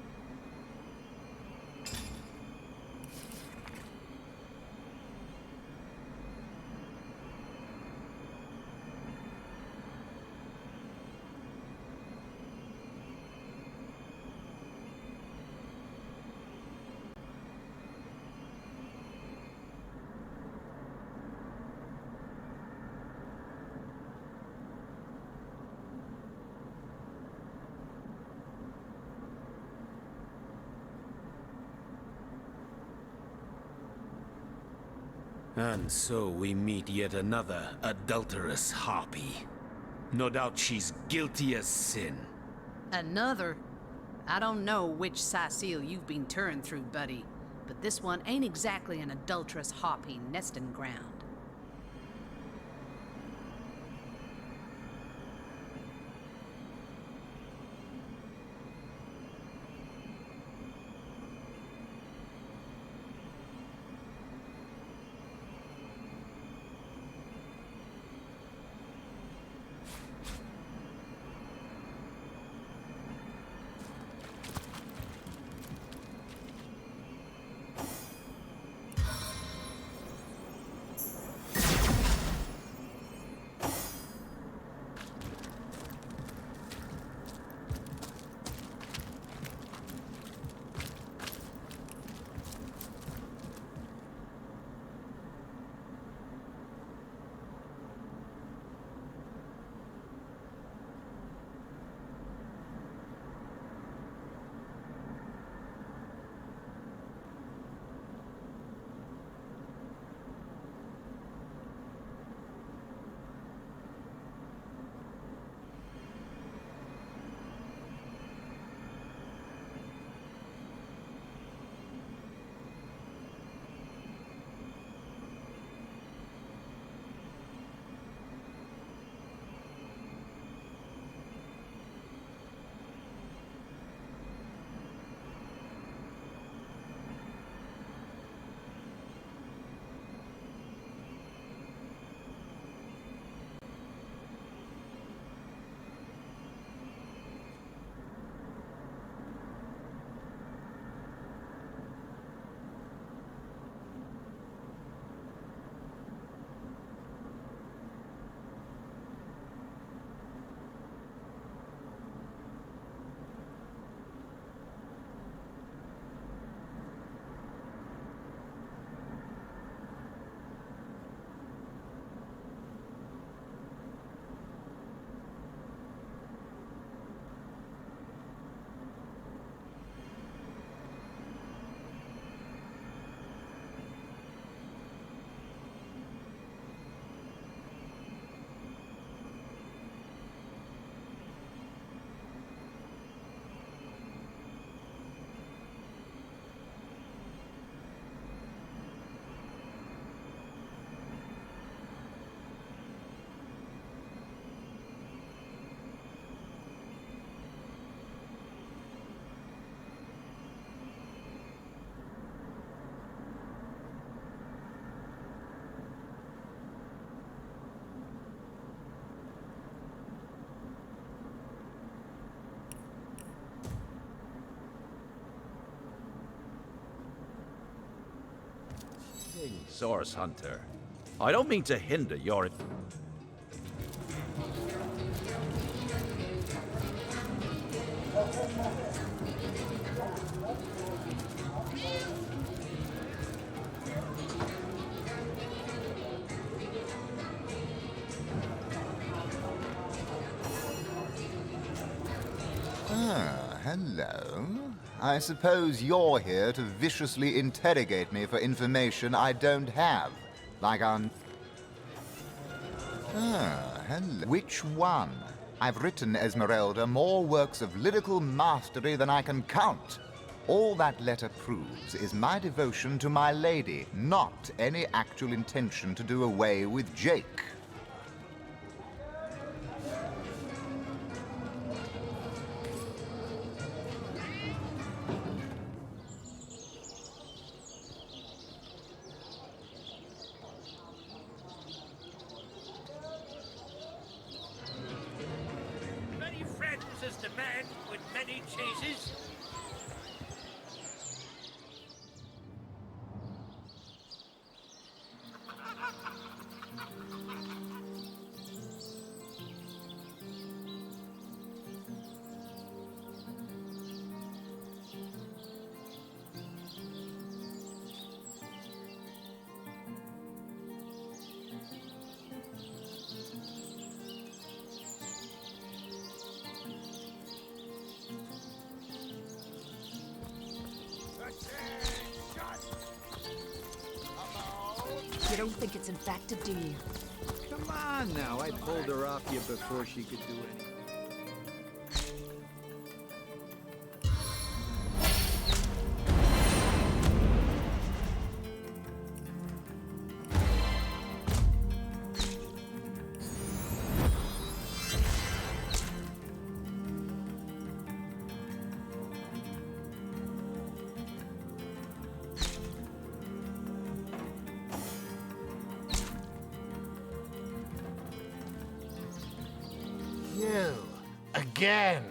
And so we meet yet another adulterous harpy. No doubt she's guilty as sin. Another? I don't know which Cecile you've been turned through, buddy, but this one ain't exactly an adulterous harpy nesting ground. Source Hunter. I don't mean to hinder your... Ah, hello. I suppose you're here to viciously interrogate me for information I don't have. Like on... Ah, hello. Which one? I've written, Esmeralda, more works of lyrical mastery than I can count. All that letter proves is my devotion to my lady, not any actual intention to do away with Jake. Many friends as the man with many chases. You don't think it's infected, do you? Come on now, I pulled her off you before she could do anything. You, again.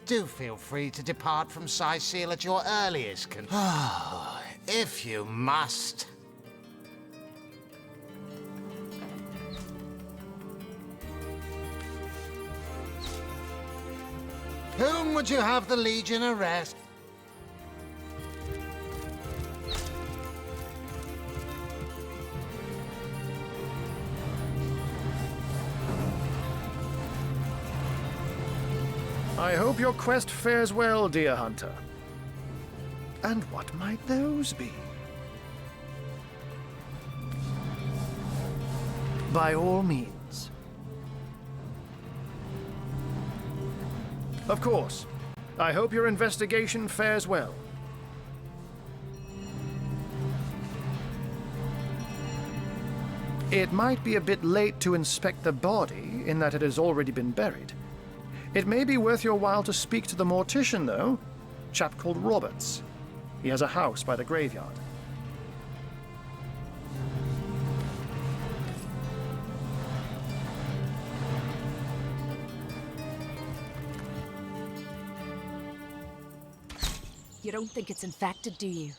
Do feel free to depart from Sicil at your earliest if you must. Whom would you have the Legion arrest? I hope your quest fares well, dear hunter. And what might those be? By all means. Of course. I hope your investigation fares well. It might be a bit late to inspect the body, in that it has already been buried. It may be worth your while to speak to the mortician, though. Chap called Roberts. He has a house by the graveyard. You don't think it's infected, do you?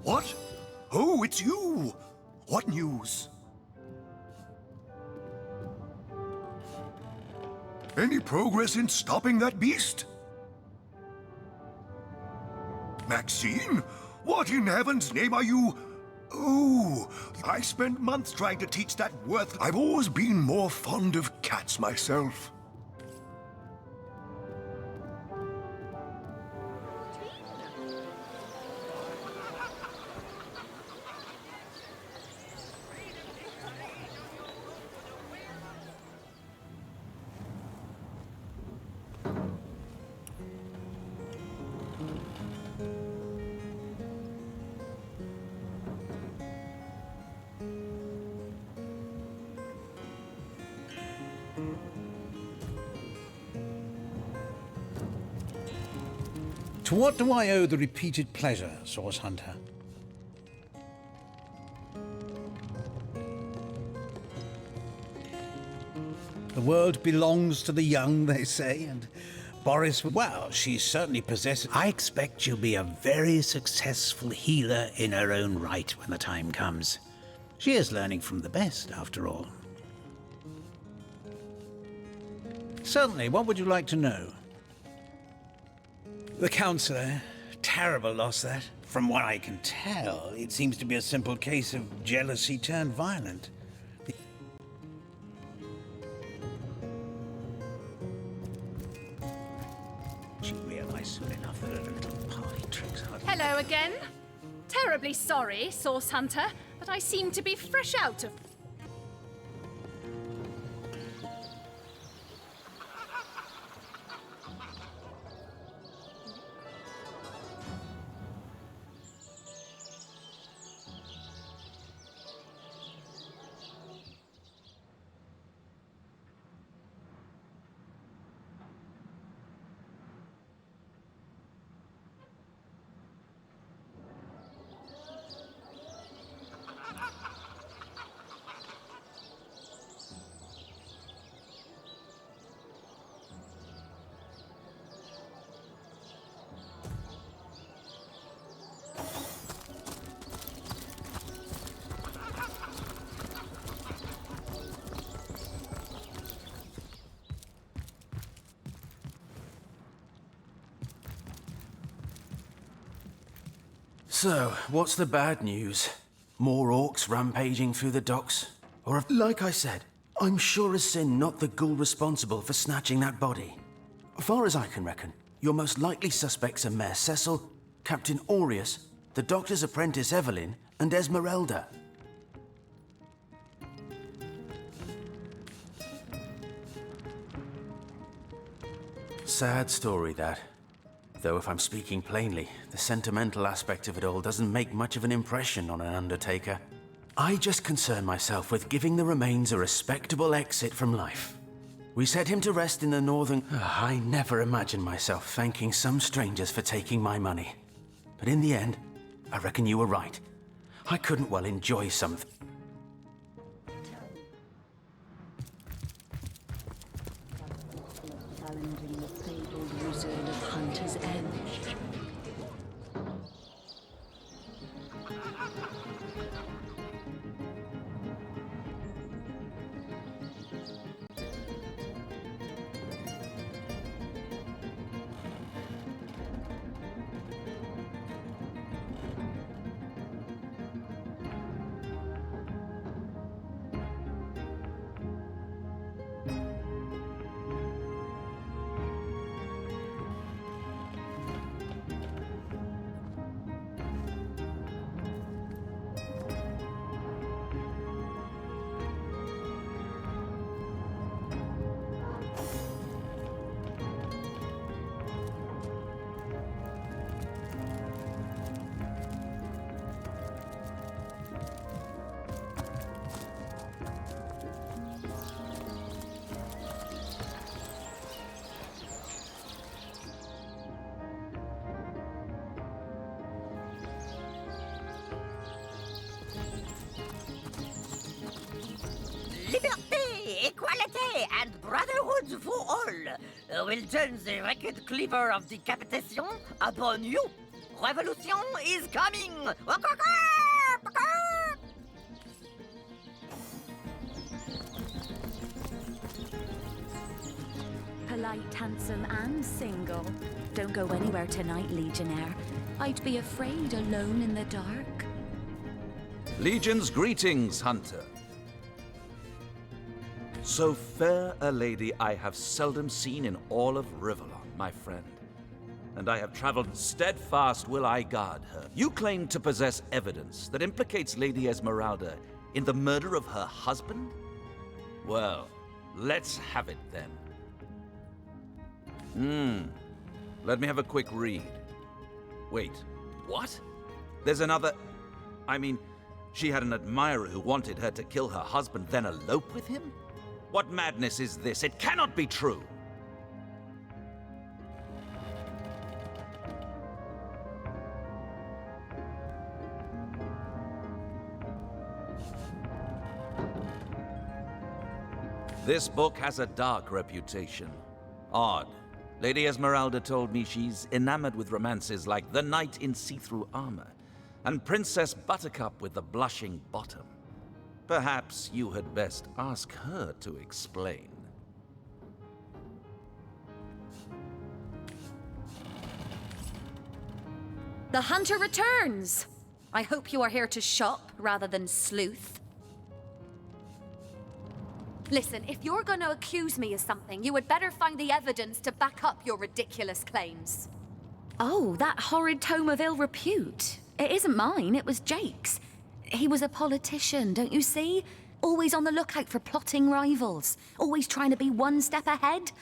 What? Oh, it's you! What news? Any progress in stopping that beast? Maxine? What in heaven's name are you? Oh, I spent months trying to teach that worth. I've always been more fond of cats myself. To what do I owe the repeated pleasure, Source Hunter? The world belongs to the young, they say, and Boris, well, she certainly possesses... I expect she'll be a very successful healer in her own right when the time comes. She is learning from the best, after all. Certainly, what would you like to know? The Councillor, terrible loss that. From what I can tell, it seems to be a simple case of jealousy turned violent. She realized soon enough that her little party tricks are... Hello again. Terribly sorry, Source Hunter, but I seem to be fresh out of... So, what's the bad news? More orcs rampaging through the docks? Or if, like I said, I'm sure as sin not the ghoul responsible for snatching that body. Far as I can reckon, your most likely suspects are Mayor Cecil, Captain Aureus, the Doctor's apprentice Evelyn, and Esmeralda. Sad story, that. Though if I'm speaking plainly, the sentimental aspect of it all doesn't make much of an impression on an undertaker. I just concern myself with giving the remains a respectable exit from life. We set him to rest in the northern... I never imagined myself thanking some strangers for taking my money. But in the end, I reckon you were right. I couldn't well enjoy something. Challenging the fabled wizard of Hunter's End. Liberté, equality, and brotherhood for all will turn the wicked cleaver of decapitation upon you. Revolution is coming! Polite, handsome, and single. Don't go anywhere tonight, Legionnaire. I'd be afraid alone in the dark. Legion's greetings, Hunter. So fair a lady I have seldom seen in all of Rivellon, my friend. And I have traveled steadfast will I guard her. You claim to possess evidence that implicates Lady Esmeralda in the murder of her husband? Well, let's have it then. Let me have a quick read. Wait, what? There's another... I mean, she had an admirer who wanted her to kill her husband, then elope with him? What madness is this? It cannot be true! This book has a dark reputation. Odd. Lady Esmeralda told me she's enamored with romances like the knight in see-through armor and Princess Buttercup with the blushing bottom. Perhaps you had best ask her to explain. The hunter returns! I hope you are here to shop rather than sleuth. Listen, if you're going to accuse me of something, you would better find the evidence to back up your ridiculous claims. Oh, that horrid tome of ill repute. It isn't mine, it was Jake's. He was a politician, don't you see? Always on the lookout for plotting rivals. Always trying to be one step ahead.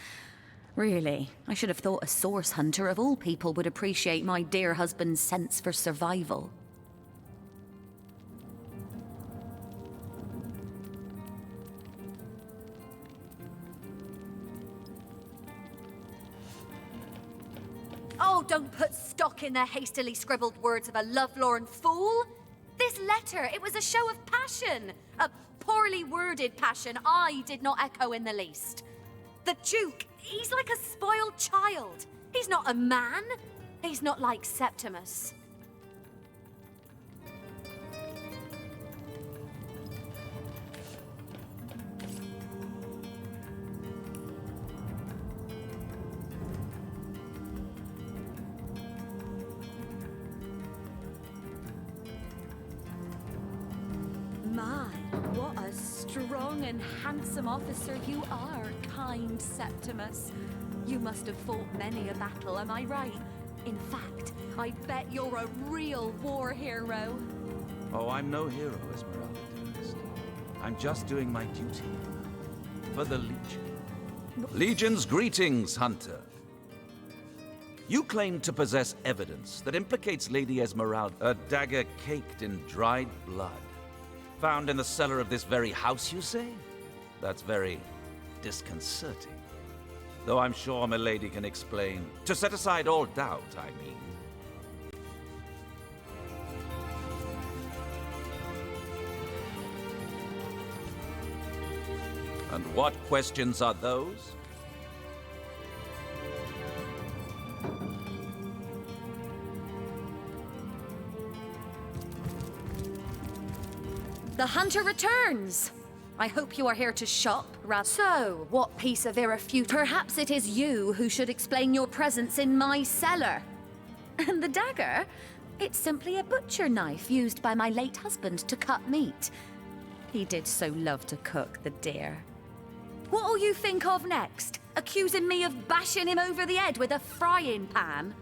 Really, I should have thought a source hunter of all people would appreciate my dear husband's sense for survival. Oh, don't put stock in the hastily scribbled words of a lovelorn fool. This letter, it was a show of passion. A poorly worded passion I did not echo in the least. The Duke, he's like a spoiled child. He's not a man. He's not like Septimus. My, what a strong and handsome officer you are, kind Septimus. You must have fought many a battle, am I right? In fact, I bet you're a real war hero. Oh, I'm no hero, Esmeralda, dearest. I'm just doing my duty for the Legion. Legion's greetings, Hunter. You claim to possess evidence that implicates Lady Esmeralda, a dagger caked in dried blood. Found in the cellar of this very house, you say? That's very disconcerting. Though I'm sure milady can explain. To set aside all doubt, I mean. And what questions are those? The hunter returns! I hope you are here to shop, rather. So, what piece of irrefutable... Perhaps it is you who should explain your presence in my cellar. And the dagger? It's simply a butcher knife used by my late husband to cut meat. He did so love to cook, the dear. What'll you think of next? Accusing me of bashing him over the head with a frying pan?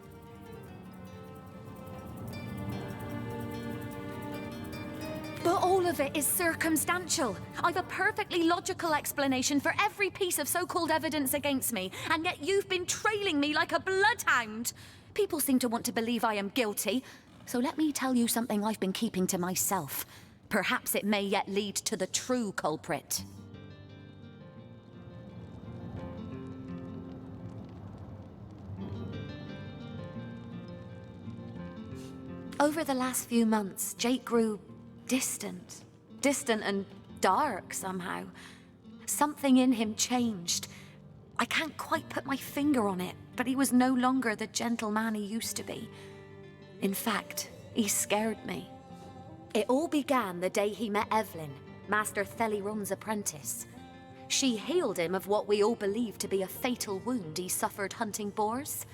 But all of it is circumstantial. I've a perfectly logical explanation for every piece of so-called evidence against me, and yet you've been trailing me like a bloodhound. People seem to want to believe I am guilty, so let me tell you something I've been keeping to myself. Perhaps it may yet lead to the true culprit. Over the last few months, Jake grew distant and dark somehow. Something in him changed. I can't quite put my finger on it, but he was no longer the gentleman he used to be. In fact, he scared me. It all began the day he met Evelyn, Master Theliron's apprentice. She healed him of what we all believed to be a fatal wound he suffered hunting boars.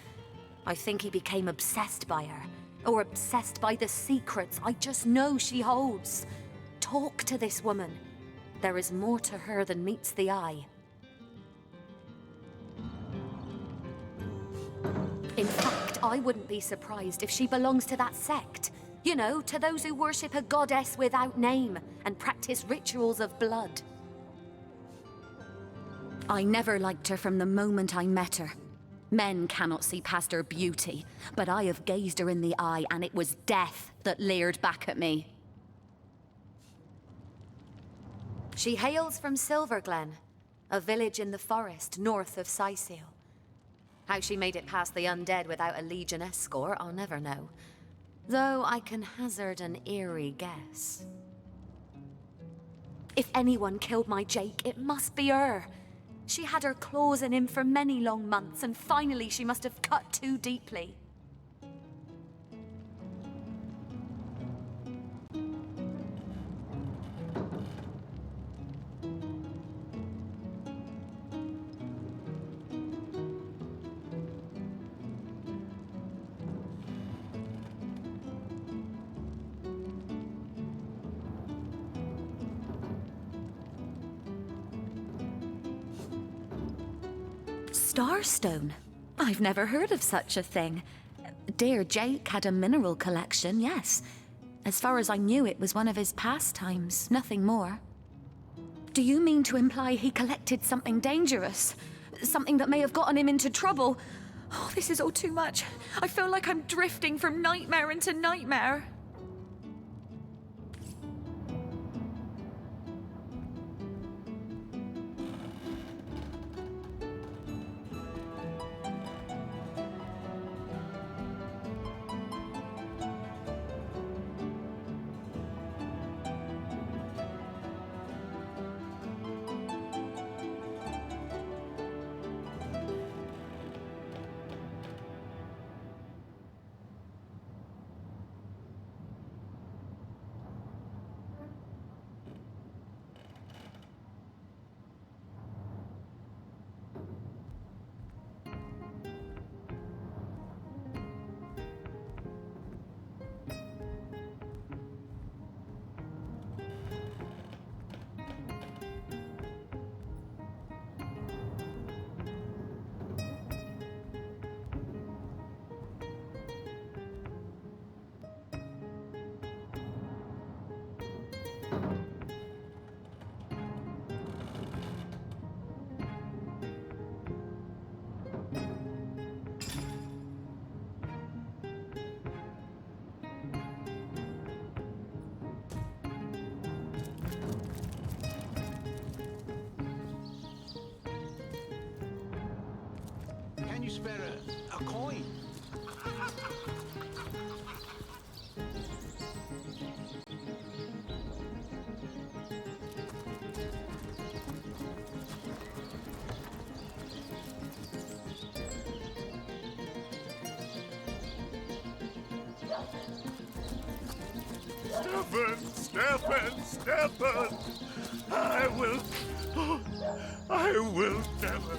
I think he became obsessed by her, or obsessed by the secrets I just know she holds. Talk to this woman. There is more to her than meets the eye. In fact, I wouldn't be surprised if she belongs to that sect. You know, to those who worship a goddess without name and practice rituals of blood. I never liked her from the moment I met her. Men cannot see past her beauty, but I have gazed her in the eye, and it was death that leered back at me. She hails from Silverglen, a village in the forest north of Sicil. How she made it past the undead without a Legion escort, I'll never know. Though I can hazard an eerie guess. If anyone killed my Jake, it must be her. She had her claws in him for many long months, and finally she must have cut too deeply. Starstone? I've never heard of such a thing. Dear Jake had a mineral collection, yes. As far as I knew, it was one of his pastimes, nothing more. Do you mean to imply he collected something dangerous? Something that may have gotten him into trouble? Oh, this is all too much. I feel like I'm drifting from nightmare into nightmare. Can you spare a coin? Stefan! I will never.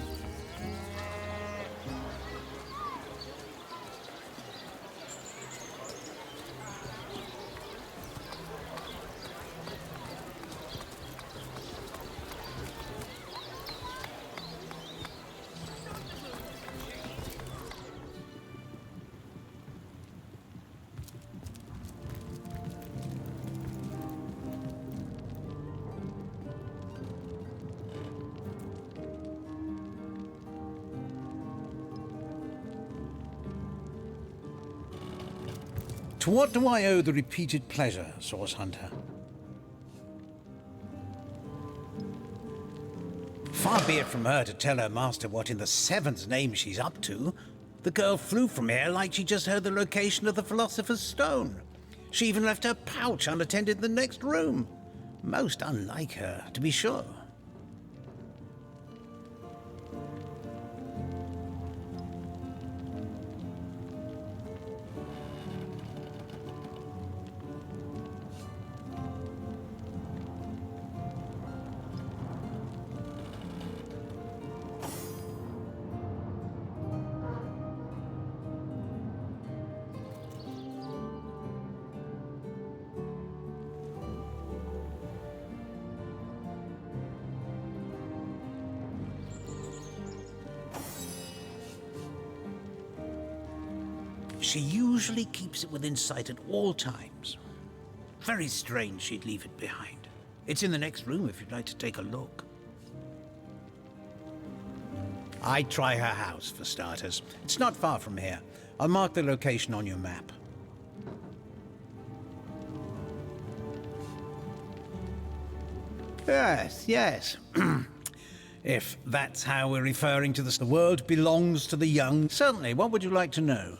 To what do I owe the repeated pleasure, Source Hunter? Far be it from her to tell her master what in the seven's name she's up to. The girl flew from here like she just heard the location of the Philosopher's Stone. She even left her pouch unattended in the next room. Most unlike her, to be sure. She usually keeps it within sight at all times. Very strange she'd leave it behind. It's in the next room if you'd like to take a look. I'd try her house, for starters. It's not far from here. I'll mark the location on your map. Yes. If that's how we're referring to this, the world belongs to the young. Certainly, what would you like to know?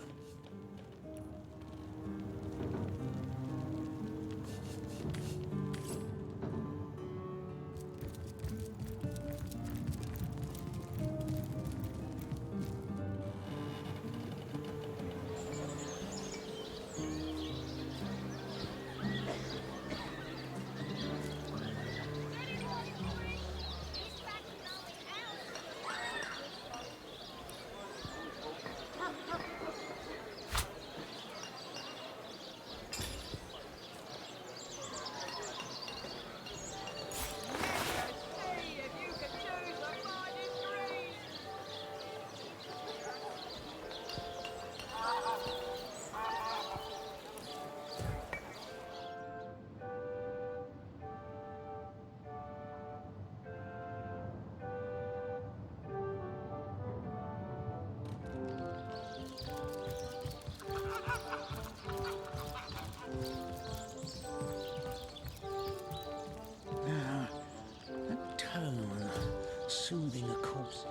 Soothing a corpse.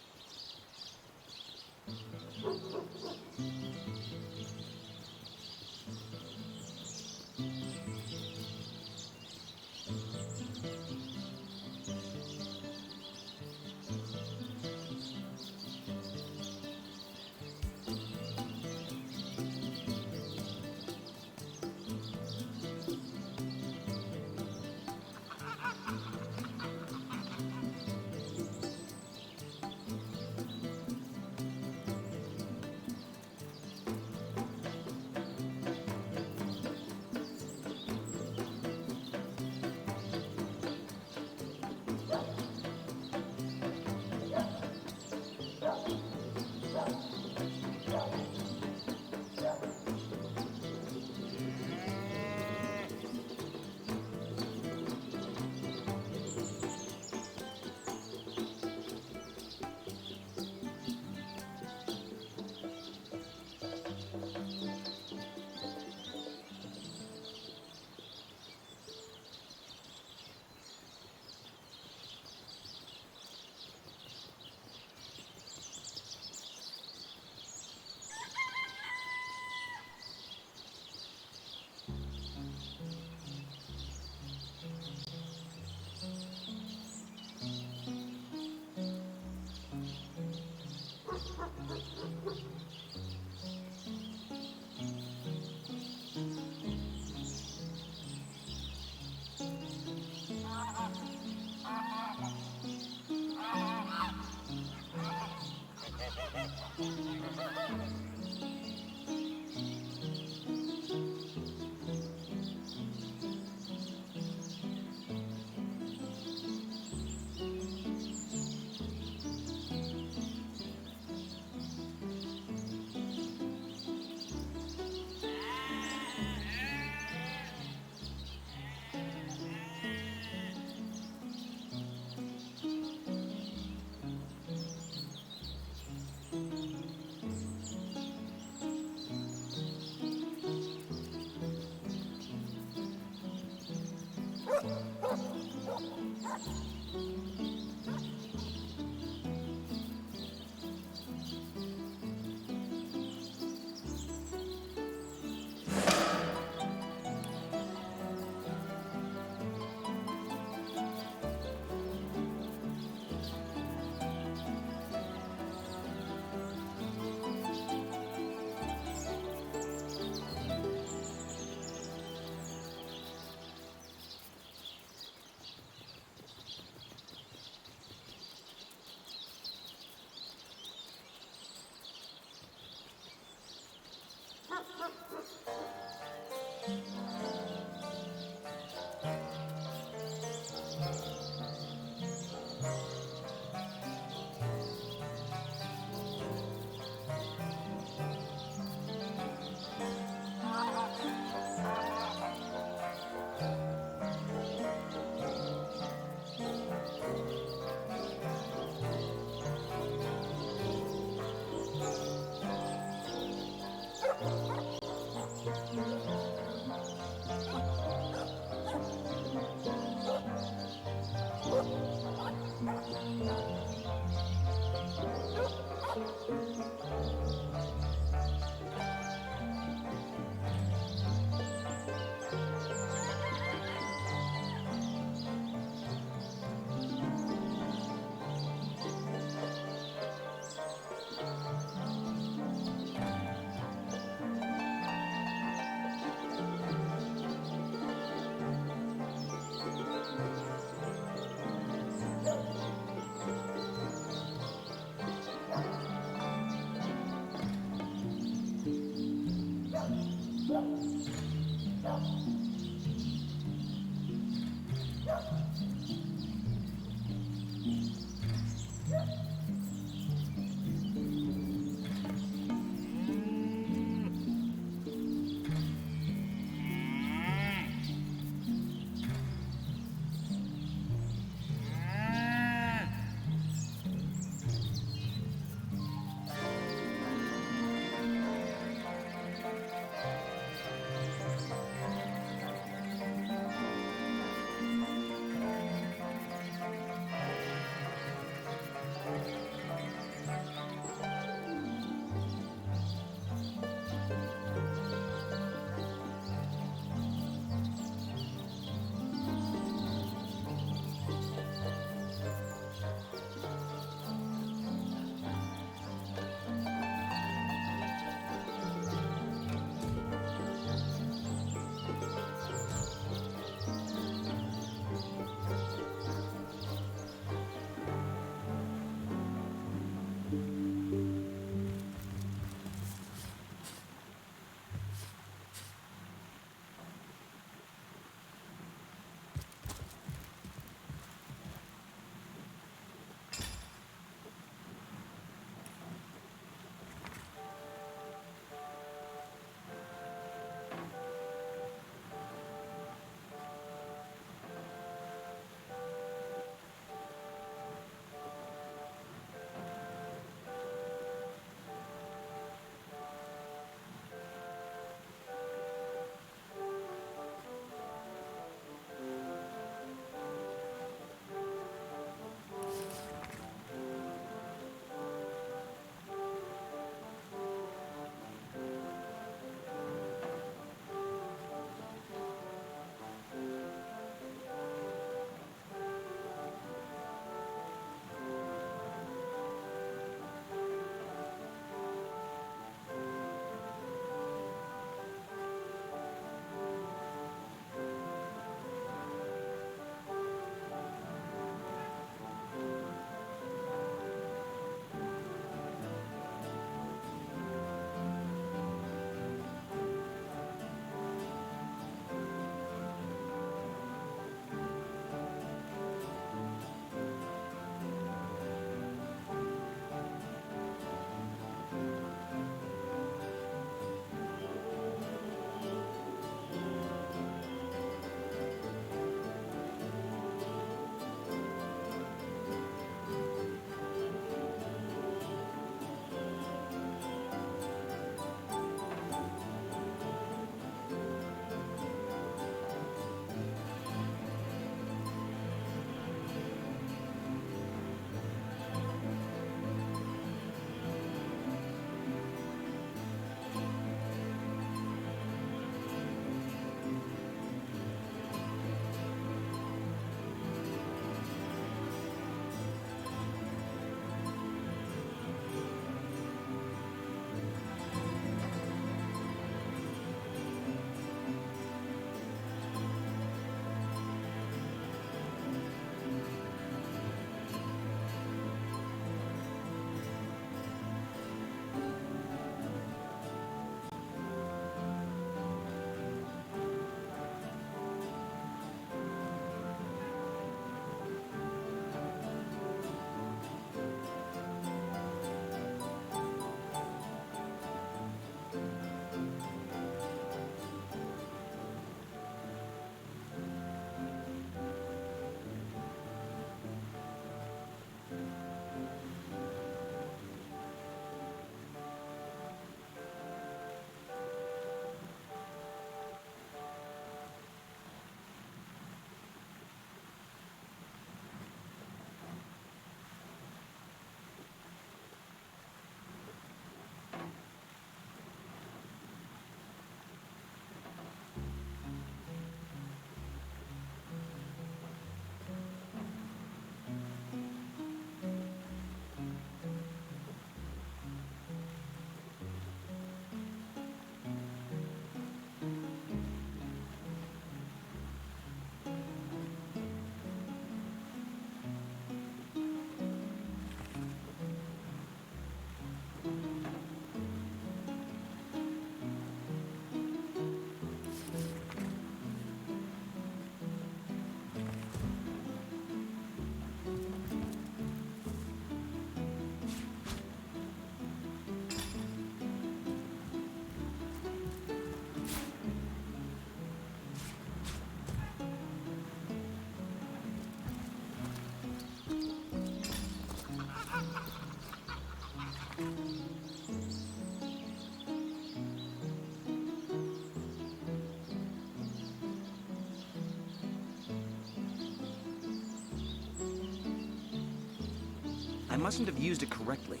mustn't have used it correctly.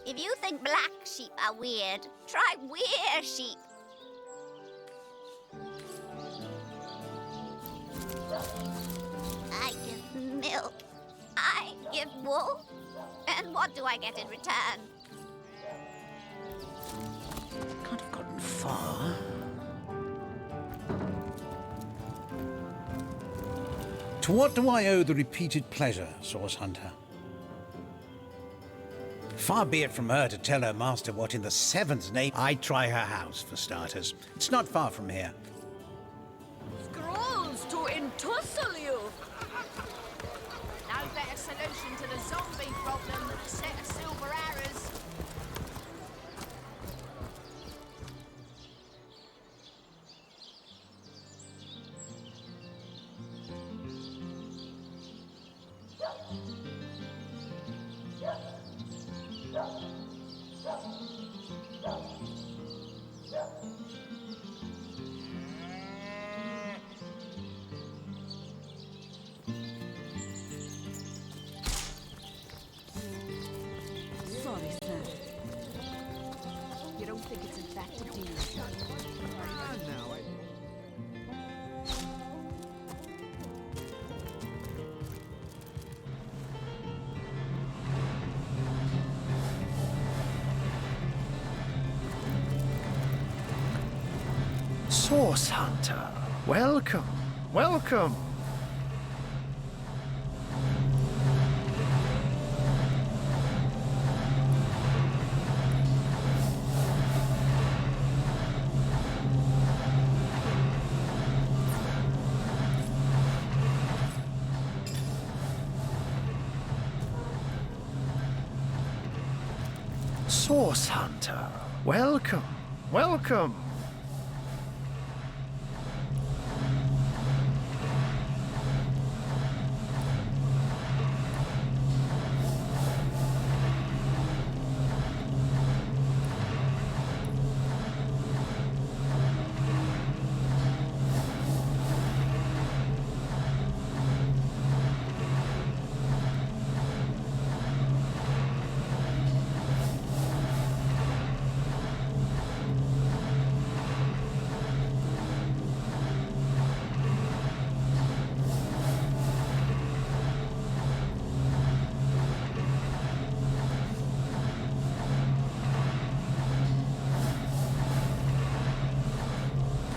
If you think black sheep are weird, try weird sheep. I give milk. I give wool. And what do I get in return? Can't have gotten far. To what do I owe the repeated pleasure, Source Hunter? Far be it from her to tell her master what in the seventh name I'd try her house, for starters. It's not far from here. Scrolls to entussle you! No better solution to the zombie problem than a set of silver arrows. Sorry, sir. You don't think it's infected, do you? Source Hunter, welcome, welcome. Source Hunter, welcome, welcome.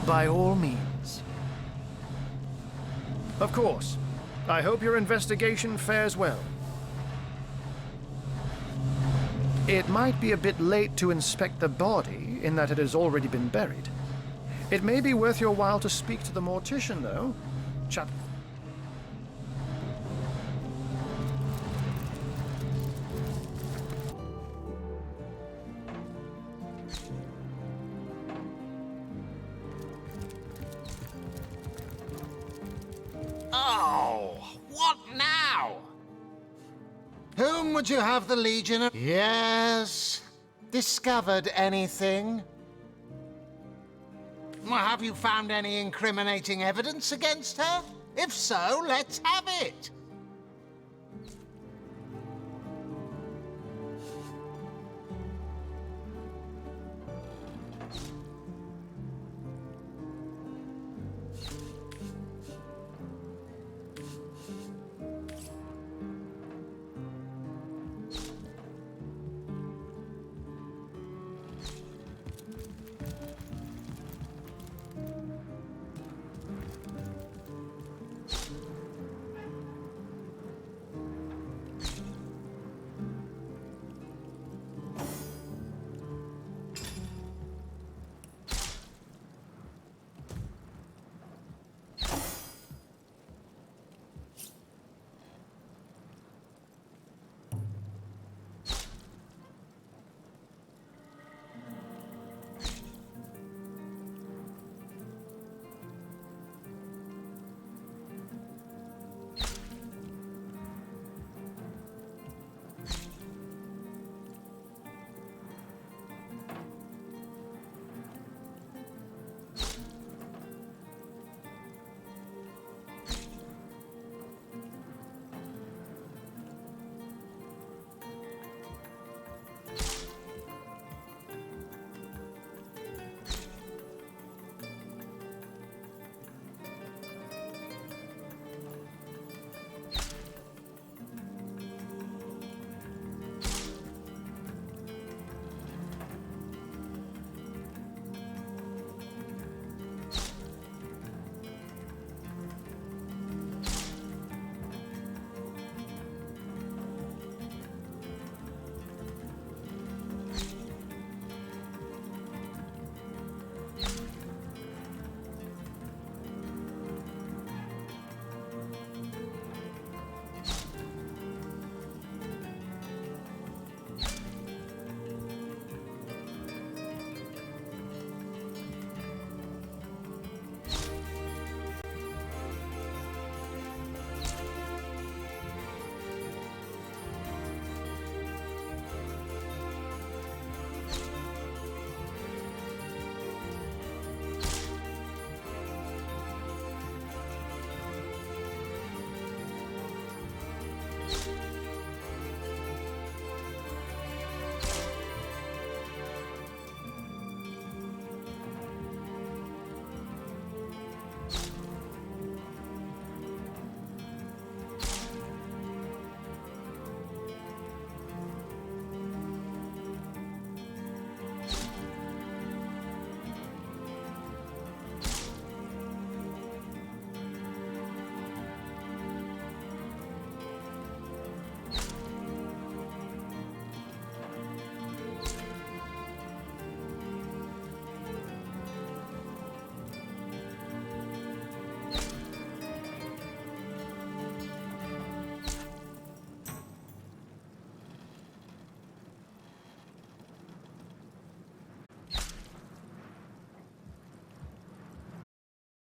By all means. Of course. I hope your investigation fares well. It might be a bit late to inspect the body, in that it has already been buried. It may be worth your while to speak to the mortician, though. Chap. Oh, what now? Whom would you have the Legion of... Yes. Discovered anything? Well, have you found any incriminating evidence against her? If so, let's have it.